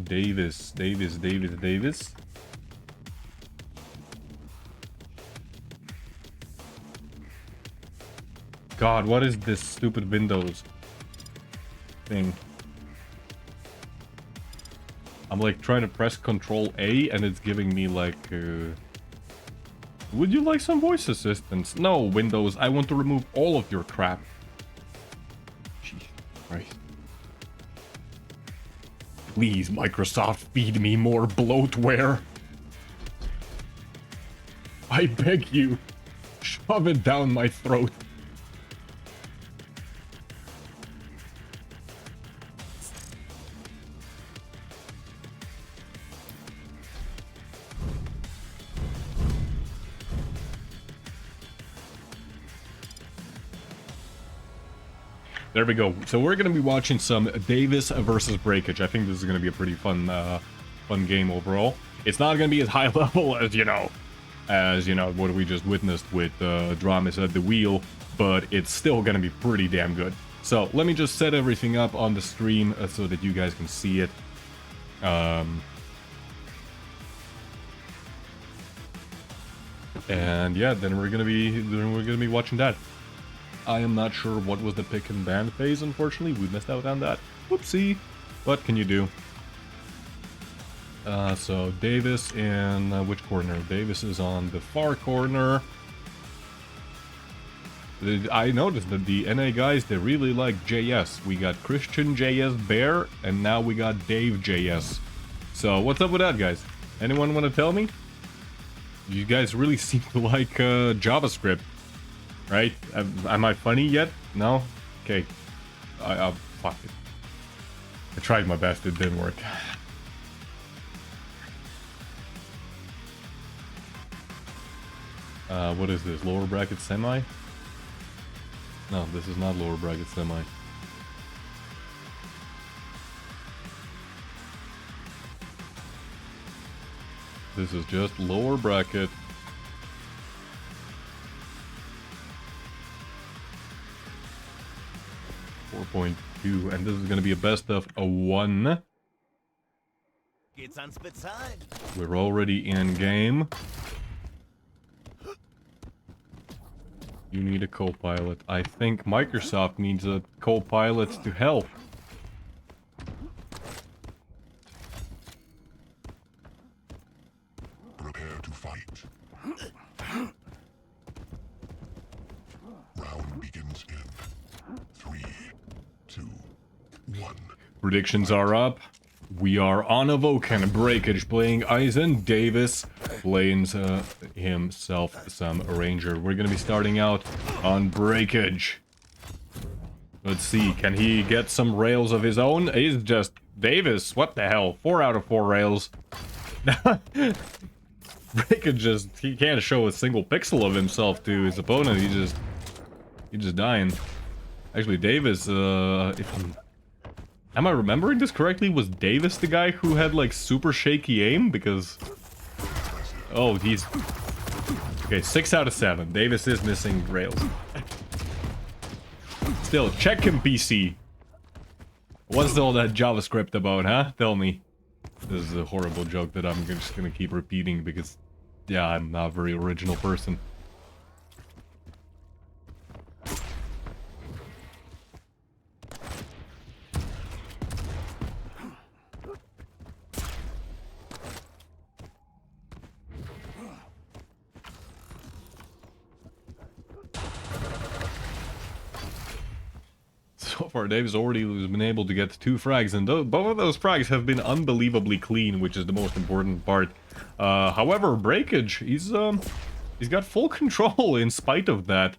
[SPEAKER 1] Davis. God, what is this stupid Windows thing? I'm like trying to press Control A and it's giving me like... Would you like some voice assistance? No, Windows, I want to remove all of your crap. Jeez Christ. Please, Microsoft, feed me more bloatware. I beg you, shove it down my throat. There we go. So we're going to be watching some Davis versus Breakage. I think this is going to be a pretty fun game overall. It's not going to be as high level as, you know, as, you know, what we just witnessed with Dramis at the wheel, but it's still gonna be pretty damn good. So let me just set everything up on the stream so that you guys can see it. And yeah, then we're gonna be watching that. I am not sure what was the pick and ban phase, unfortunately. We missed out on that. Whoopsie. What can you do? So Davis in which corner? Davis is on the far corner. I noticed that the NA guys, they really like JS. We got Christian JS Bear, and now we got Dave JS. So what's up with that, guys? Anyone want to tell me? You guys really seem to like JavaScript, right? Am I funny yet? No? Okay. Fuck it. I tried my best, it didn't work. What is this? Lower bracket semi? No, this is not lower bracket semi. This is just lower bracket. .2, and this is gonna be a best of a 1. We're already in game. You need a co-pilot. I think Microsoft needs a co-pilot to help.
[SPEAKER 3] Prepare to fight. Round begins in 3, 2, 1.
[SPEAKER 1] Predictions are up. We are on Avoken. Breakage playing Eisen. Davis playing himself some Ranger. We're gonna be starting out on Breakage. Let's see, can he get some rails of his own? He's just Davis. What the hell? 4 out of 4 rails. Breakage he can't show a single pixel of himself to his opponent. He's just dying. Actually, Davis, am I remembering this correctly? Was Davis the guy who had like super shaky aim? Because oh, he's okay. 6 out of 7. Davis is missing rails. Still, check him, PC. What's all that JavaScript about, huh? Tell me. This is a horrible joke that I'm just gonna keep repeating because, yeah, I'm not a very original person. So far, Dave's already been able to get 2 frags, and both of those frags have been unbelievably clean, which is the most important part. However, Breakage, he's got full control in spite of that.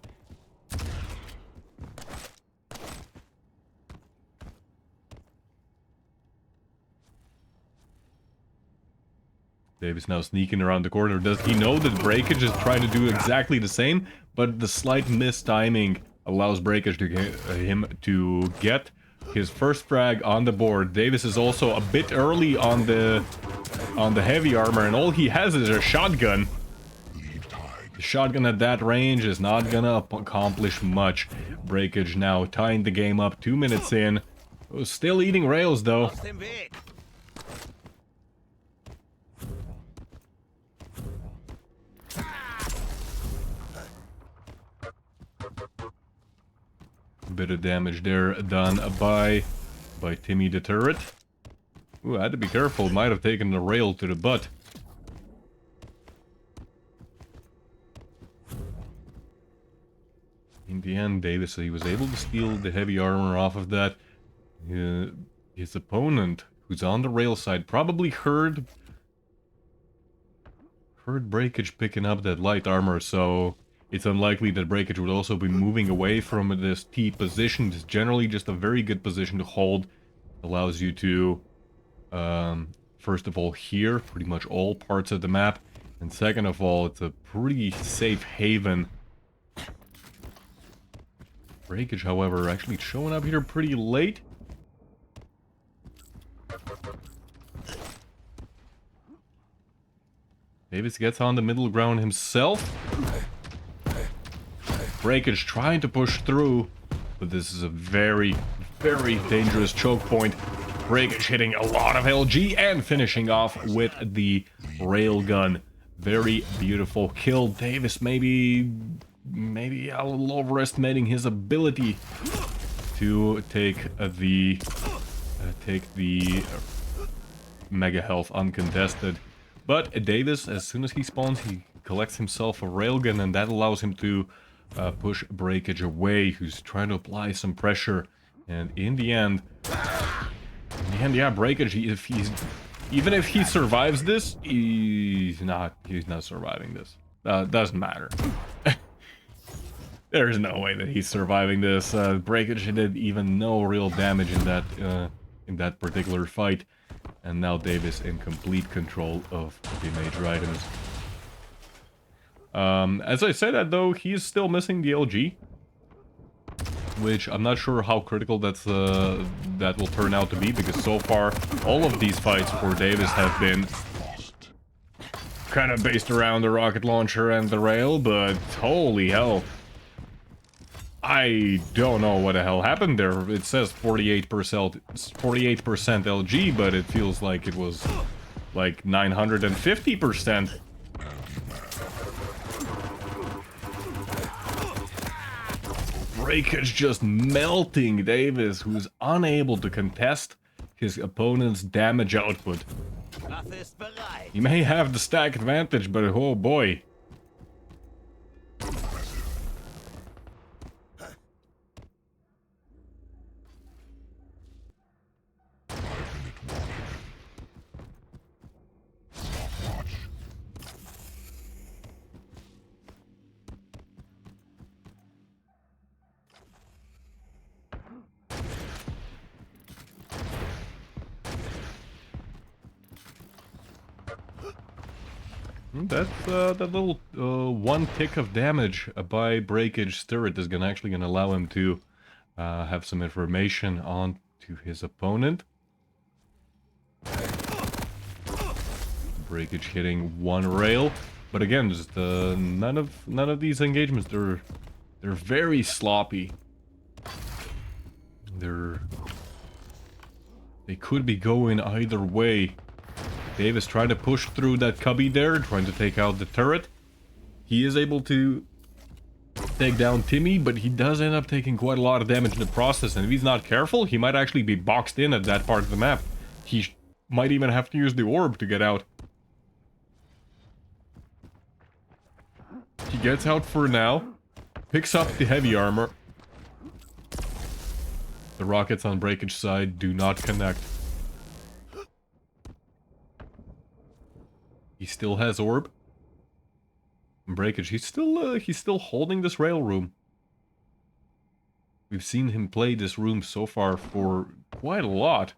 [SPEAKER 1] Dave is now sneaking around the corner. Does he know that Breakage is trying to do exactly the same? But the slight mistiming allows Breakage to get him to get his first frag on the board. Davis is also a bit early on the heavy armor, and all he has is a shotgun. The shotgun at that range is not gonna accomplish much. Breakage now tying the game up 2 minutes in. Still eating rails though. Bit of damage there done by Timmy the turret. Ooh, I had to be careful. Might have taken the rail to the butt. In the end, Davis, he was able to steal the heavy armor off of that. His opponent, who's on the rail side, probably heard Breakage picking up that light armor, so it's unlikely that Breakage would also be moving away from this T position. It's generally just a very good position to hold. Allows you to, first of all, hear pretty much all parts of the map. And second of all, it's a pretty safe haven. Breakage, however, actually showing up here pretty late. Davis gets on the middle ground himself. Breakage trying to push through, but this is a very, very dangerous choke point. Breakage hitting a lot of LG and finishing off with the railgun. Very beautiful kill. Davis maybe a little overestimating his ability to take the mega health uncontested. But Davis, as soon as he spawns, he collects himself a railgun, and that allows him to push Breakage away, who's trying to apply some pressure. And in the end, yeah, Breakage, even if he survives this, he's not surviving this. Doesn't matter. There's no way that he's surviving this. Breakage did even no real damage in that particular fight. And now Davis in complete control of the major items. As I say that though, he's still missing the LG. Which I'm not sure how critical that will turn out to be, because so far all of these fights for Davis have been kind of based around the rocket launcher and the rail, but holy hell. I don't know what the hell happened there. It says 48% LG, but it feels like it was like 950%. Breakage just melting Davis, who's unable to contest his opponent's damage output. He may have the stack advantage, but oh boy. That little one tick of damage by Breakage turret is actually gonna allow him to have some information on to his opponent. Breakage hitting one rail, but again, just none of these engagements, they're very sloppy. They could be going either way. Davis trying to push through that cubby there, trying to take out the turret. He is able to take down Timmy, but he does end up taking quite a lot of damage in the process, and if he's not careful, he might actually be boxed in at that part of the map. He might even have to use the orb to get out. He gets out for now, picks up the heavy armor. The rockets on Breakage side do not connect. He still has orb. Breakage, he's still holding this rail room. We've seen him play this room so far for quite a lot.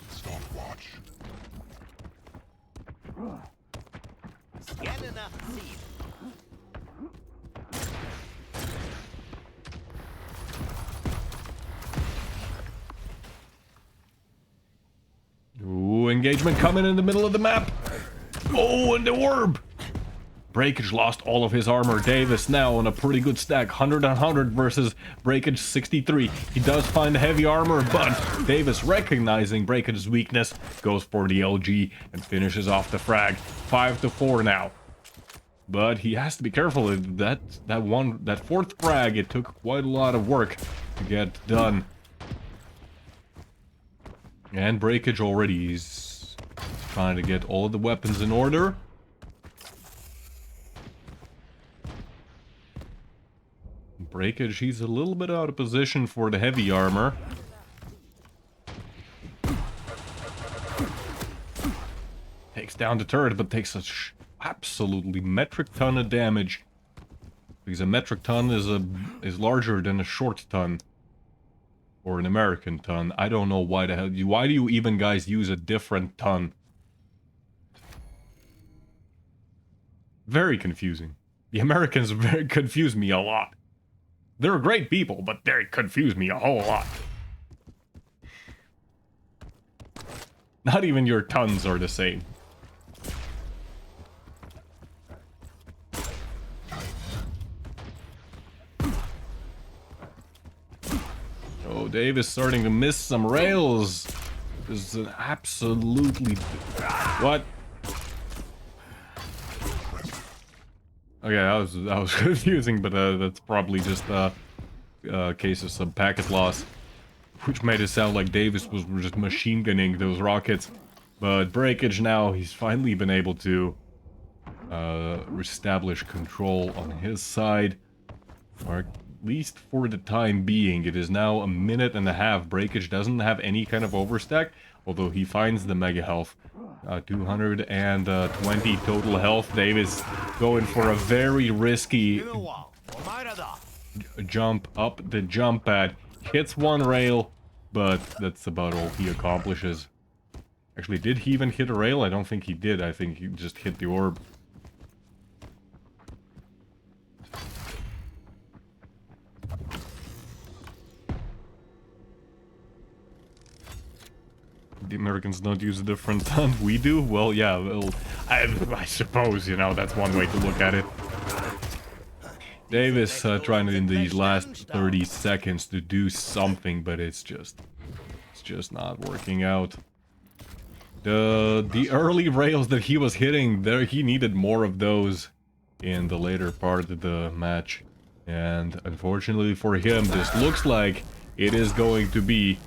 [SPEAKER 3] Stopwatch.
[SPEAKER 2] Scan enough seed.
[SPEAKER 1] Ooh, engagement coming in the middle of the map. Oh, and the orb. Breakage lost all of his armor. Davis now on a pretty good stack. 100 on 100 versus Breakage 63. He does find the heavy armor, but Davis, recognizing Breakage's weakness, goes for the LG and finishes off the frag. 5-4 now. But he has to be careful. That fourth frag, it took quite a lot of work to get done. And Breakage already is trying to get all of the weapons in order. Breakage, he's a little bit out of position for the heavy armor. Takes down the turret, but takes a absolutely metric ton of damage. Because a metric ton is larger than a short ton. Or an American ton. I don't know why the hell. Why do you even guys use a different ton? Very confusing. The Americans confuse me a lot. They're great people, but they confuse me a whole lot. Not even your tons are the same. Oh, Dave is starting to miss some rails. This is an absolutely... What? Okay, that was confusing, but that's probably just a case of some packet loss, which made it sound like Davis was just machine gunning those rockets. But Breakage now, he's finally been able to reestablish control on his side, or at least for the time being. It is now a minute and a half. Breakage doesn't have any kind of overstack, although he finds the mega health. 220 total health. Davis going for a very risky jump up the jump pad. Hits one rail, but that's about all he accomplishes. Actually, did he even hit a rail? I don't think he did. I think he just hit the orb. The Americans don't use a different ton. We do? Well, yeah, well, I suppose, you know, that's one way to look at it. Davis trying in these last 30 seconds to do something, but it's just not working out. The early rails that he was hitting there, he needed more of those in the later part of the match. And unfortunately for him, this looks like it is going to be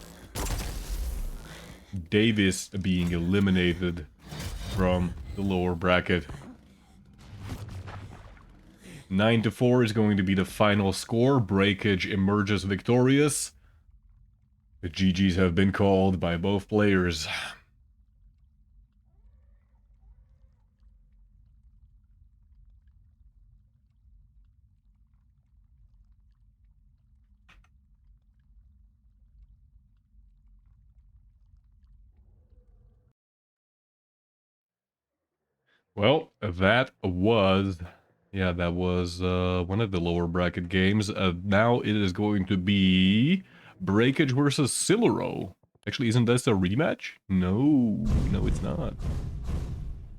[SPEAKER 1] Davis being eliminated from the lower bracket. 9-4 is going to be the final score. Breakage emerges victorious. The GGs have been called by both players. Well, that was one of the lower bracket games. Now it is going to be Breakage versus Silero. Actually, isn't this a rematch? No, it's not.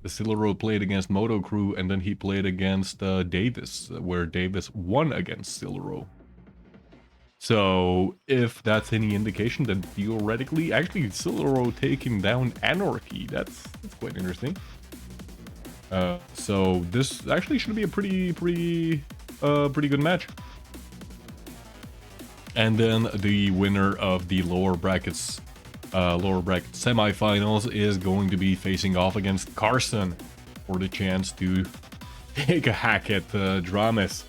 [SPEAKER 1] The Silero played against Moto Crew, and then he played against Davis, where Davis won against Silero. So, if that's any indication, then theoretically, actually, Silero taking down Anarchy. That's quite interesting. So this actually should be a pretty good match. And then the winner of the lower bracket semifinals is going to be facing off against Carson for the chance to take a hack at Dramis.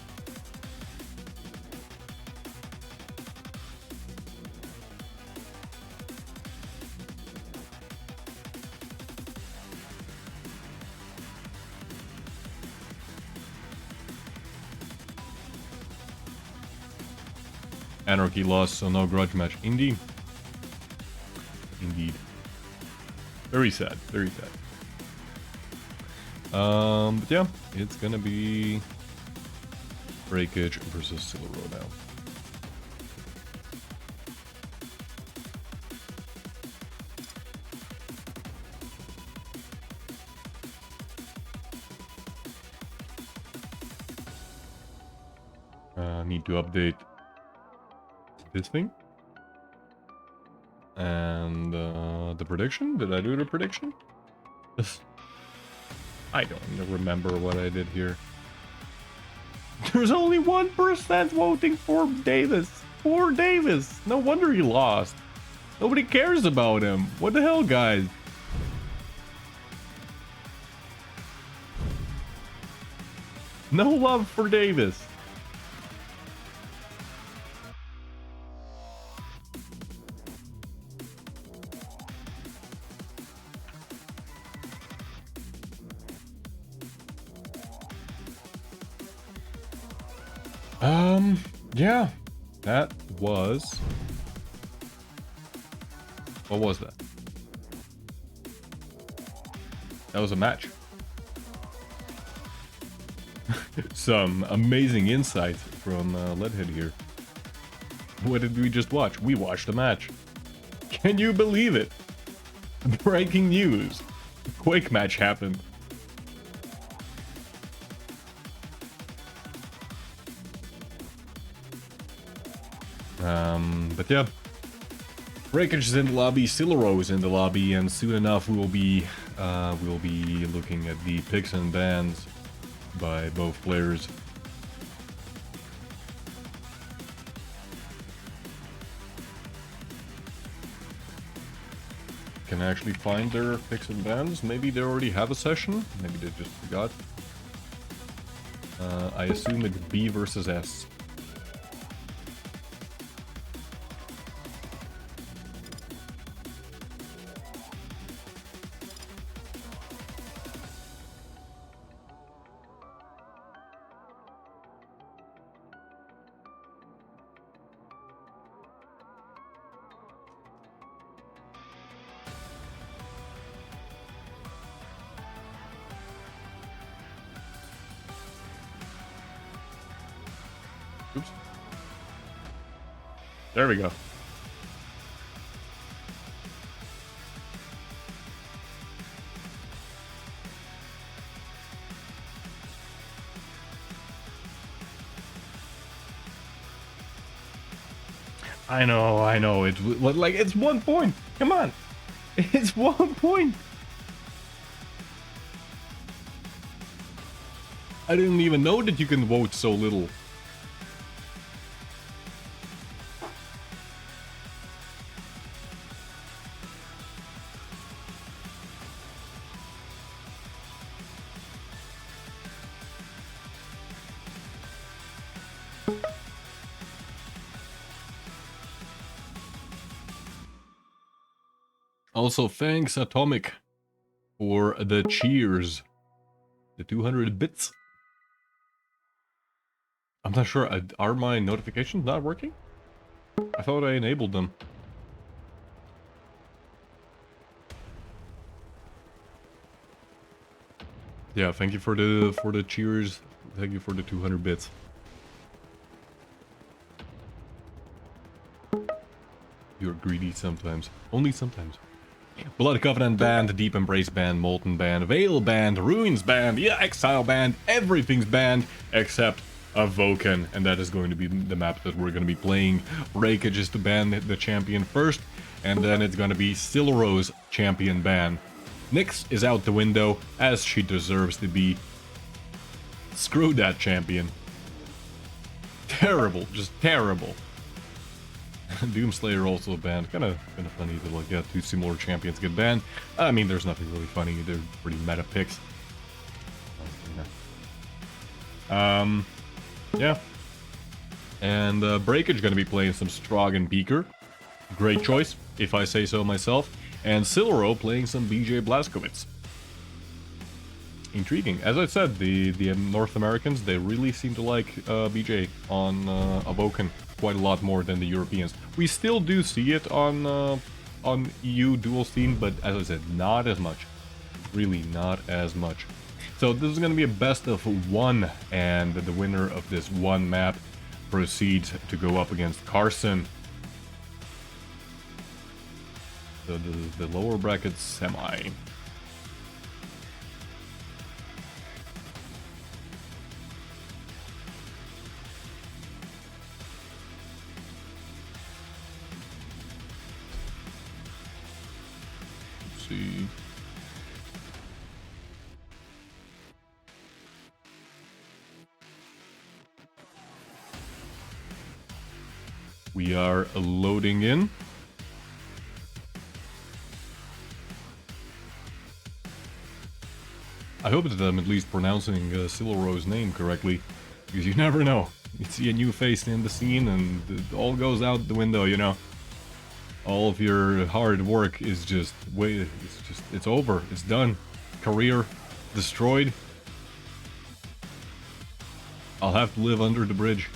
[SPEAKER 1] Anarchy lost, so no grudge match. Indeed. Very sad, very sad. But yeah, it's gonna be Breakage versus Silero now. Need to update this thing. And the prediction? Did I do the prediction? I don't remember what I did here. There's only 1% voting for Davis. Poor Davis. No wonder he lost. Nobody cares about him. What the hell, guys? No love for Davis. Yeah, that was... What was that? That was a match. Some amazing insights from Leadhead here. What did we just watch? We watched a match. Can you believe it? Breaking news. Quake match happened. But yeah. Breakage is in the lobby, Silero is in the lobby, and soon enough we'll be looking at the picks and bans by both players. Can actually find their picks and bans. Maybe they already have a session. Maybe they just forgot. I assume it's B versus S. Oops. There we go. I know. It's like it's 1 point. Come on, it's 1 point. I didn't even know that you can vote so little. Also, thanks Atomic for the cheers. The 200 bits. I'm not sure, are my notifications not working? I thought I enabled them. Yeah, thank you for the cheers. Thank you for the 200 bits. You're greedy sometimes. Only sometimes. Blood Covenant banned, Deep Embrace banned, Molten banned, Veil banned, Ruins banned, yeah, Exile banned, everything's banned except Avoken, and that is going to be the map that we're going to be playing. Breakage is to ban the champion first, and then it's going to be Silero's champion ban. Nyx is out the window, as she deserves to be. Screw that champion. Terrible, just terrible. Doomslayer also banned. Kind of funny to like, yeah, two similar champions get banned. I mean, there's nothing really funny. They're pretty meta picks. Yeah. And Breakage gonna be playing some Strog and Beaker. Great choice, if I say so myself. And Silero playing some BJ Blazkowicz. Intriguing. As I said, the North Americans, they really seem to like BJ on Avoken quite a lot more than the Europeans. We still do see it on EU dual scene, but as I said, not as much. Really not as much. So this is going to be a best of one, and the winner of this one map proceeds to go up against Carson. The lower bracket semi. See. We are loading in. I hope that I'm at least pronouncing Silero's name correctly, because you never know. You see a new face in the scene and it all goes out the window, you know. All of your hard work is just it's over. It's done. Career destroyed. I'll have to live under the bridge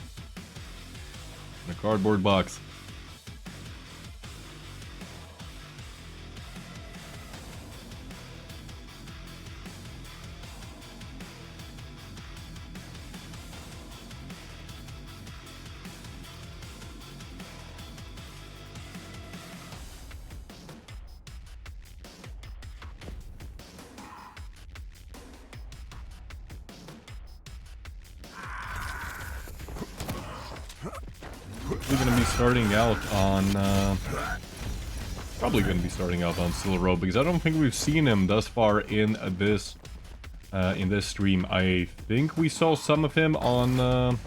[SPEAKER 1] in a cardboard box. We're gonna be starting out on probably gonna be starting out on Silero because I don't think we've seen him thus far in this stream. I think we saw some of him on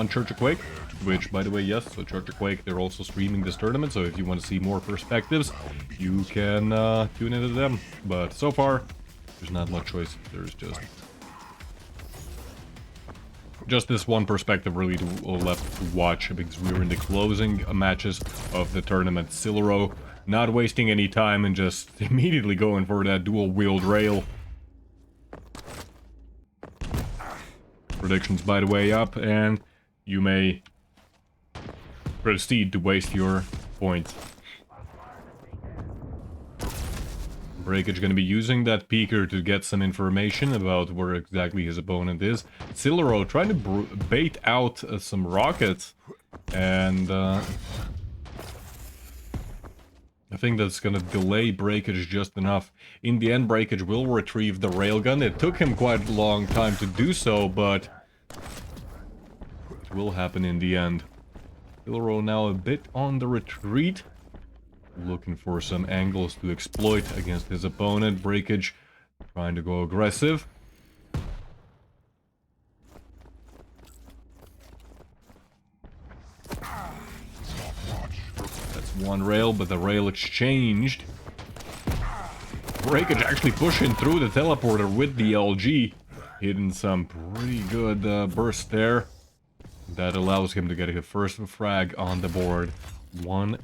[SPEAKER 1] Church of Quake, which, by the way, yes, so Church of Quake, they're also streaming this tournament, so if you want to see more perspectives, you can tune into them. But so far, there's not much choice. There's just this one perspective really left to watch because we were in the closing matches of the tournament. Silero not wasting any time and just immediately going for that dual wield rail. Predictions, by the way, up, and you may proceed to waste your points. Breakage gonna be using that peeker to get some information about where exactly his opponent is. Silero trying to bait out some rockets, and I think that's gonna delay Breakage just enough. In the end, Breakage will retrieve the railgun. It took him quite a long time to do so, but it will happen in the end. Silero now a bit on the retreat, looking for some angles to exploit against his opponent. Breakage trying to go aggressive. That's one rail, but the rail exchanged. Breakage actually pushing through the teleporter with the LG, hitting some pretty good bursts there. That allows him to get a first frag on the board. 1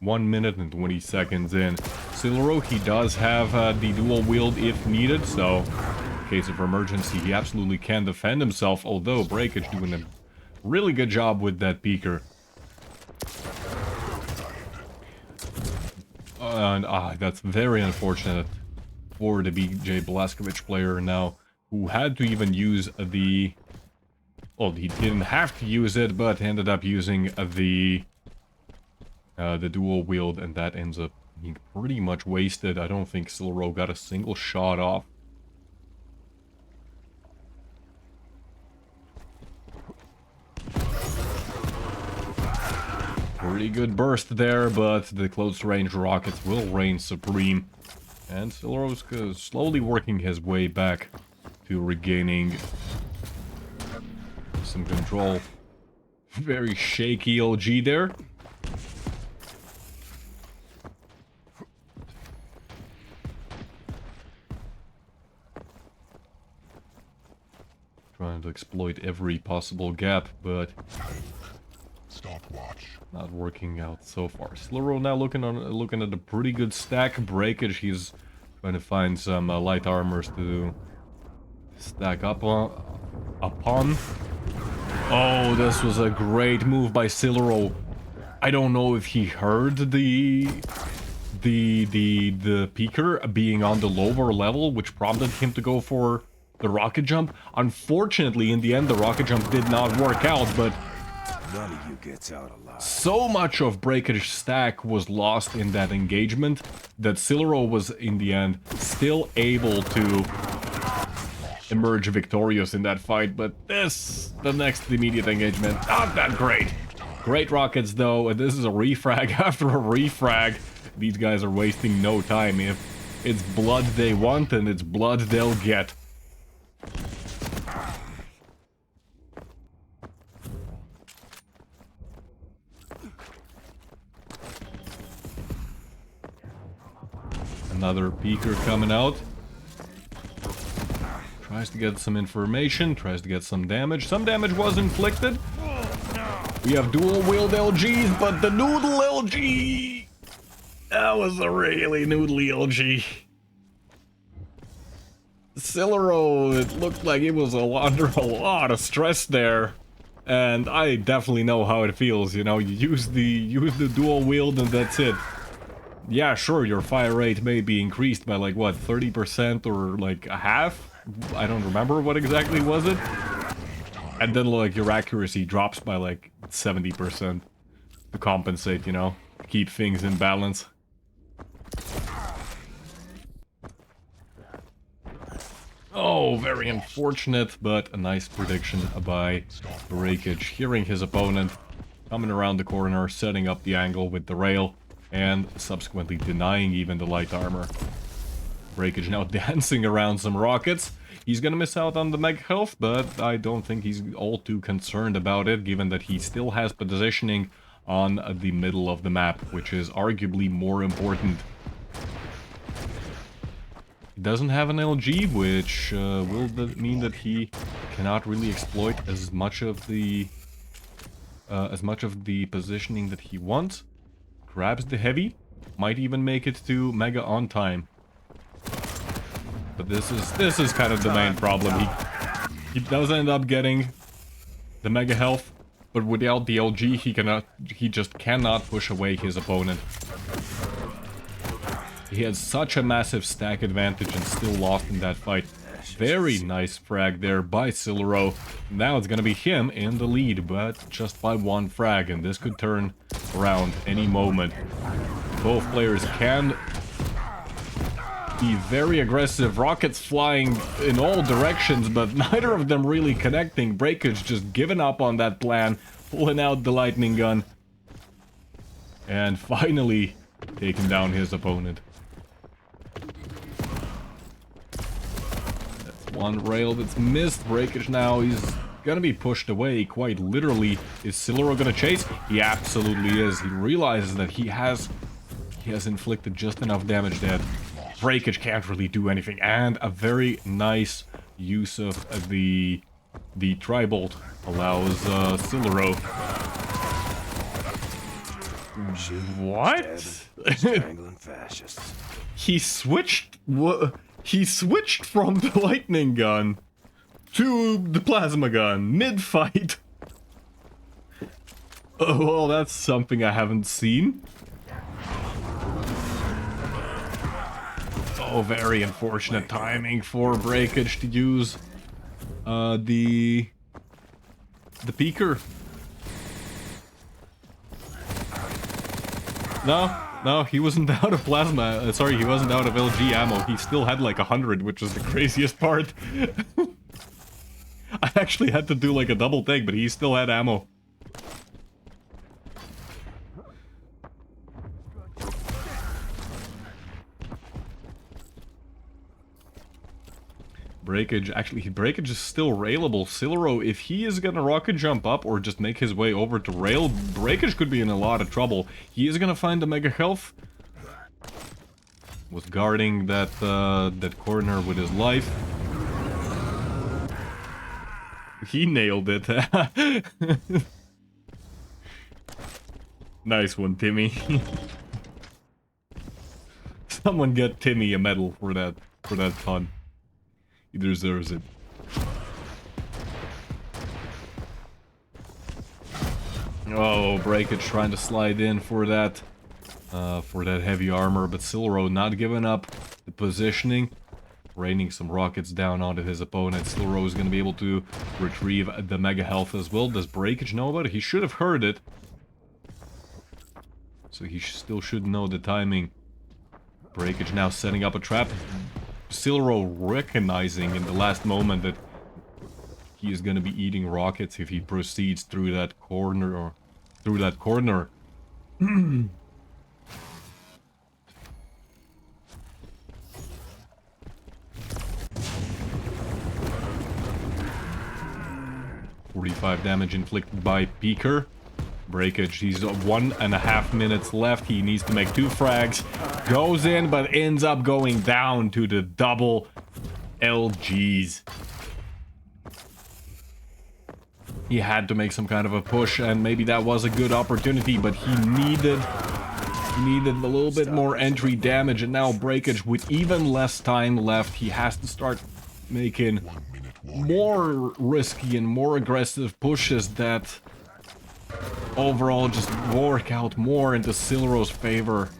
[SPEAKER 1] minute and 20 seconds in. Silero, he does have the dual wield if needed, so in case of emergency, he absolutely can defend himself, although Breakage doing a really good job with that peeker. And that's very unfortunate for the BJ Blazkowicz player now, who had to even use the... Well, he didn't have to use it, but ended up using the dual wield, and that ends up being pretty much wasted. I don't think Silero got a single shot off. Pretty good burst there, but the close range rockets will reign supreme. And Silero's slowly working his way back to regaining some control. Very shaky LG there. Trying to exploit every possible gap, but
[SPEAKER 3] Stopwatch.
[SPEAKER 1] not working out so far. Silero now looking at a pretty good stack. Breakage, he's trying to find some light armors to stack up upon. Oh, this was a great move by Silero. I don't know if he heard the peeker being on the lower level, which prompted him to go for the rocket jump. Unfortunately, in the end, the rocket jump did not work out, but
[SPEAKER 7] none of you gets out alive.
[SPEAKER 1] So much of Breakage stack was lost in that engagement that Silero was, in the end, still able to emerge victorious in that fight, but the next immediate engagement, not that great. Great rockets though, and this is a refrag after a refrag. These guys are wasting no time. If it's blood they want, and it's blood they'll get. Another peeker coming out. Tries to get some information, tries to get some damage. Some damage was inflicted. We have dual-wield LGs, but the noodle LG... That was a really noodly LG. Silero, it looked like it was under a lot of stress there. And I definitely know how it feels, you know, you use the dual wield and that's it. Yeah, sure, your fire rate may be increased by like, what, 30% or like a half? I don't remember what exactly was it. And then like your accuracy drops by like 70% to compensate, you know, keep things in balance. Oh, very unfortunate, but a nice prediction by Breakage. Hearing his opponent coming around the corner, setting up the angle with the rail, and subsequently denying even the light armor. Breakage now dancing around some rockets. He's gonna miss out on the mega health, but I don't think he's all too concerned about it, given that he still has positioning on the middle of the map, which is arguably more important. He doesn't have an LG, which will mean that he cannot really exploit as much of the positioning that he wants. Grabs the heavy, might even make it to mega on time. But this is kind of the main problem. He does end up getting the mega health, but without the LG, he just cannot push away his opponent. He had such a massive stack advantage and still lost in that fight. Very nice frag there by Silero. Now it's gonna be him in the lead, but just by one frag, and this could turn around any moment. Both players can be very aggressive. Rockets flying in all directions, but neither of them really connecting. Breakage just giving up on that plan, pulling out the lightning gun, and finally taking down his opponent. One rail that's missed. Breakage now, he's gonna be pushed away, quite literally. Is Silero gonna chase? He absolutely is. He realizes that he has inflicted just enough damage that Breakage can't really do anything. And a very nice use of the Tri-Bolt allows Silero. What?
[SPEAKER 7] Strangling fascists.
[SPEAKER 1] He switched. He switched from the lightning gun to the plasma gun mid-fight. Oh, well, that's something I haven't seen. Oh, very unfortunate timing for Breakage to use the peaker. No, he wasn't out of plasma. Sorry, he wasn't out of LG ammo. He still had like 100, which is the craziest part. I actually had to do like a double take, but he still had ammo. Breakage, actually, Breakage is still railable. Silero, if he is gonna rocket jump up or just make his way over to rail, Breakage could be in a lot of trouble. He is gonna find the mega health. Was guarding that corner with his life. He nailed it. Nice one, Timmy. Someone get Timmy a medal for that pun. He deserves it. Oh, Breakage trying to slide in for that heavy armor, but Silero not giving up the positioning, raining some rockets down onto his opponent. Silero is going to be able to retrieve the mega health as well. Does Breakage know about it? He should have heard it, so he still should know the timing. Breakage now setting up a trap. Silero recognizing in the last moment that he is going to be eating rockets if he proceeds through that corner or through that corner. 45 damage inflicted by Peaker. Breakage, he's 1.5 minutes left. He needs to make 2 frags. Goes in, but ends up going down to the double LGs. He had to make some kind of a push, and maybe that was a good opportunity, but he needed a little bit more entry damage, and now Breakage, with even less time left, he has to start making more risky and more aggressive pushes that overall just work out more into Silero's favor.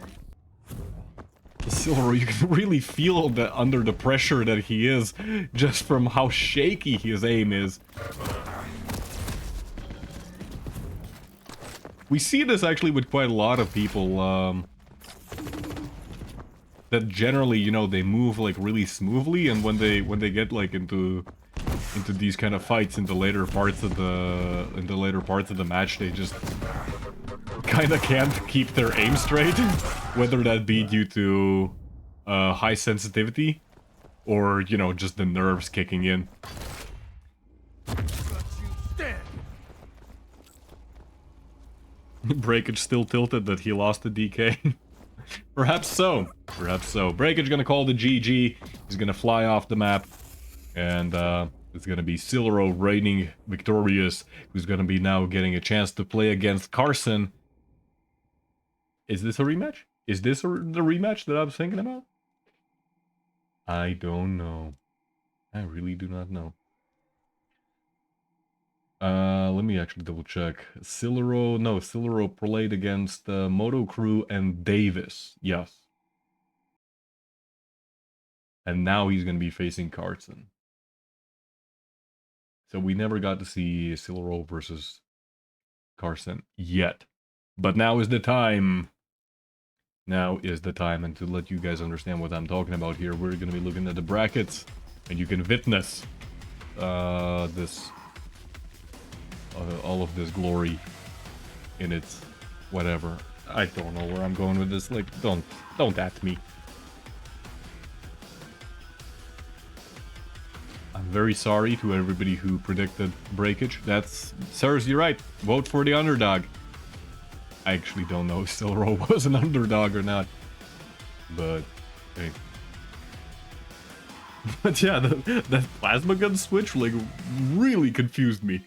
[SPEAKER 1] Silero, you can really feel that under the pressure that he is, just from how shaky his aim is. We see this actually with quite a lot of people, that generally, you know, they move like really smoothly, and when they get like into into these kind of fights in the later parts of the match, they just kind of can't keep their aim straight, whether that be due to high sensitivity or, you know, just the nerves kicking in. Breakage still tilted that he lost the DK. Perhaps so. Perhaps so. Breakage gonna call the GG. He's gonna fly off the map. And it's gonna be Silero reigning victorious, who's gonna be now getting a chance to play against Carson. Is this a rematch? Is this the rematch that I was thinking about? I don't know. I really do not know. Let me actually double check. Silero played against Moto Crew and Davis. Yes. And now he's going to be facing Carson. So we never got to see Silero versus Carson yet. But now is the time. Now is the time. And to let you guys understand what I'm talking about here, we're going to be looking at the brackets. And you can witness this... all of this glory in its whatever. I don't know where I'm going with this. Like, don't at me. I'm very sorry to everybody who predicted Breakage. That's seriously right. Vote for the underdog. I actually don't know if Silero was an underdog or not. But hey. But yeah, that plasma gun switch like really confused me.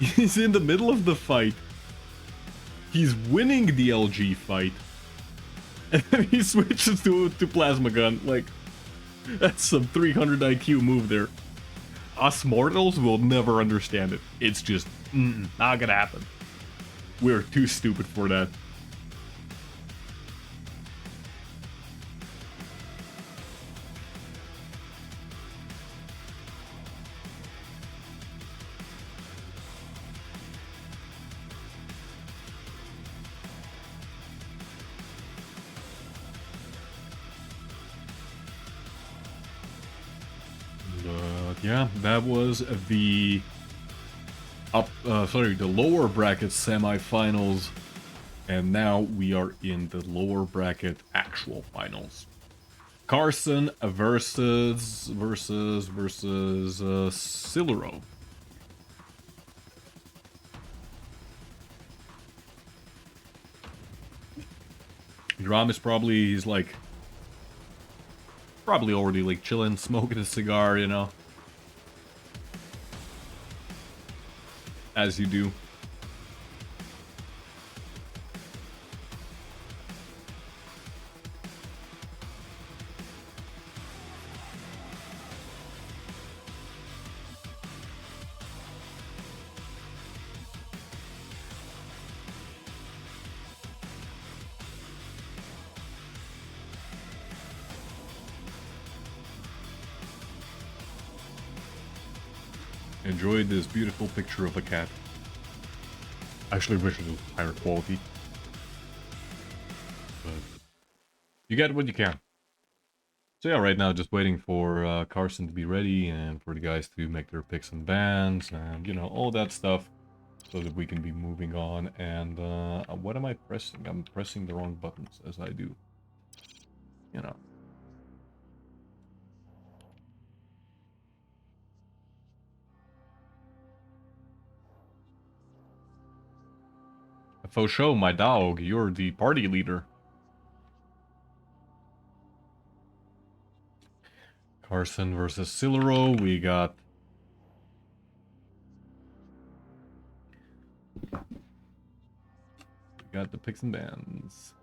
[SPEAKER 1] He's in the middle of the fight. He's winning the LG fight. And then he switches to plasma gun. Like, that's some 300 IQ move there. Us mortals will never understand it. It's just not gonna happen. We're too stupid for that. Yeah, that was the the lower bracket semifinals, and now we are in the lower bracket actual finals. Carson versus Silero. Dramis he's like probably already like chilling, smoking a cigar, you know. As you do. Enjoyed this beautiful picture of a cat. Actually wish it was higher quality. But you get what you can. So yeah, right now just waiting for Carson to be ready and for the guys to make their picks and bans and, you know, all that stuff so that we can be moving on. And what am I pressing? I'm pressing the wrong buttons as I do. You know. For show, my dog, you're the party leader. Carson versus Silero, we got... the picks and bans.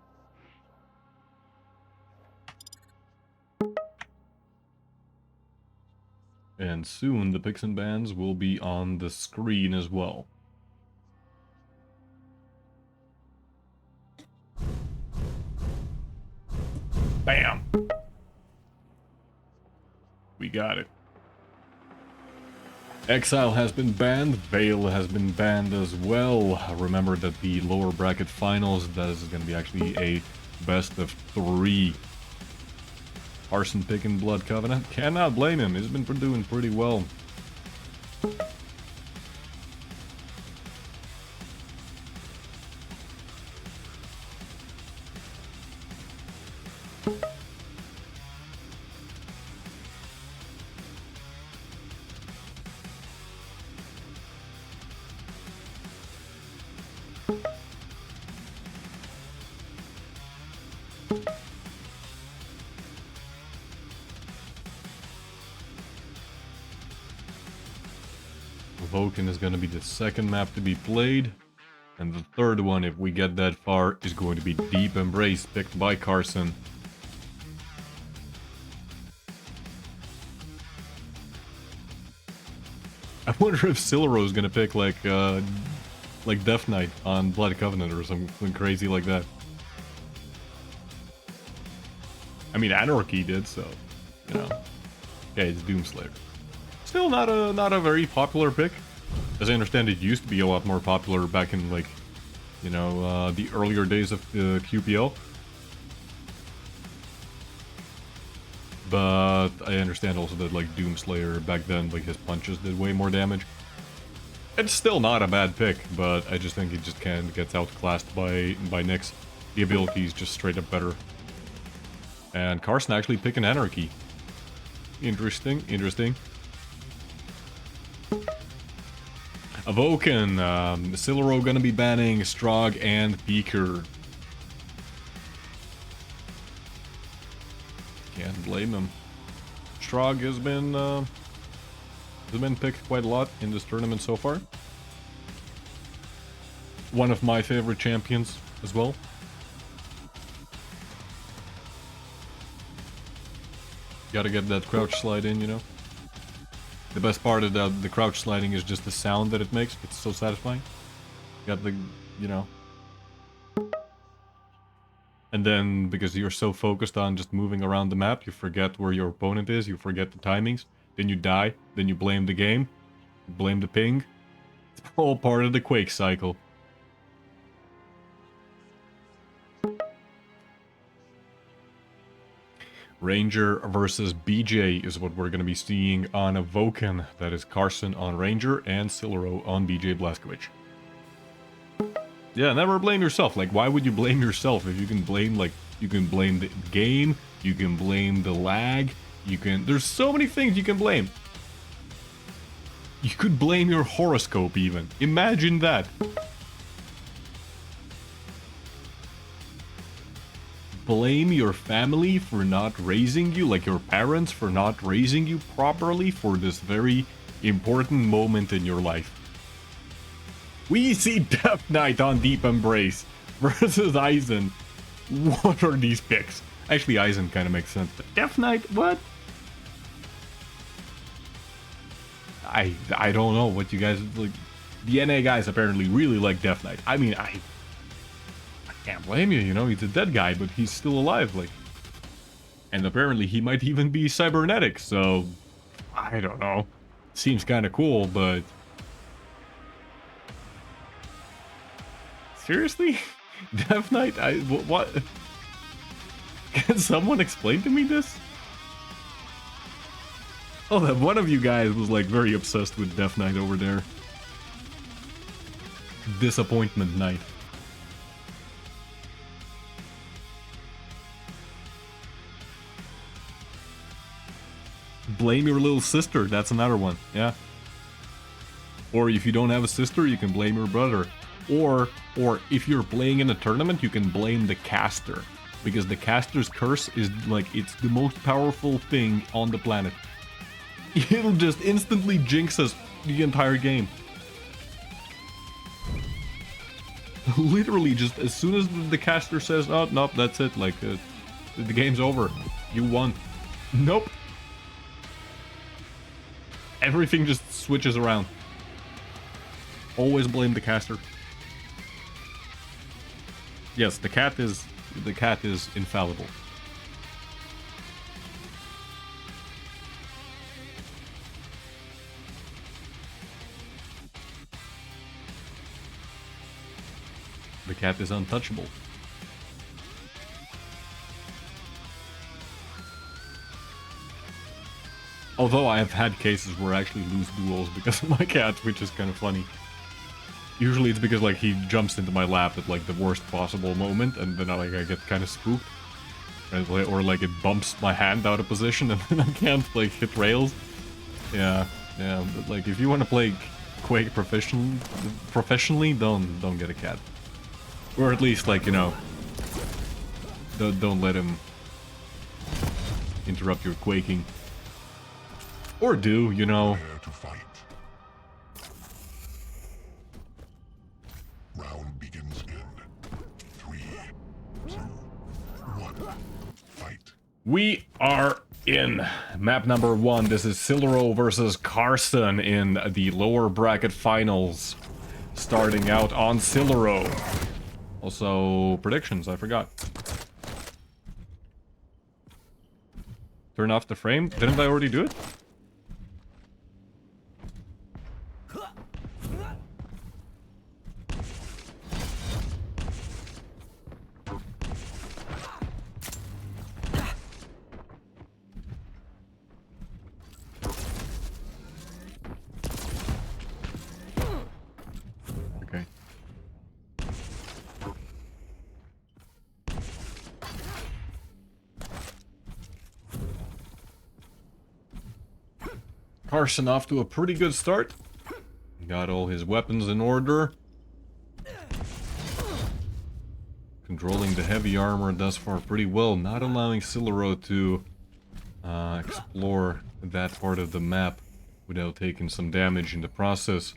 [SPEAKER 1] And soon the picks and bans will be on the screen as well. Bam! We got it. Exile has been banned, Veil has been banned as well. Remember that the lower bracket finals, that is going to be actually a best of 3. Carson picking Blood Covenant. Cannot blame him. He's been doing pretty well. Avoken is going to be the second map to be played. And the third one, if we get that far, is going to be Deep Embrace, picked by Carson. I wonder if Silero is going to pick like Death Knight on Blood Covenant or something crazy like that. I mean, Anarchy did, so, you know. Okay, it's Doomslayer. Still not a very popular pick. As I understand, it used to be a lot more popular back in, like, you know, the earlier days of QPL. But I understand also that, like, Doomslayer back then, like, his punches did way more damage. It's still not a bad pick, but I just think it just gets outclassed by Naqcl. The ability is just straight up better. And Carson actually picking Anarchy. Interesting, interesting. Avoken, Silero gonna be banning Strog and Beaker. Can't blame him. Strog has been picked quite a lot in this tournament so far. One of my favorite champions as well. Gotta get that crouch slide in, you know. The best part of the crouch sliding is just the sound that it makes. It's so satisfying. Got the, you know. And then, because you're so focused on just moving around the map, you forget where your opponent is, you forget the timings, then you die, then you blame the game, you blame the ping. It's all part of the Quake cycle. Ranger versus BJ is what we're going to be seeing on Avoken. That is Carson on Ranger and Silero on BJ Blazkowicz. Yeah, never blame yourself. Like, why would you blame yourself if you can blame, like, you can blame the game, you can blame the lag, you can... There's so many things you can blame. You could blame your horoscope even. Imagine that. Blame your family for not raising you, like your parents for not raising you properly for this very important moment in your life. We see Death Knight on Deep Embrace versus Eisen. What are these picks? Actually, Eisen kind of makes sense, but Death Knight, what? I don't know what you guys like. The NA guys apparently really like Death Knight. I mean, I can't blame you, you know, he's a dead guy, but he's still alive, like. And apparently he might even be cybernetic, so I don't know. Seems kind of cool, but seriously? Death Knight? What? Can someone explain to me this? Oh, that one of you guys was like very obsessed with Death Knight over there. Disappointment Knight. Blame your little sister, that's another one, yeah. Or if you don't have a sister, you can blame your brother. Or if you're playing in a tournament, you can blame the caster. Because the caster's curse is like, it's the most powerful thing on the planet. It'll just instantly jinx us the entire game. Literally, just as soon as the caster says, oh, nope, that's it, like, the game's over. You won. Nope. Everything just switches around. Always blame the caster. Yes, the cat is infallible. The cat is untouchable. Although I have had cases where I actually lose duels because of my cat, which is kind of funny. Usually it's because like he jumps into my lap at like the worst possible moment, and then I get kind of spooked. Or like it bumps my hand out of position and then I can't like hit rails. Yeah, but like if you want to play Quake professionally, don't get a cat. Or at least like, you know, don't let him interrupt your quaking. Or do, you know.
[SPEAKER 3] Prepare to fight. Round begins in 3, 2, 1. Fight.
[SPEAKER 1] We are in map number 1. This is Silero versus Carson in the lower bracket finals. Starting out on Silero. Also, predictions, I forgot. Turn off the frame? Didn't I already do it? Okay. Carson off to a pretty good start. Got all his weapons in order. Controlling the heavy armor thus far pretty well, not allowing Silero to explore that part of the map without taking some damage in the process.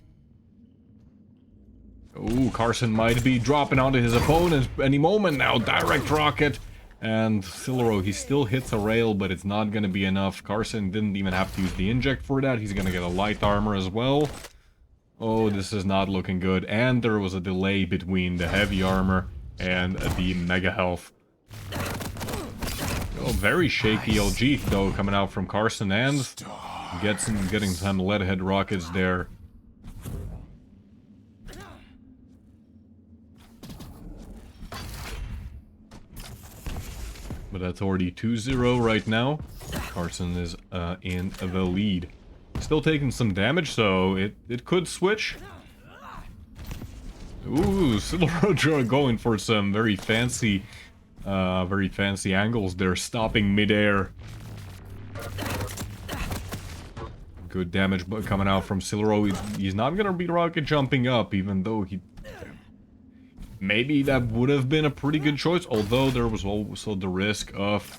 [SPEAKER 1] Ooh, Carson might be dropping onto his opponent any moment now. Direct rocket. And Silero, he still hits a rail, but it's not going to be enough. Carson didn't even have to use the inject for that. He's going to get a light armor as well. Oh, this is not looking good. And there was a delay between the heavy armor and the mega health. Oh, very shaky LG, though, coming out from Carson, and getting some leadhead rockets there. But that's already 2-0 right now. Carson is in the lead. Still taking some damage, so it could switch. Ooh, Silero going for some very fancy angles there, stopping midair. Good damage coming out from Silero. He's not gonna be rocket jumping up, even though he... Maybe that would have been a pretty good choice, although there was also the risk of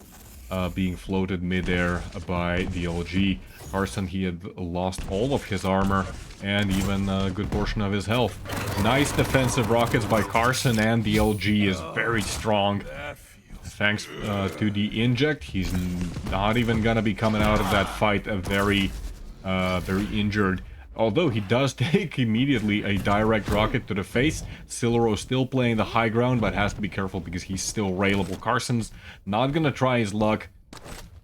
[SPEAKER 1] being floated midair by the LG. Carson, he had lost all of his armor and even a good portion of his health. Nice defensive rockets by Carson, and the LG is very strong. Thanks to the inject, he's not even gonna be coming out of that fight very injured. Although he does take immediately a direct rocket to the face. Silero still playing the high ground, but has to be careful because he's still railable. Carson's not gonna try his luck.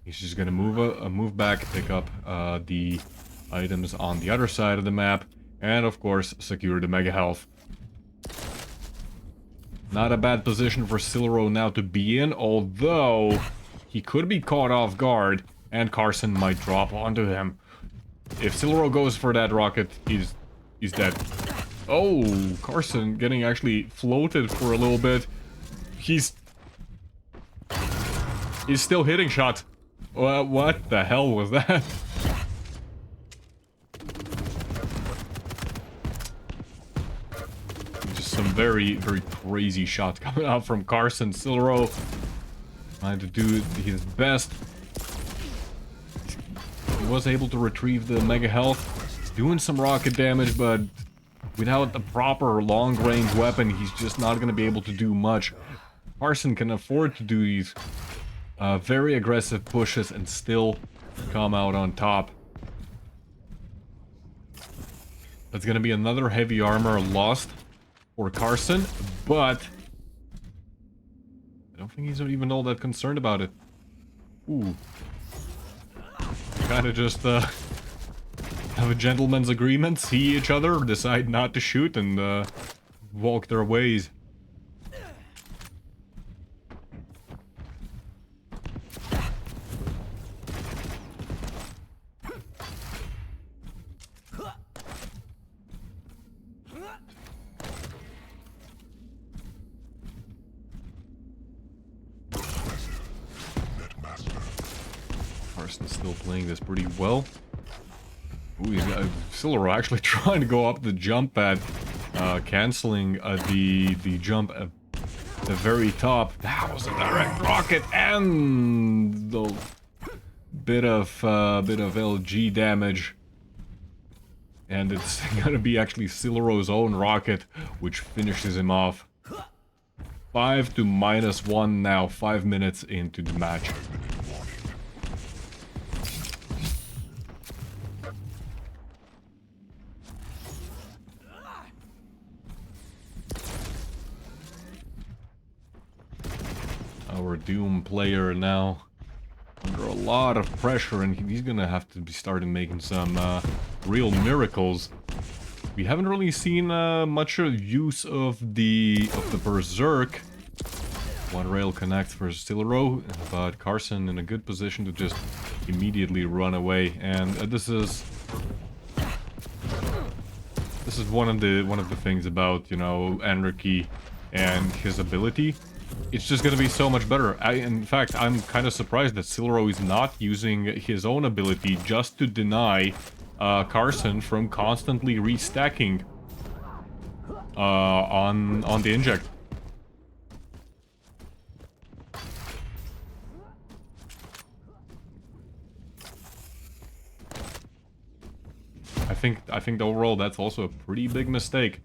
[SPEAKER 1] He's just gonna move back, pick up the items on the other side of the map, and of course secure the mega health. Not a bad position for Silero now to be in, although he could be caught off guard, and Carson might drop onto him. If Silero goes for that rocket, he's dead. Oh, Carson getting actually floated for a little bit. He's still hitting shots. What the hell was that? Just some very crazy shots coming out from Carson. Silero trying to do his best. He was able to retrieve the mega health. He's doing some rocket damage, but without the proper long-range weapon, he's just not going to be able to do much. Carson can afford to do these very aggressive pushes and still come out on top. That's going to be another heavy armor lost for Carson, but I don't think he's even all that concerned about it. Ooh. Kind of just have a gentleman's agreement, see each other, decide not to shoot, and walk their ways. Carson's still playing this pretty well. Ooh, he's got Silero actually trying to go up the jump pad, canceling the jump at the very top. That was a direct rocket and the bit of LG damage. And it's gonna be actually Silero's own rocket, which finishes him off. 5 to -1 now, 5 minutes into the match. Our Doom player now under a lot of pressure, and he's gonna have to be starting making some real miracles. We haven't really seen much use of the Berserk. One rail connect for Silero, but Carson in a good position to just immediately run away. And this is one of the things about, you know, Anarchy and his ability. It's just gonna be so much better. In fact, I'm kind of surprised that Silero is not using his own ability just to deny Carson from constantly restacking on the inject. I think overall that's also a pretty big mistake.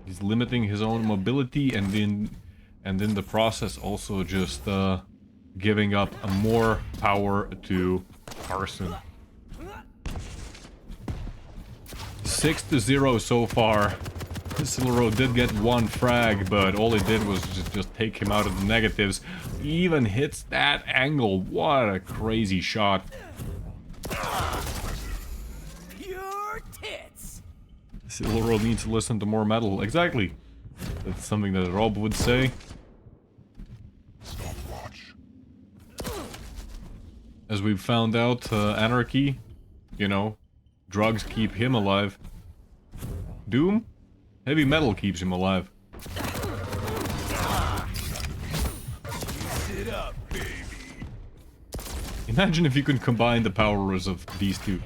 [SPEAKER 1] He's limiting his own mobility and in the process also just giving up more power to Carson. 6-0 so far. Silero did get one frag, but all it did was just take him out of the negatives. He even hits that angle. What a crazy shot.
[SPEAKER 2] Pure tits.
[SPEAKER 1] Silero needs to listen to more metal. Exactly. That's something that Rob would say.
[SPEAKER 3] Stopwatch.
[SPEAKER 1] As we've found out, Anarchy, you know, drugs keep him alive. Doom? Heavy metal keeps him alive.
[SPEAKER 2] Sit up, baby.
[SPEAKER 1] Imagine if you could combine the powers of these two.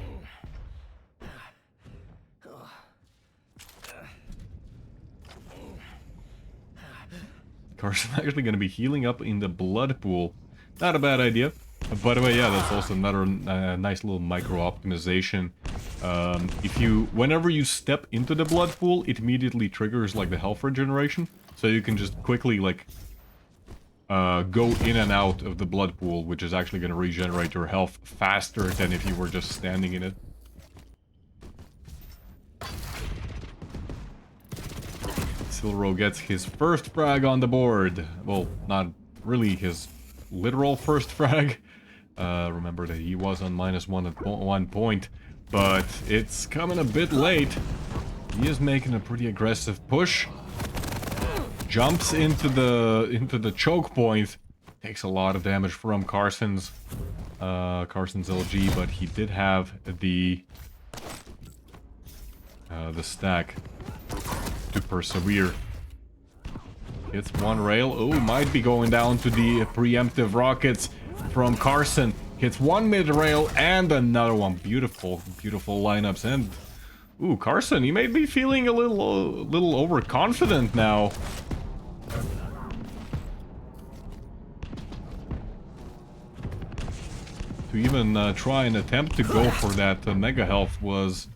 [SPEAKER 1] Carson actually going to be healing up in the blood pool. Not a bad idea. By the way, yeah, that's also another nice little micro optimization. Whenever you step into the blood pool, it immediately triggers like the health regeneration, so you can just quickly like go in and out of the blood pool, which is actually going to regenerate your health faster than if you were just standing in it. Silero gets his first frag on the board. Well, not really his literal first frag. Remember that he was on -1 at one point, but it's coming a bit late. He is making a pretty aggressive push. Jumps into the choke point. Takes a lot of damage from Carson's LG, but he did have the stack to persevere. Hits one rail. Oh, might be going down to the preemptive rockets from Carson. Hits one mid rail and another one. Beautiful, beautiful lineups. And ooh, Carson, he may be feeling a little overconfident now. To even try and attempt to go for that mega health was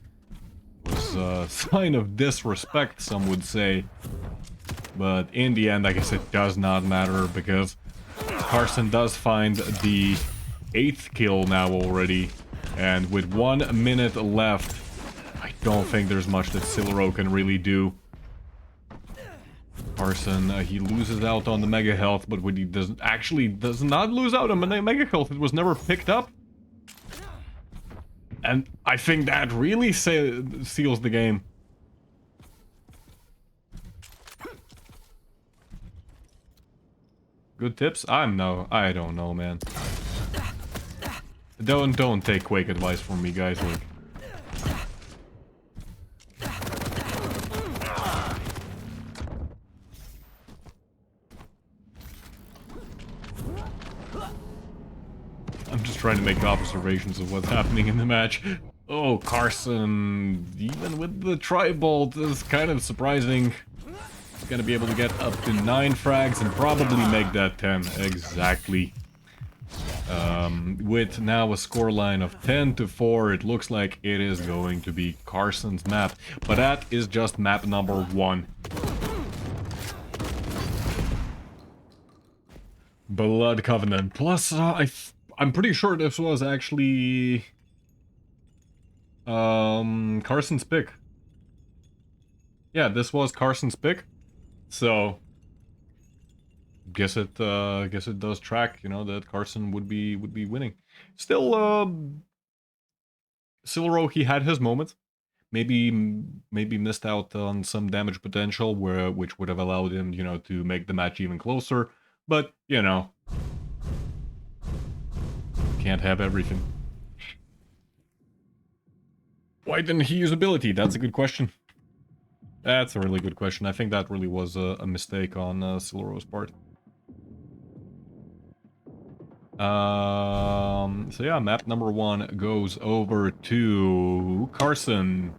[SPEAKER 1] a sign of disrespect, some would say. But in the end, I guess it does not matter, because Carson does find the 8th kill now already. And with 1 minute left, I don't think there's much that Silero can really do. Carson, he loses out on the mega health, but when he does not lose out on the mega health, it was never picked up. And I think that really seals the game. Good tips? I don't know, man. Don't take Quake advice from me, guys. Like, trying to make observations of what's happening in the match. Oh, Carson, even with the tri-bolt, is kind of surprising. He's gonna be able to get up to 9 frags and probably make that 10. Exactly. With now a scoreline of 10-4, it looks like it is going to be Carson's map. But that is just map number 1. Blood Covenant. Plus, I'm pretty sure this was actually Carson's pick. Yeah, this was Carson's pick. So guess it does track, you know, that Carson would be winning. Still, Silero, he had his moments. Maybe missed out on some damage potential which would have allowed him, you know, to make the match even closer. But, you know, can't have everything. Why didn't he use ability? That's a good question. That's a really good question. I think that really was a mistake on Silero's part. So yeah, map number 1 goes over to Carson.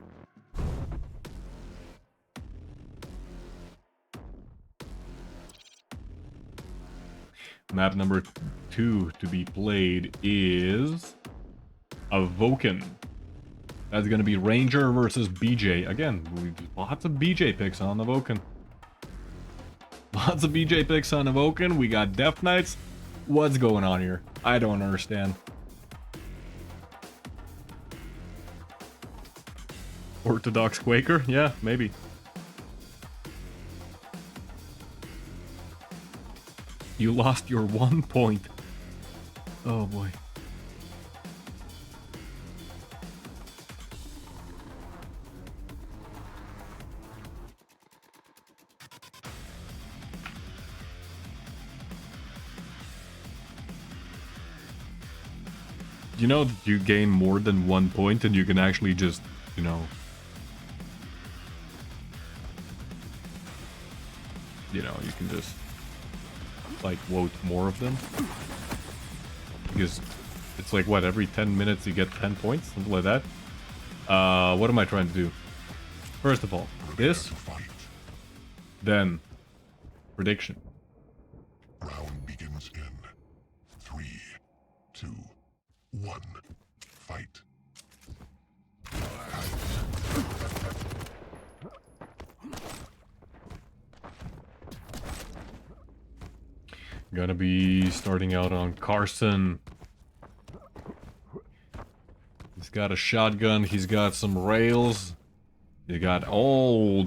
[SPEAKER 1] Map number 2 to be played is Avoken. That's gonna be Ranger versus BJ. Again, lots of BJ picks on Avoken. Lots of BJ picks on Avoken. We got Death Knights. What's going on here? I don't understand. Orthodox Quaker? Yeah, maybe. You lost your 1 point. Oh boy. You know that you gain more than 1 point and you can actually just, you know... You can just... like, vote more of them. Because it's like, what, every 10 minutes you get 10 points? Something like that. What am I trying to do? First of all, this. Then, prediction.
[SPEAKER 3] Round begins in 3, 2, 1. Fight.
[SPEAKER 1] Gonna be starting out on Carson. He's got a shotgun, he's got some rails. He got all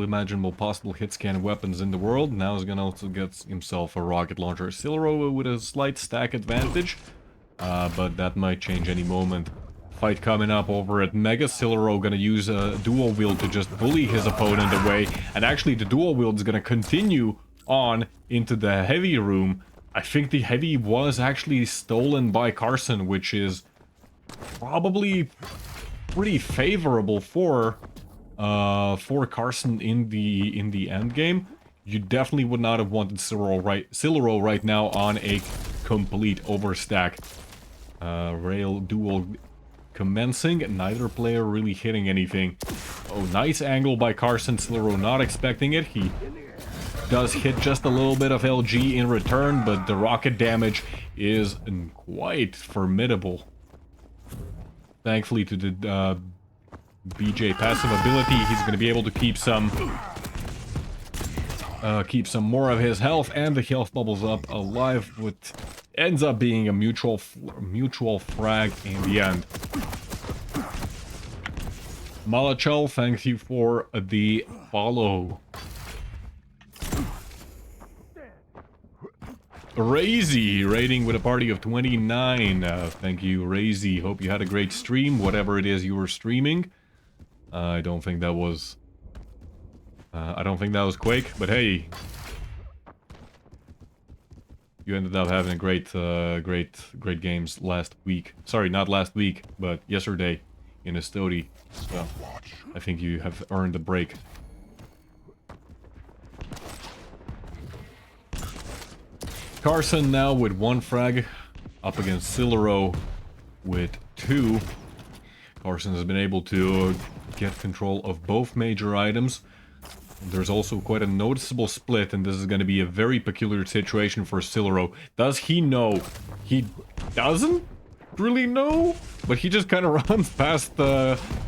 [SPEAKER 1] imaginable possible hit scan weapons in the world. Now he's gonna also get himself a rocket launcher. Silero with a slight stack advantage, but that might change any moment. Fight coming up over at Mega. Silero gonna use a dual wield to just bully his opponent away, and actually the dual wield is gonna continue on into the heavy room. I think the heavy was actually stolen by Carson, which is probably pretty favorable for Carson in the end game. You definitely would not have wanted Silero right now on a complete overstack. Rail duel commencing, neither player really hitting anything. Oh, nice angle by Carson. Silero not expecting it. He does hit just a little bit of LG in return, but the rocket damage is quite formidable. Thankfully to the BJ passive ability, he's going to be able to keep some more of his health, and the health bubbles up alive, which ends up being a mutual frag in the end. Naqcl, thank you for the follow. Razy, rating with a party of 29. Thank you, Razy. Hope you had a great stream, whatever it is you were streaming. I don't think that was Quake, but hey, you ended up having a great games last week. Sorry, not last week, but yesterday in Estodi. So I think you have earned a break. Carson now with 1 frag up against Silero with 2. Carson has been able to get control of both major items. There's also quite a noticeable split, and this is going to be a very peculiar situation for Silero. Does he know? He doesn't really know, but he just kind of runs past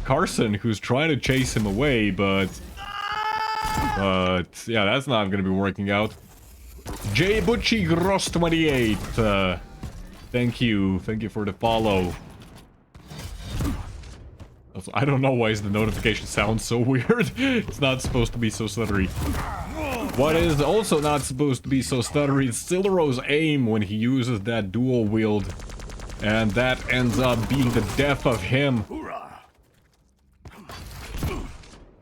[SPEAKER 1] Carson, who's trying to chase him away, but yeah, that's not going to be working out. J Butchie Gross 28, thank you for the follow. Also, I don't know why the notification sounds so weird. It's not supposed to be so stuttery. What is also not supposed to be so stuttery is Silero's aim when he uses that dual wield, and that ends up being the death of him.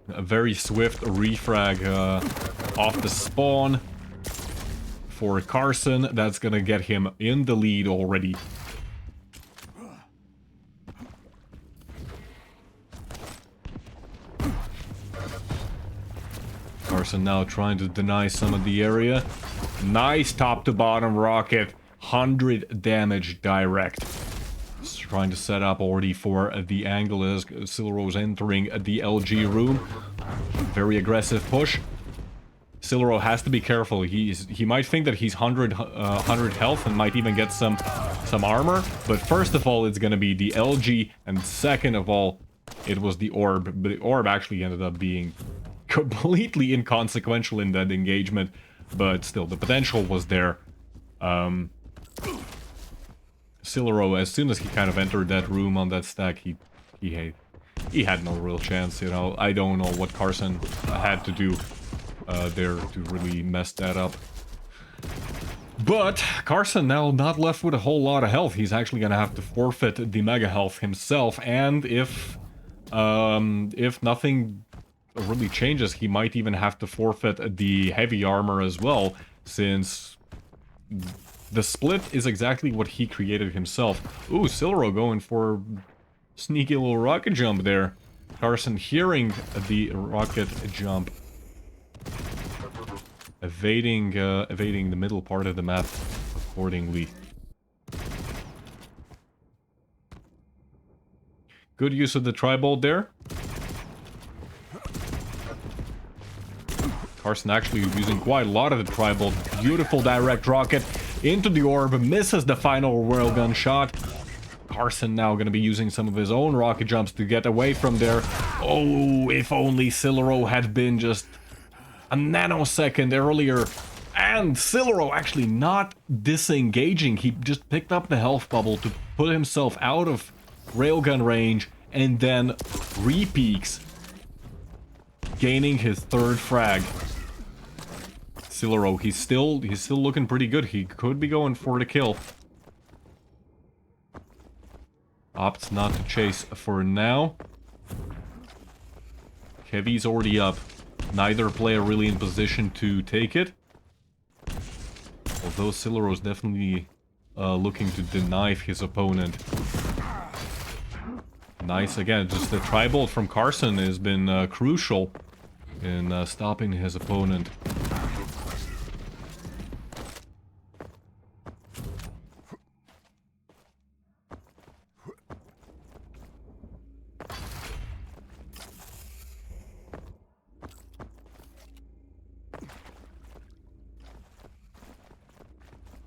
[SPEAKER 1] A very swift refrag off the spawn for Carson. That's gonna get him in the lead already. Carson now trying to deny some of the area. Nice top to bottom rocket. 100 damage direct. Just trying to set up already for the angle as Silero's entering the LG room. Very aggressive push. Silero has to be careful. He might think that he's 100 health and might even get some armor. But first of all, it's going to be the LG, and second of all, it was the orb. But the orb actually ended up being completely inconsequential in that engagement, but still, the potential was there. Silero, as soon as he kind of entered that room on that stack, he had no real chance, you know. I don't know what Carson had to do there to really mess that up. But Carson now not left with a whole lot of health. He's actually gonna have to forfeit the mega health himself, and if nothing really changes, he might even have to forfeit the heavy armor as well, since the split is exactly what he created himself. Ooh, Silero going for sneaky little rocket jump there. Carson hearing the rocket jump, evading the middle part of the map accordingly. Good use of the tri-bolt there. Carson actually using quite a lot of the tri-bolt. Beautiful direct rocket into the orb, misses the final railgun shot. Carson now going to be using some of his own rocket jumps to get away from there. Oh, if only Silero had been just a nanosecond earlier. And Silero actually not disengaging. He just picked up the health bubble to put himself out of railgun range and then re-peaks, gaining his 3rd frag. Silero, he's still looking pretty good. He could be going for the kill. Opts not to chase for now. Heavy's already up. Neither player really in position to take it. Although Silero's definitely looking to deny his opponent. Nice, again, just the tri-bolt from Carson has been crucial in stopping his opponent.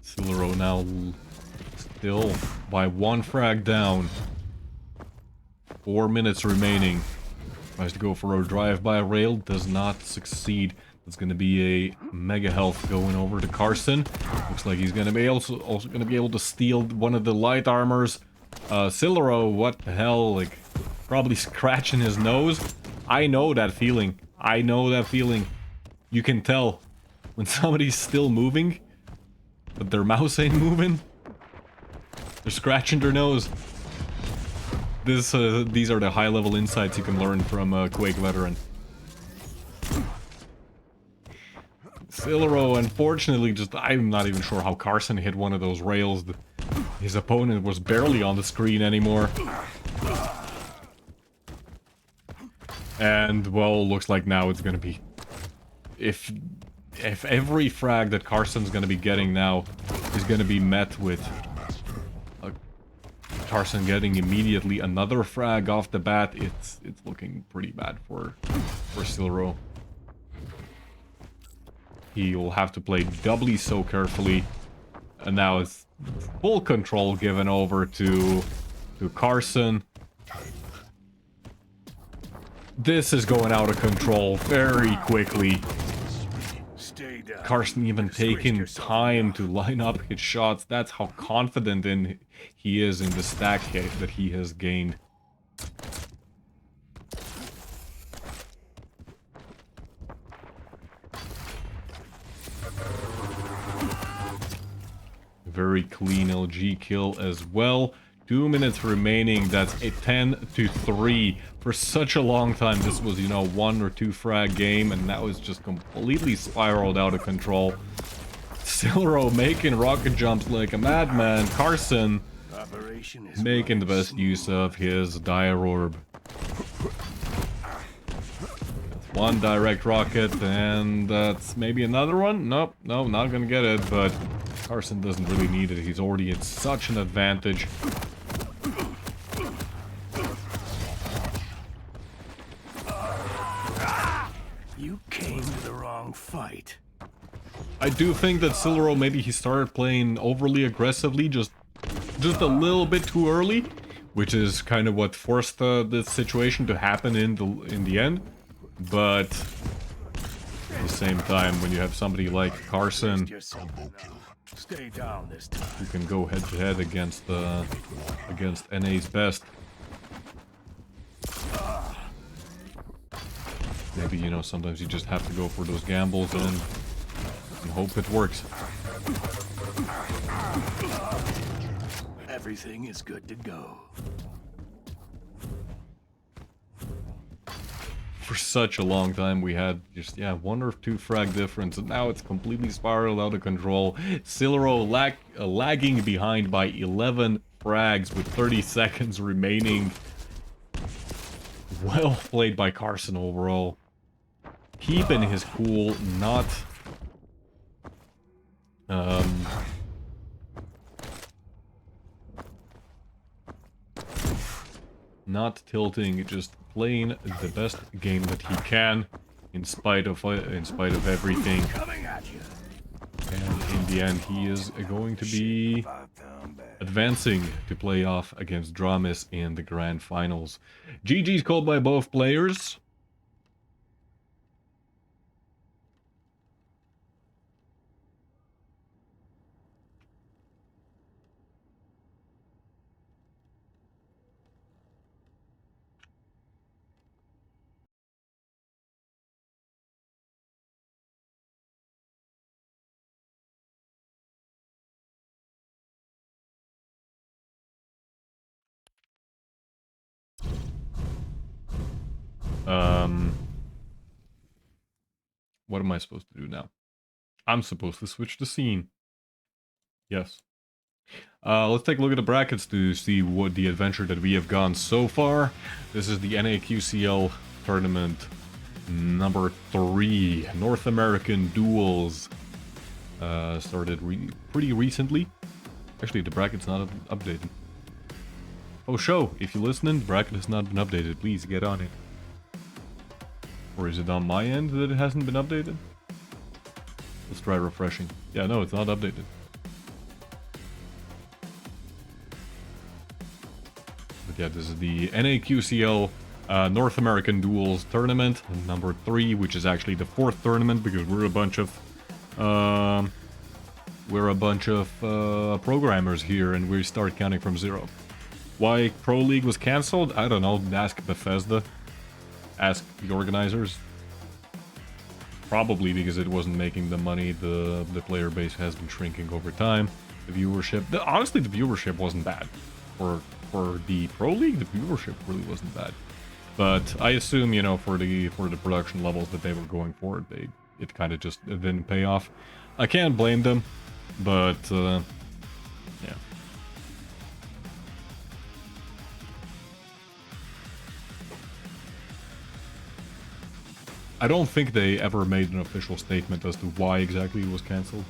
[SPEAKER 1] Silero now still by 1 frag down. 4 minutes remaining. Tries to go for a drive-by rail, does not succeed. That's going to be a mega health going over to Carson. Looks like he's going to be also going to be able to steal one of the light armors. Silero, what the hell? Like, probably scratching his nose. I know that feeling. I know that feeling. You can tell when somebody's still moving, but their mouse ain't moving. They're scratching their nose. These are the high-level insights you can learn from a Quake veteran. Silero, unfortunately, I'm not even sure how Carson hit one of those rails. His opponent was barely on the screen anymore. And, well, looks like now it's gonna be... If every frag that Carson's gonna be getting now is going to be met with Carson getting immediately another frag off the bat. It's looking pretty bad for Silero. He will have to play doubly so carefully, and now it's full control given over to Carson. This is going out of control very quickly. Carson even taking time to line up his shots. That's how confident he is in the stack that he has gained. Very clean LG kill as well. 2 minutes remaining. That's a 10-3. For such a long time, this was, you know, 1 or 2 frag game, and now it's just completely spiraled out of control. Silero making rocket jumps like a madman. Carson making the best use of his dire orb. That's 1 direct rocket, and that's maybe another one. Nope, no, not gonna get it, but Carson doesn't really need it. He's already at such an advantage.
[SPEAKER 7] You came to the wrong fight.
[SPEAKER 1] I do think that Silero, maybe he started playing overly aggressively, just a little bit too early, which is kind of what forced this situation to happen in the end. But at the same time, when you have somebody like Carson
[SPEAKER 7] Stay down this time.
[SPEAKER 1] who can go head to head against NA's best, maybe, you know, sometimes you just have to go for those gambles and hope it works.
[SPEAKER 7] Everything is good to go.
[SPEAKER 1] For such a long time we had just, yeah, 1 or 2 frag difference, and now it's completely spiraled out of control. Silero lagging behind by 11 frags with 30 seconds remaining. Well played by Carson overall. Keeping his cool, not tilting, just playing the best game that he can in spite of everything. And in the end, he is going to be advancing to play off against Dramis in the grand finals. GG's called by both players. What am I supposed to do now? I'm supposed to switch the scene. Yes. Let's take a look at the brackets to see what the adventure that we have gone so far. This is the Naqcl tournament number 3, North American Duels. Started pretty recently. Actually, the bracket's not updated. Oh, show, if you're listening, the bracket has not been updated. Please get on it. Or is it on my end that it hasn't been updated? Let's try refreshing. Yeah, no, it's not updated. But yeah, this is the Naqcl North American Duels tournament, number 3, which is actually the 4th tournament because we're a bunch of programmers here, and we start counting from 0. Why Pro League was cancelled? I don't know. Ask Bethesda. Ask the organizers. Probably because it wasn't making the money. The player base has been shrinking over time. The viewership, honestly, the viewership wasn't bad. For the Pro League, the viewership really wasn't bad. But I assume, you know, for the production levels that they were going for, it kind of just didn't pay off. I can't blame them, but yeah. I don't think they ever made an official statement as to why exactly it was cancelled.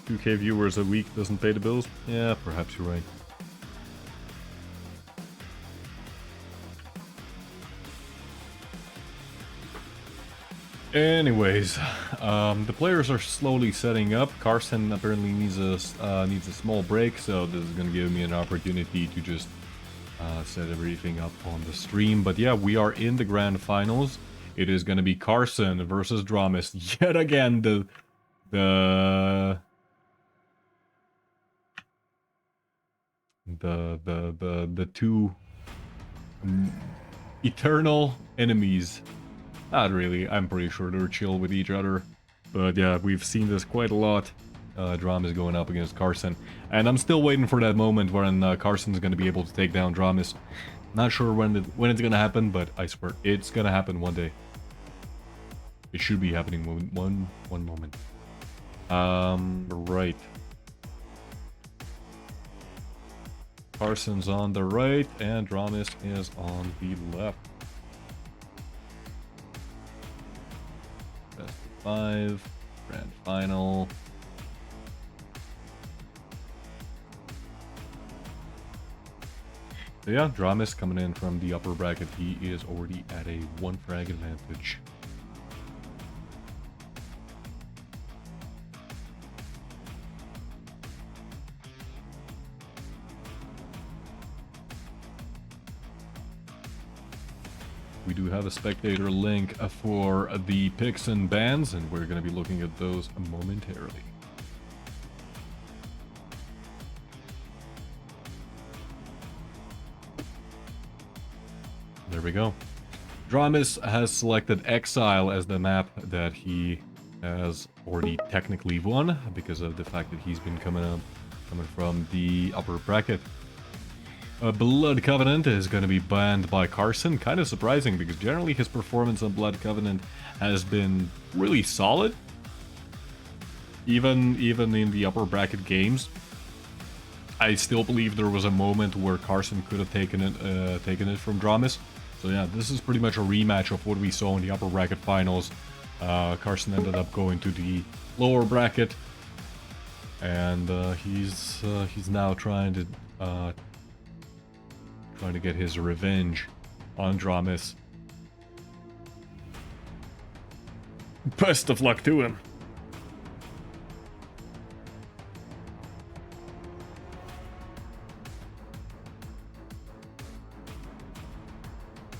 [SPEAKER 1] 2K viewers a week doesn't pay the bills? Yeah, perhaps you're right. Anyways, the players are slowly setting up. Carson apparently needs a small break, so this is gonna give me an opportunity to just set everything up on the stream. But yeah, we are in the grand finals. It is gonna be Carson versus Dramis yet again. The two eternal enemies. Not really, I'm pretty sure they're chill with each other. But yeah, we've seen this quite a lot. Dramis going up against Carson. And I'm still waiting for that moment when Carson's gonna be able to take down Dramis. Not sure when it's gonna happen, but I swear, it's gonna happen one day. It should be happening one moment. Right. Carson's on the right, and Dramis is on the left. Best of 5, grand final. So yeah, Dramis coming in from the upper bracket. He is already at a 1 frag advantage. We do have a spectator link for the picks and bans, and we're going to be looking at those momentarily. There we go. Dramis has selected Exile as the map that he has already technically won because of the fact that he's been coming from the upper bracket. Blood Covenant is going to be banned by Carson. Kind of surprising because generally his performance on Blood Covenant has been really solid. Even in the upper bracket games. I still believe there was a moment where Carson could have taken it from Dramis. So yeah, this is pretty much a rematch of what we saw in the upper bracket finals. Carson ended up going to the lower bracket, and he's now trying to get his revenge on Dramis. Best of luck to him.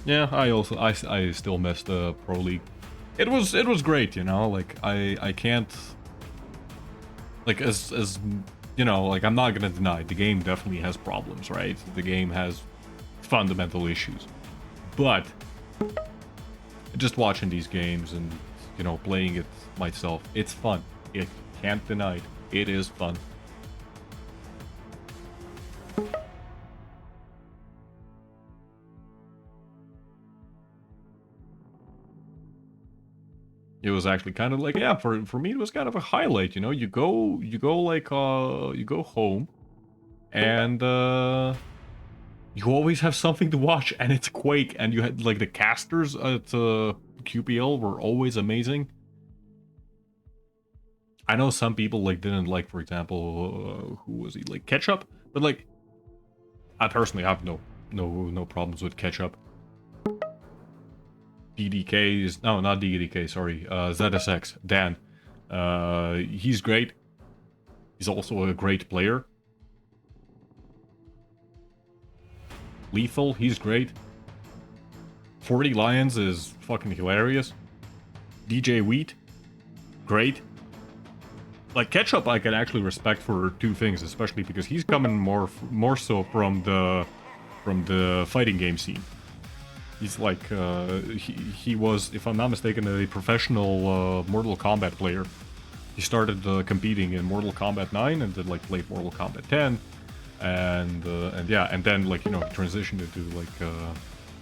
[SPEAKER 1] Yeah, I still missed the Pro League. It was great, you know, like I can't, like, as you know, like, I'm not gonna deny the game definitely has problems, right? The game has fundamental issues, but just watching these games and, you know, playing it myself, it's fun. It can't deny it. It is fun. It was actually kind of like, yeah, for me it was kind of a highlight, you know. You go home, and you always have something to watch, and it's Quake, and you had, like, the casters at QPL were always amazing. I know some people, like, didn't like, for example, who was he, like, Ketchup, but, like, I personally have no problems with Ketchup. DDK is, no, not DDK, sorry, ZSX, Dan. He's great. He's also a great player. Lethal, he's great. 40 Lions is fucking hilarious. DJ Wheat, great. Like, Ketchup I can actually respect for two things, especially because he's coming more so from the fighting game scene. He's like, he was, if I'm not mistaken, a professional Mortal Kombat player. He started competing in Mortal Kombat 9 and then, like, played Mortal Kombat 10. And yeah, and then, like, you know, he transitioned into, like,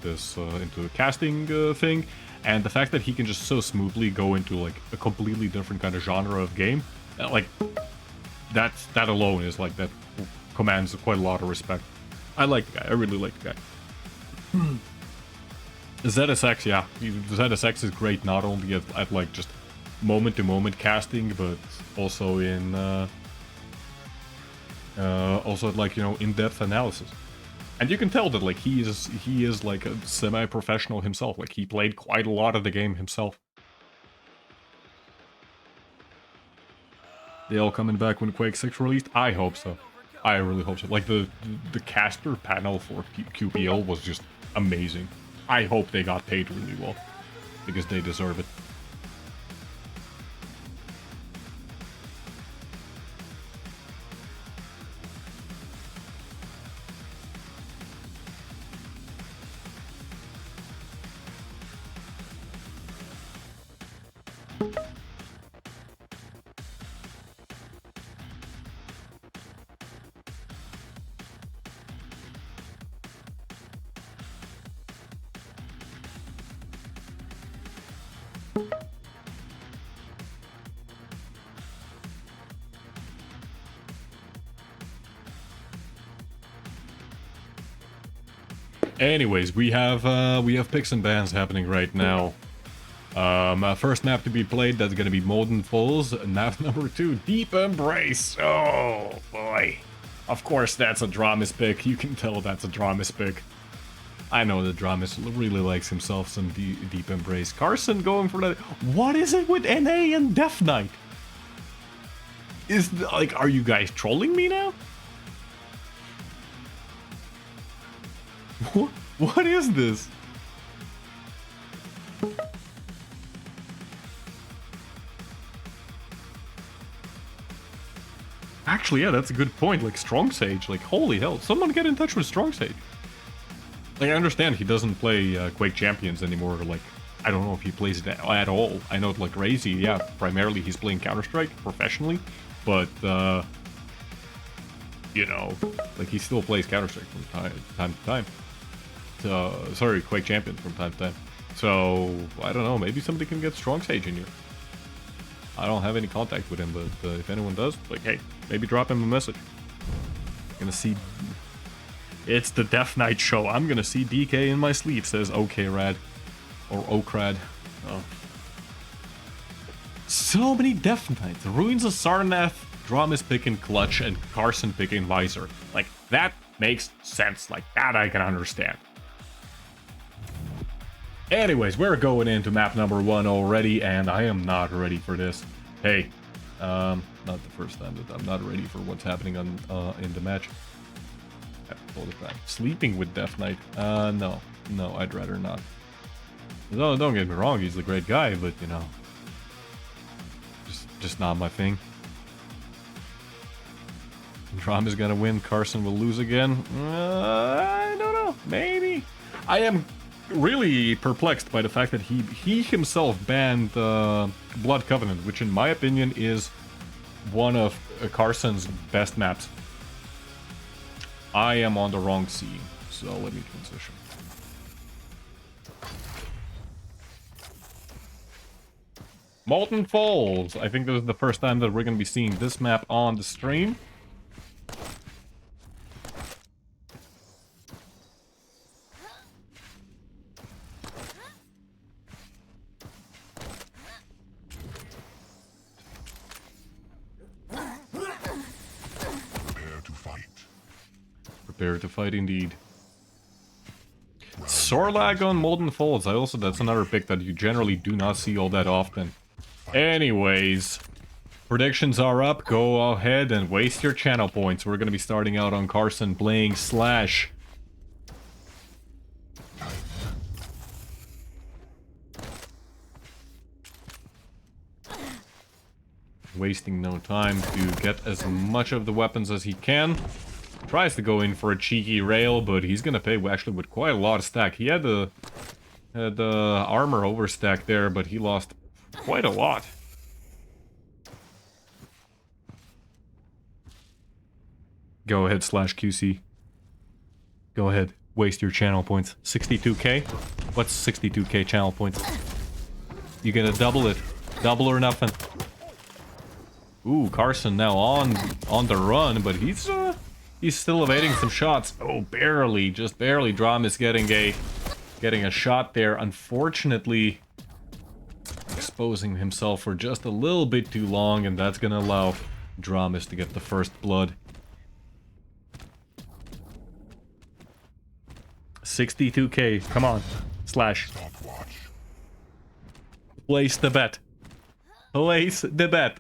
[SPEAKER 1] into a casting thing. And the fact that he can just so smoothly go into, like, a completely different kind of genre of game, like, that alone is, like, that commands quite a lot of respect. I like the guy. I really like the guy. ZSX, yeah. ZSX is great not only at like, just moment-to-moment casting, but also in Also, like, you know, in-depth analysis. And you can tell that, like, he is like a semi-professional himself. Like, he played quite a lot of the game himself. They all coming back when Quake 6 released? I hope so. I really hope so. Like, the caster panel for QPL was just amazing. I hope they got paid really well, because they deserve it. Anyways, we have picks and bans happening right now. First map to be played, that's gonna be Molten Falls. Map number 2, Deep Embrace. Oh boy. Of course that's a Dramis pick. You can tell that's a Dramis pick. I know that Dramis really likes himself some Deep Embrace. Carson going for that. What is it with NA and Death Knight? Like, are you guys trolling me now? What is this? Actually, yeah, that's a good point. Like, Strong Sage. Like, holy hell. Someone get in touch with Strong Sage. Like, I understand he doesn't play Quake Champions anymore. Like, I don't know if he plays it at all. I know, like, Razy, yeah, primarily he's playing Counter-Strike professionally. But, you know, like, he still plays Counter-Strike from time to time. Sorry, Quake Champions from time to time. So, I don't know, maybe somebody can get Strong Sage in here. I don't have any contact with him, but if anyone does, like, hey, maybe drop him a message. Gonna see... It's the Death Knight show. I'm gonna see DK in my sleep, says OKRad. Or Okrad. Oh. So many Death Knights. Ruins of Sarnath, Dramis picking Clutch, and Carson picking Visor. Like, that makes sense. Like, that I can understand. Anyways, we're going into map number 1 already, and I am not ready for this. Hey, not the first time that I'm not ready for what's happening on in the match. All the time. Sleeping with Death Knight? No, I'd rather not. No, don't get me wrong, he's a great guy, but you know, just not my thing. Dramis gonna win, Carson will lose again. I don't know, maybe. I am really perplexed by the fact that he himself banned Blood Covenant, which in my opinion is one of Carson's best maps. I am on the wrong scene, so let me transition. Molten Falls. I think this is the first time that we're going to be seeing this map on the stream. Prepare to fight indeed. Sorlag on Molten Falls. That's another pick that you generally do not see all that often. Anyways, predictions are up. Go ahead and waste your channel points. We're going to be starting out on Carson playing Slash. Wasting no time to get as much of the weapons as he can. Tries to go in for a cheeky rail, but he's gonna pay actually with quite a lot of stack. He had the armor overstack there, but he lost quite a lot. Go ahead, Slash QC. Go ahead, waste your channel points. 62k? What's 62k channel points? You gonna double it? Double or nothing? Ooh, Carson now on the run, but he's still evading some shots. Oh, barely, just barely. Dramis getting a shot there. Unfortunately, exposing himself for just a little bit too long, and that's gonna allow Dramis to get the first blood. 62k. Come on. Slash.
[SPEAKER 3] Stopwatch.
[SPEAKER 1] Place the bet. Place the bet.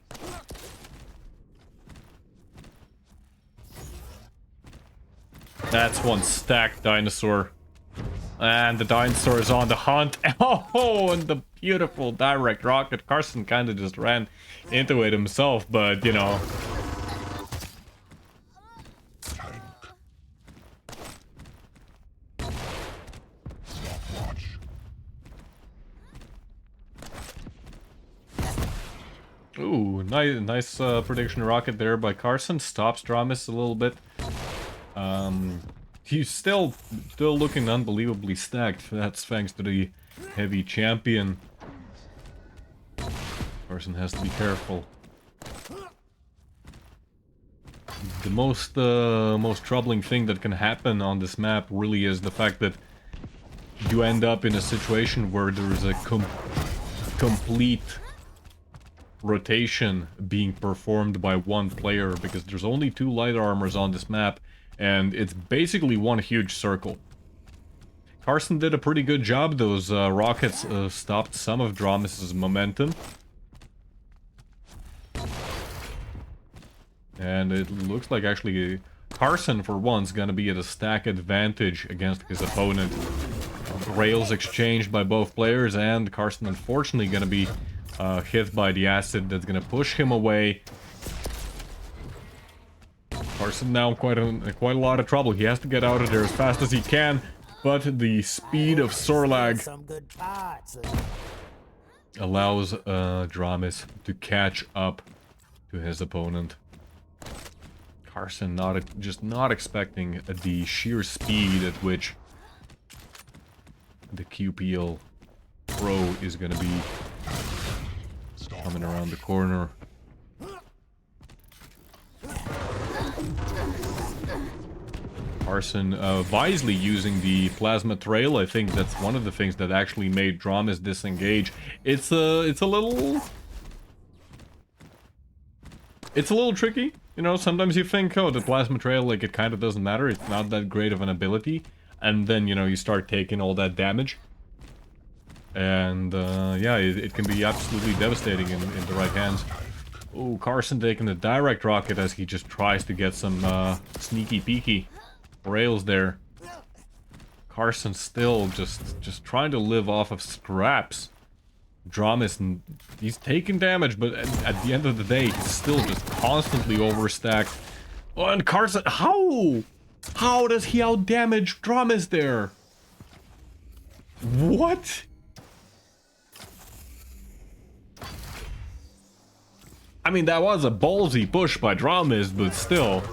[SPEAKER 1] That's one stacked dinosaur. And the dinosaur is on the hunt. Oh, and the beautiful direct rocket. Carson kind of just ran into it himself, but you know.
[SPEAKER 3] Tank. Stopwatch.
[SPEAKER 1] Ooh, nice prediction rocket there by Carson. Stops Dramis a little bit. He's still looking unbelievably stacked. That's thanks to the heavy champion. Carson has to be careful. The most troubling thing that can happen on this map really is the fact that you end up in a situation where there's a complete rotation being performed by one player, because there's only 2 light armors on this map, and it's basically one huge circle. Carson did a pretty good job. Those rockets stopped some of Dramis' momentum. And it looks like actually Carson, for once, gonna be at a stack advantage against his opponent. Rails exchanged by both players, and Carson unfortunately gonna be hit by the acid that's gonna push him away. Carson now in quite a lot of trouble. He has to get out of there as fast as he can, but the speed of Sorlag allows Dramis to catch up to his opponent. Carson just not expecting the sheer speed at which the QPL Pro is gonna be coming around the corner. Carson wisely using the plasma trail. I think that's one of the things that actually made Dramis disengage. It's a little tricky. You know, sometimes you think, oh, the plasma trail, like, it kind of doesn't matter. It's not that great of an ability. And then, you know, you start taking all that damage. And, yeah, it can be absolutely devastating in the right hands. Oh, Carson taking the direct rocket as he just tries to get some sneaky peeky rails there. Carson still just trying to live off of scraps. Dramis, he's taking damage, but at the end of the day, he's still just constantly overstacked. Oh, and Carson, how does he outdamage Dramis there? What? I mean, that was a ballsy push by Dramis, but still.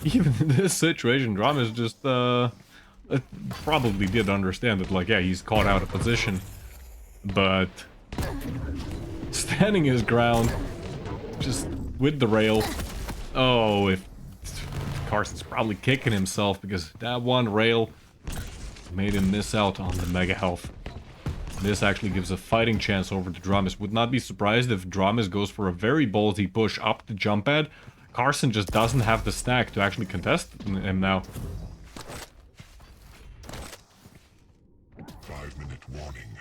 [SPEAKER 1] Even in this situation, Dramis just, probably did understand that, like, yeah, he's caught out of position. But standing his ground, just with the rail. Oh, if Carson's probably kicking himself because that one rail made him miss out on the mega health. This actually gives a fighting chance over to Dramis. Would not be surprised if Dramis goes for a very ballsy push up the jump pad. Carson just doesn't have the stack to actually contest him now.
[SPEAKER 3] 5-minute warning.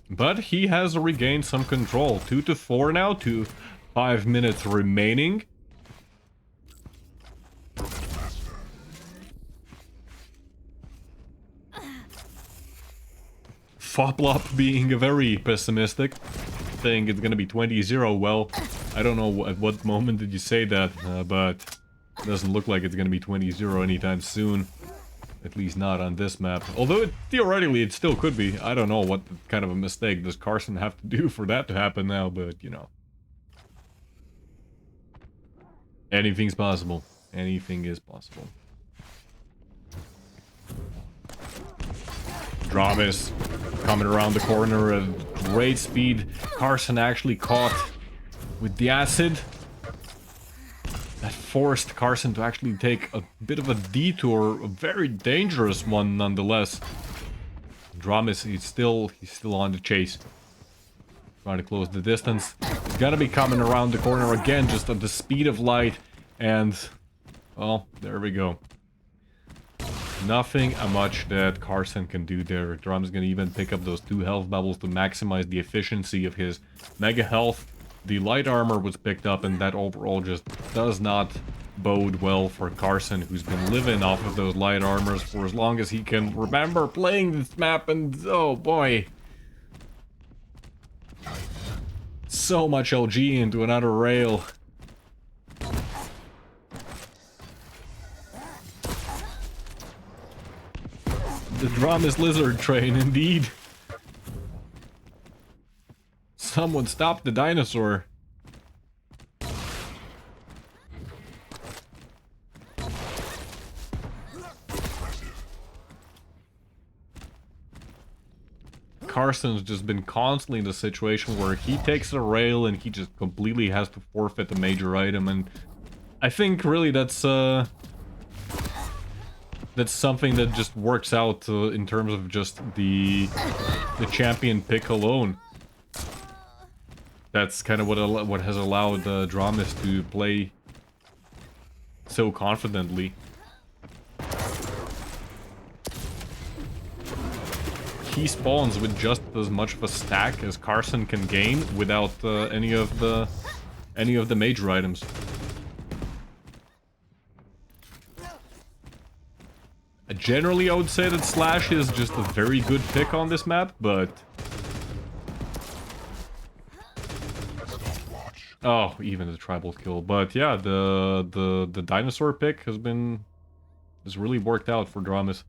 [SPEAKER 1] But he has regained some control. 2 to 4 now, 5 minutes remaining. Foplop being very pessimistic, saying it's gonna be 20-0. Well, I don't know at what moment did you say that, but it doesn't look like it's gonna be 20-0 anytime soon. At least not on this map. Although, theoretically, it still could be. I don't know what kind of a mistake does Carson have to do for that to happen now, but, you know. Anything's possible. Anything is possible. Dramis coming around the corner at great speed. Carson actually caught with the acid. That forced Carson to actually take a bit of a detour, a very dangerous one nonetheless. Dramis, he's still on the chase. Trying to close the distance. He's gonna be coming around the corner again, just at the speed of light. And, well, there we go. Nothing much that Carson can do there. Dramis gonna even pick up those 2 health bubbles to maximize the efficiency of his mega health. The light armor was picked up, and that overall just does not bode well for Carson, who's been living off of those light armors for as long as he can remember playing this map, and oh boy. So much LG into another rail. The Dramis lizard train, indeed. Someone stop the dinosaur. Carson's just been constantly in the situation where he takes a rail and he just completely has to forfeit a major item, and I think really that's something that just works out in terms of just the champion pick alone. That's kind of what has allowed Dramis to play so confidently. He spawns with just as much of a stack as Carson can gain without any of the major items. Generally, I would say that Slash is just a very good pick on this map, but... Oh, even the tribal kill. But yeah, the dinosaur pick has really worked out for Dramis.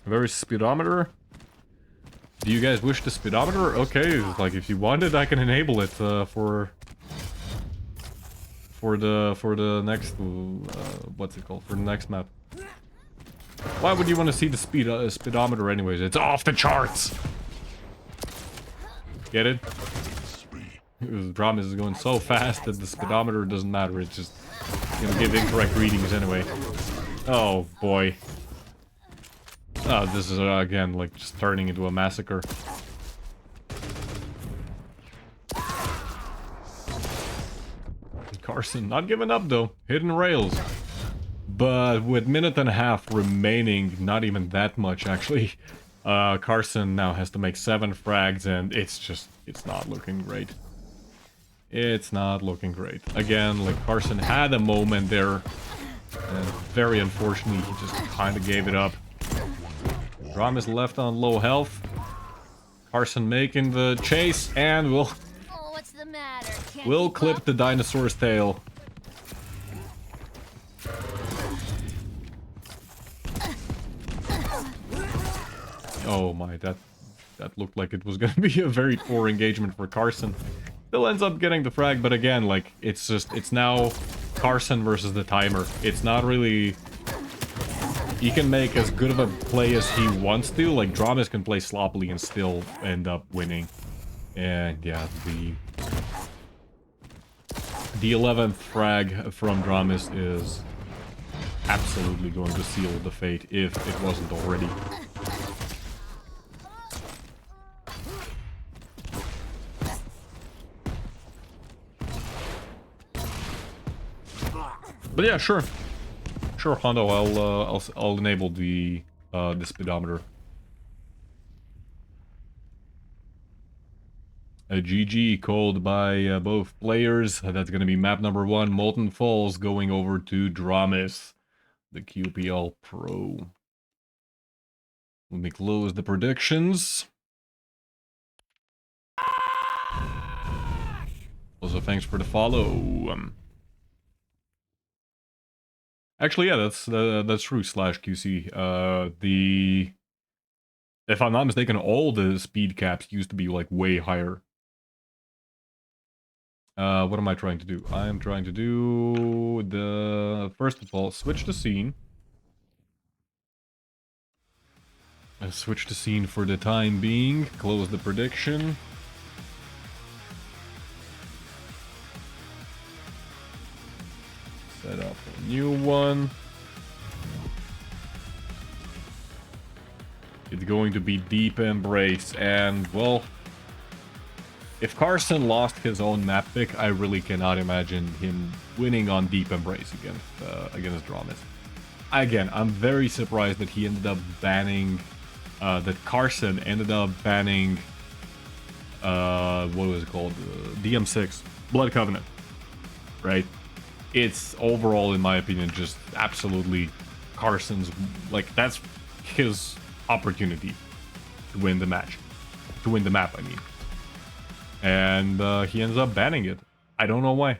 [SPEAKER 1] Very speedometer. Do you guys wish the speedometer? Okay, like if you want it, I can enable it for the next what's it called? For the next map. Why would you want to see the speedometer anyways? It's off the charts. Get it? Dramis is going so fast that the speedometer doesn't matter. It's just gonna give incorrect readings anyway. Oh boy. Oh, this is again like just turning into a massacre. Carson not giving up though, hitting rails. But with minute and a half remaining, not even that much actually, Carson now has to make 7 frags, and it's not looking great. It's not looking great. Again, like Carson had a moment there, and very unfortunately he just kind of gave it up. Dramis left on low health. Carson making the chase, and we'll clip the dinosaur's tail. Oh my, that looked like it was gonna be a very poor engagement for Carson. Still ends up getting the frag, but again, like, it's now Carson versus the timer. It's not really... He can make as good of a play as he wants to. Like, Dramis can play sloppily and still end up winning. And yeah, the 11th frag from Dramis is absolutely going to seal the fate if it wasn't already. But yeah, sure, Hondo. I'll enable the speedometer. A GG called by both players. That's gonna be map number 1, Molten Falls, going over to Dramis, the QPL Pro. Let me close the predictions. Also, thanks for the follow. Actually, yeah, that's true. Slash QC. If I'm not mistaken, all the speed caps used to be like way higher. What am I trying to do? I am trying to do first of all, switch the scene. Switch the scene for the time being. Close the prediction. Set up a new one. It's going to be Deep Embrace, and well, If Carson lost his own map pick, I really cannot imagine him winning on Deep Embrace against Dramis. Again, I'm very surprised that he ended up banning, that Carson ended up banning, what was it called? DM6, Blood Covenant, right? It's overall, in my opinion, just absolutely Carson's, like, that's his opportunity to win the match. To win the map, I mean. And he ends up banning it. I don't know why.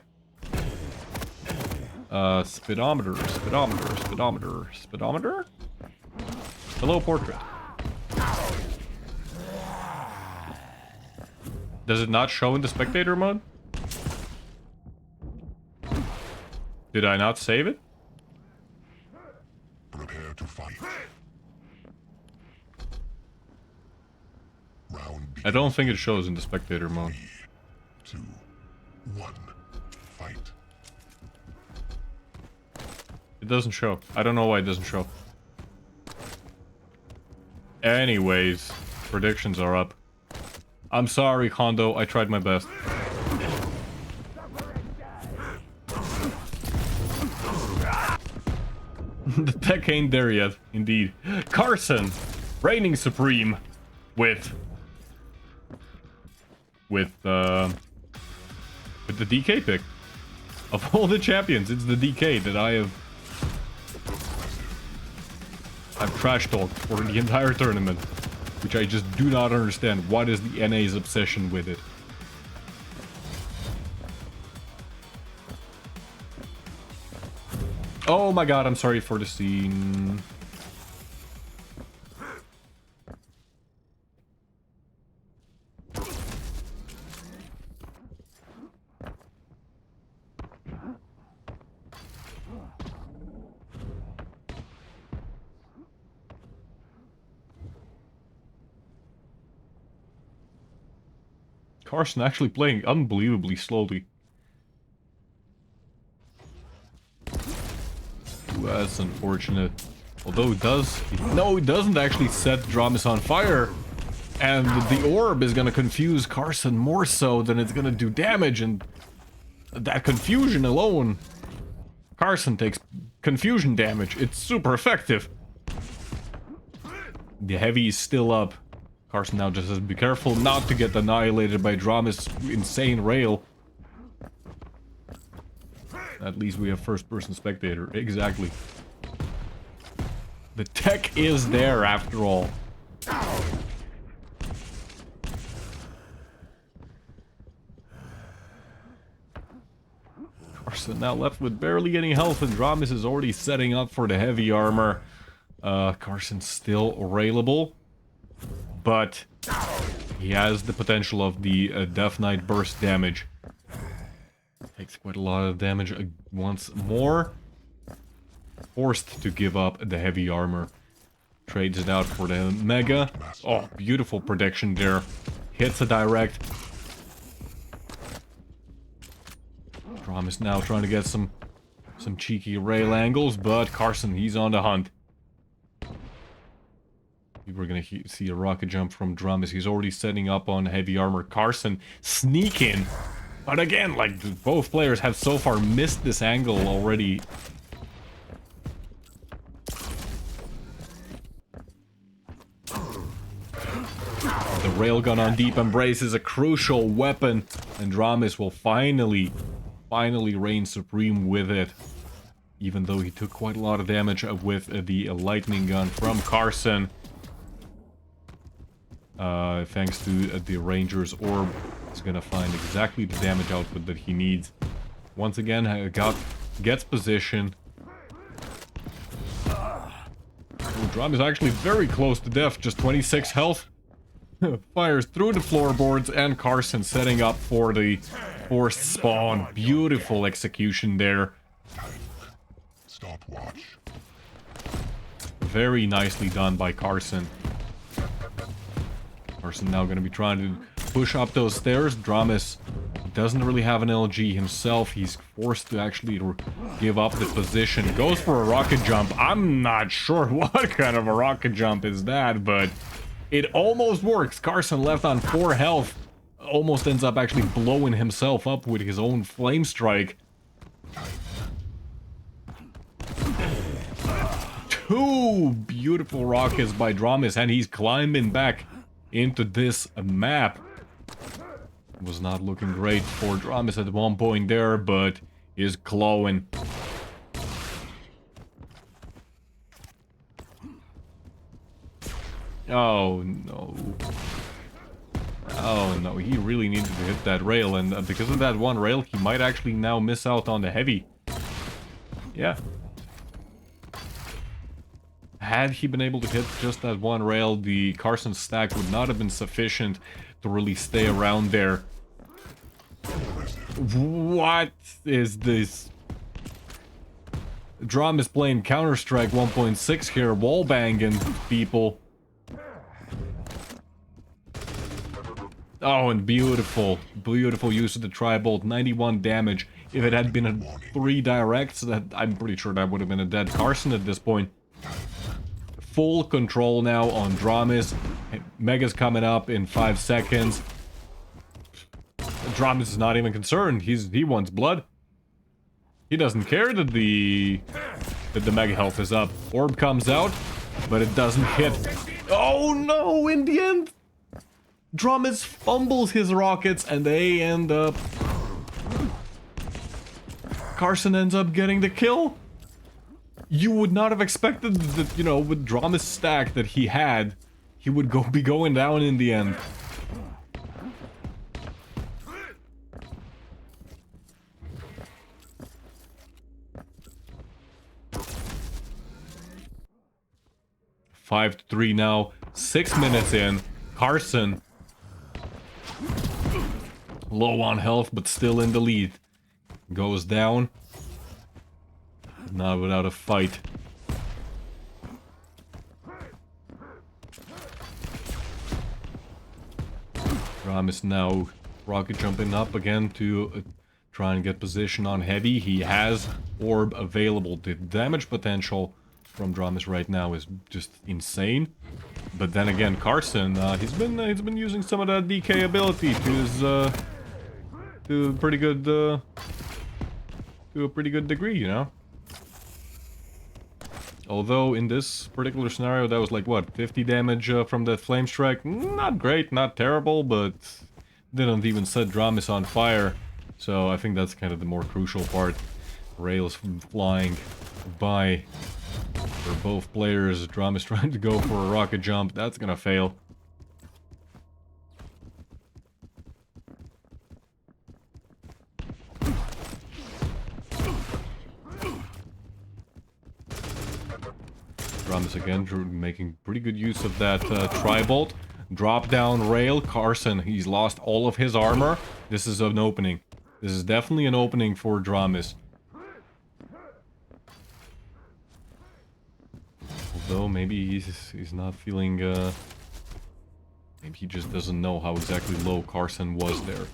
[SPEAKER 1] Speedometer. Hello, portrait. Does it not show in the spectator mode? Did I not save it?
[SPEAKER 3] Prepare to fight. Round
[SPEAKER 1] I don't think it shows in the spectator mode.
[SPEAKER 3] 2, 1, fight.
[SPEAKER 1] It doesn't show. I don't know why it doesn't show. Anyways, predictions are up. I'm sorry, Hondo. I tried my best. The tech ain't there yet, indeed. Carson, reigning supreme, with the DK pick. Of all the champions, it's the DK that I've trash talked for the entire tournament, which I just do not understand. What is the NA's obsession with it? Oh my god, I'm sorry for the scene. Carson actually playing unbelievably slowly. Ooh, that's unfortunate. Although it does... No, it doesn't actually set Dramis on fire. And the orb is gonna confuse Carson more so than it's gonna do damage. And that confusion alone... Carson takes confusion damage. It's super effective. The heavy is still up. Carson now just has to be careful not to get annihilated by Dramis' insane rail. At least we have first-person spectator. Exactly. The tech is there after all. Carson now left with barely any health, and Dramis is already setting up for the heavy armor. Carson's still railable, but he has the potential of the Death Knight burst damage. Takes quite a lot of damage once more. Forced to give up the heavy armor. Trades it out for the Mega. Oh, beautiful prediction there. Hits a direct. Dramis now trying to get some cheeky rail angles, but Carson, he's on the hunt. We're gonna see a rocket jump from Dramis. He's already setting up on heavy armor. Carson sneaking. But again, like, both players have so far missed this angle already. The railgun on Deep Embrace is a crucial weapon, and Dramis will finally reign supreme with it. Even though he took quite a lot of damage with the lightning gun from Carson. Thanks to the Ranger's orb, he's gonna find exactly the damage output that he needs. Once again, gets position. Drum is actually very close to death, just 26 health. Fires through the floorboards, and Carson setting up for the forced spawn. Beautiful execution there.
[SPEAKER 3] Stopwatch.
[SPEAKER 1] Very nicely done by Carson. Carson now going to be trying to push up those stairs. Dramis doesn't really have an LG himself. He's forced to actually give up the position. Goes for a rocket jump. I'm not sure what kind of a rocket jump is that, but it almost works. Carson left on 4 health. almost ends up actually blowing himself up with his own flame strike. 2 beautiful rockets by Dramis, and he's climbing back into this map. Was not looking great for Dramis at one point there, but is clawing. Oh no. Oh no, he really needed to hit that rail, and because of that one rail, he might actually now miss out on the heavy. Yeah. Had he been able to hit just that one rail, the Carson stack would not have been sufficient to really stay around there. What is this? Drum is playing Counter-Strike 1.6 here, wallbanging people. Oh, and beautiful, beautiful use of the tri-bolt, 91 damage. If it had been a 3 directs, that I'm pretty sure that would have been a dead Carson at this point. Full control now on Dramis. Mega's coming up in 5 seconds. Dramis is not even concerned. He wants blood. He doesn't care that the Mega health is up. Orb comes out, but it doesn't hit. Oh no! In the end, Dramis fumbles his rockets, and they end up. Carson ends up getting the kill. You would not have expected that, you know, with Dramis stack that he had, he would be going down in the end. Five to 3 now. 6 minutes in. Carson low on health, but still in the lead. Goes down. Not without a fight. Dramis now rocket jumping up again to try and get position on heavy. He has orb available. The damage potential from Dramis right now is just insane. But then again, Carson, he's been using some of that DK ability to his to a pretty good degree, you know. Although in this particular scenario, that was like what, 50 damage from that flame strike. Not great, not terrible, but didn't even set Dramis on fire. So I think that's kind of the more crucial part. Rails flying by for both players. Dramis trying to go for a rocket jump. That's gonna fail. Dramis again making pretty good use of that tri-bolt. Drop down rail. Carson, he's lost all of his armor. This is an opening. This is definitely an opening for Dramis. Although maybe he's not feeling maybe he just doesn't know how exactly low Carson was there.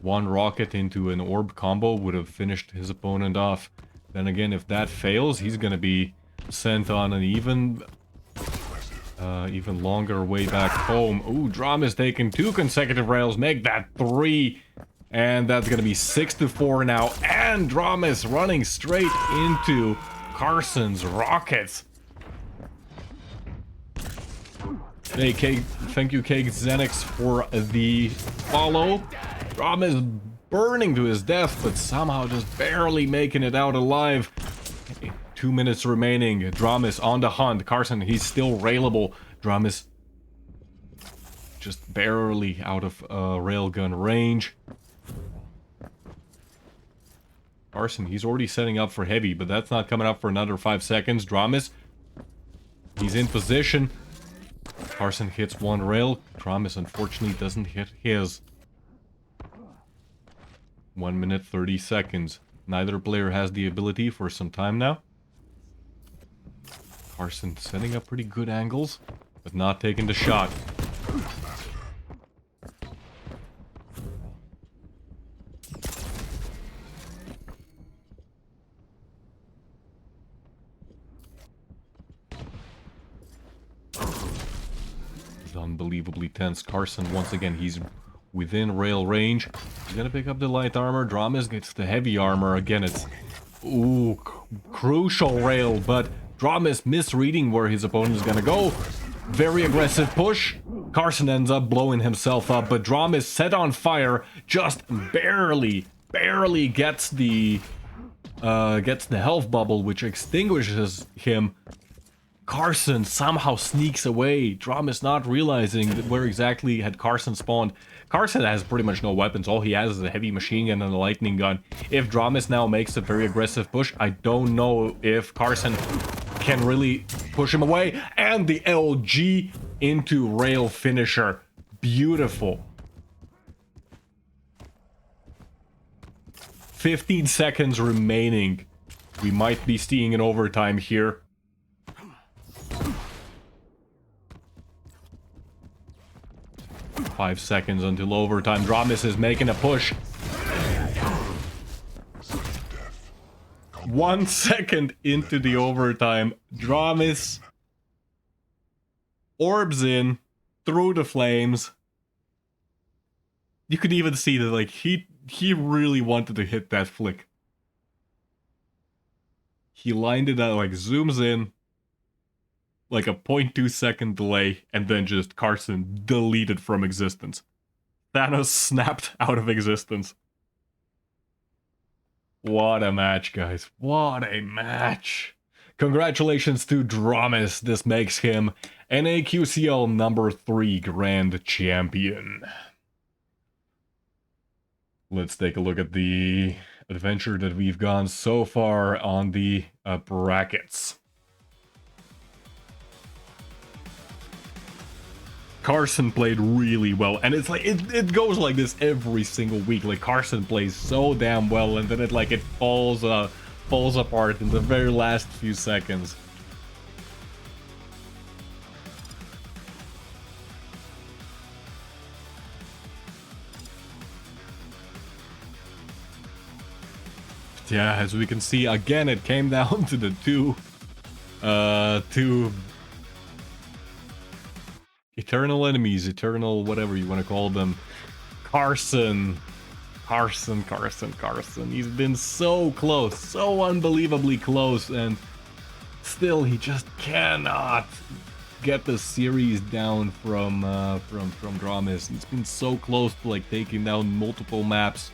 [SPEAKER 1] One rocket into an orb combo would have finished his opponent off. Then again, if that fails, he's gonna be sent on an even longer way back home. Ooh, Dramis taking 2 consecutive rails, make that 3. And that's gonna be 6-4 now. And Dramis running straight into Carson's rockets. Hey, thank you, Cake Xenix, for the follow. Dramis burning to his death, but somehow just barely making it out alive. 2 minutes remaining. Dramis on the hunt. Carson, he's still railable. Dramis just barely out of railgun range. Carson, he's already setting up for heavy, but that's not coming up for another 5 seconds. Dramis, he's in position. Carson hits one rail. Dramis, unfortunately, doesn't hit his. 1 minute, 30 seconds. Neither player has the ability for some time now. Carson setting up pretty good angles, but not taking the shot. It's unbelievably tense. Carson, once again, he's within rail range. He's gonna pick up the light armor. Dramis gets the heavy armor. Again, it's... Ooh, crucial rail, but Dramis misreading where his opponent is gonna go. Very aggressive push. Carson ends up blowing himself up, but Dramis set on fire, just barely gets the health bubble, which extinguishes him. Carson somehow sneaks away. Dramis not realizing that where exactly had Carson spawned. Carson has pretty much no weapons. All he has is a heavy machine gun and a lightning gun. If Dramis now makes a very aggressive push, I don't know if Carson can really push him away. And the LG into rail finisher. Beautiful. 15 seconds remaining. We might be seeing an overtime here. Five seconds until overtime. Dramis is making a push. 1 second into the overtime. Dramis orbs in through the flames. You could even see that, like, he really wanted to hit that flick. He lined it out, like, zooms in, like a 0.2 second delay, and then just Carson deleted from existence. Thanos snapped out of existence. What a match, guys. What a match. Congratulations to Dramis. This makes him Naqcl number 3 Grand Champion. Let's take a look at the adventure that we've gone so far on the brackets. Carson played really well, and it's like it goes like this every single week. Like, Carson plays so damn well, and then it falls apart in the very last few seconds. Yeah, as we can see, again, it came down to the two eternal enemies, eternal whatever you want to call them. Carson. He's been so close, so unbelievably close, and still he just cannot get the series down from Dramis. He's been so close to, like, taking down multiple maps.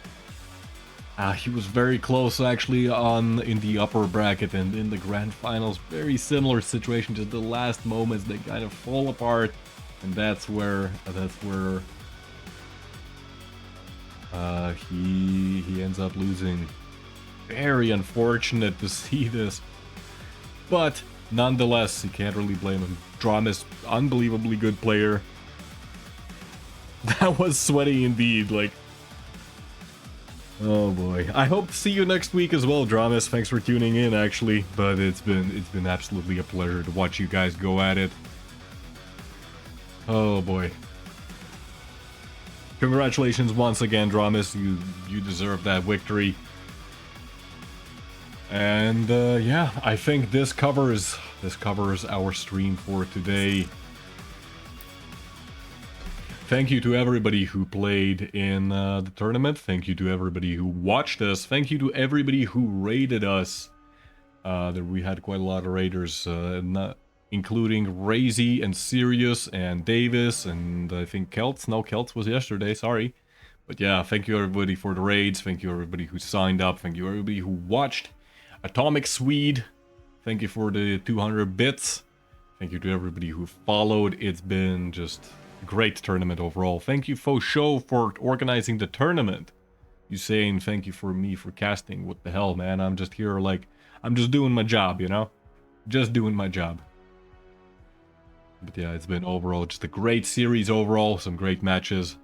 [SPEAKER 1] He was very close actually in the upper bracket and in the grand finals. Very similar situation, just the last moments they kind of fall apart, and that's where he ends up losing. Very unfortunate to see this, but nonetheless, you can't really blame him. Dramis, unbelievably good player. That was sweaty indeed, like. Oh boy. I hope to see you next week as well, Dramis. Thanks for tuning in, actually. But it's been absolutely a pleasure to watch you guys go at it. Oh boy. Congratulations once again, Dramis. You deserve that victory. And yeah, I think this covers our stream for today. Thank you to everybody who played in the tournament. Thank you to everybody who watched us. Thank you to everybody who raided us. We had quite a lot of raiders, including Razy and Sirius and Davis and I think Celts. No, Celts was yesterday, sorry. But yeah, thank you everybody for the raids. Thank you everybody who signed up. Thank you everybody who watched. Atomic Swede, thank you for the 200 bits. Thank you to everybody who followed. It's been just great tournament overall. Thank you, Faux Show, for organizing the tournament. You saying thank you for me for casting. What the hell, man? I'm just here, like, I'm just doing my job, you know? Just doing my job. But yeah, it's been overall just a great series overall. Some great matches.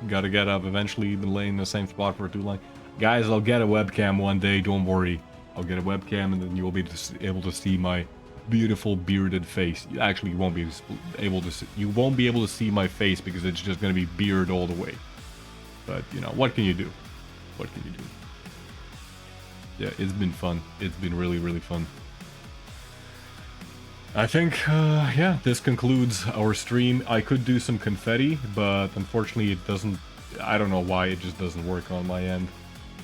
[SPEAKER 1] Gotta get up eventually. Been laying in the same spot for too long. Guys, I'll get a webcam one day. Don't worry. I'll get a webcam and then you'll be able to see my beautiful bearded face. You actually won't be able to see, you won't be able to see my face because it's just going to be beard all the way. But you know, what can you do? What can you do? Yeah, it's been fun. It's been really fun. I think, yeah, this concludes our stream. I could do some confetti, but unfortunately it doesn't... I don't know why it just doesn't work on my end.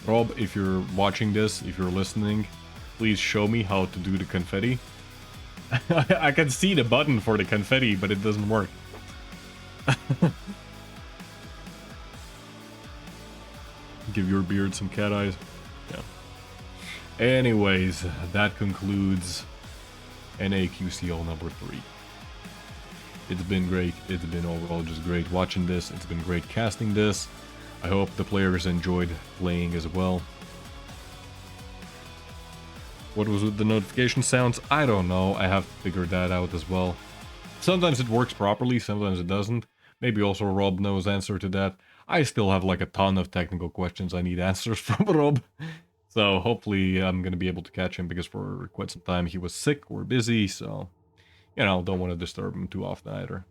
[SPEAKER 1] Rob, if you're watching this, if you're listening, please show me how to do the confetti. I can see the button for the confetti, but it doesn't work. Give your beard some cat eyes. Yeah. Anyways, that concludes Naqcl number 3. It's been great. It's been overall just great watching this. It's been great casting this. I hope the players enjoyed playing as well. What was with the notification sounds? I don't know. I have to figure that out as well. Sometimes it works properly, sometimes it doesn't. Maybe also Rob knows answer to that. I still have like a ton of technical questions I need answers from Rob. So hopefully I'm going to be able to catch him, because for quite some time he was sick or busy, so, you know, don't want to disturb him too often either.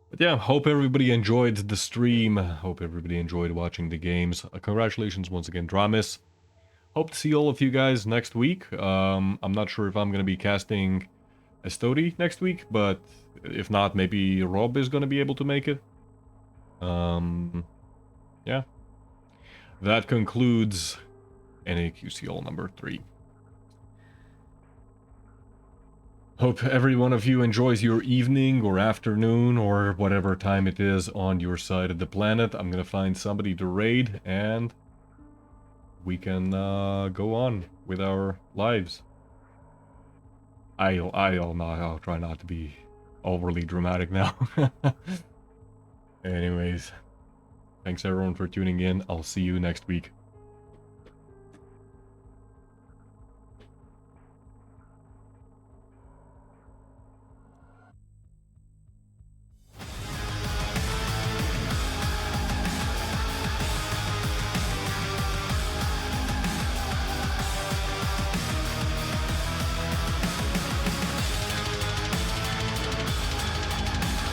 [SPEAKER 1] But yeah, hope everybody enjoyed the stream. Hope everybody enjoyed watching the games. Congratulations once again, Dramis. Hope to see all of you guys next week. I'm not sure if I'm going to be casting Estodi next week, but if not, maybe Rob is going to be able to make it. Yeah. That concludes Naqcl number 3. Hope every one of you enjoys your evening or afternoon or whatever time it is on your side of the planet. I'm gonna find somebody to raid and we can go on with our lives. I'll try not to be overly dramatic now. Anyways, thanks everyone for tuning in. I'll see you next week.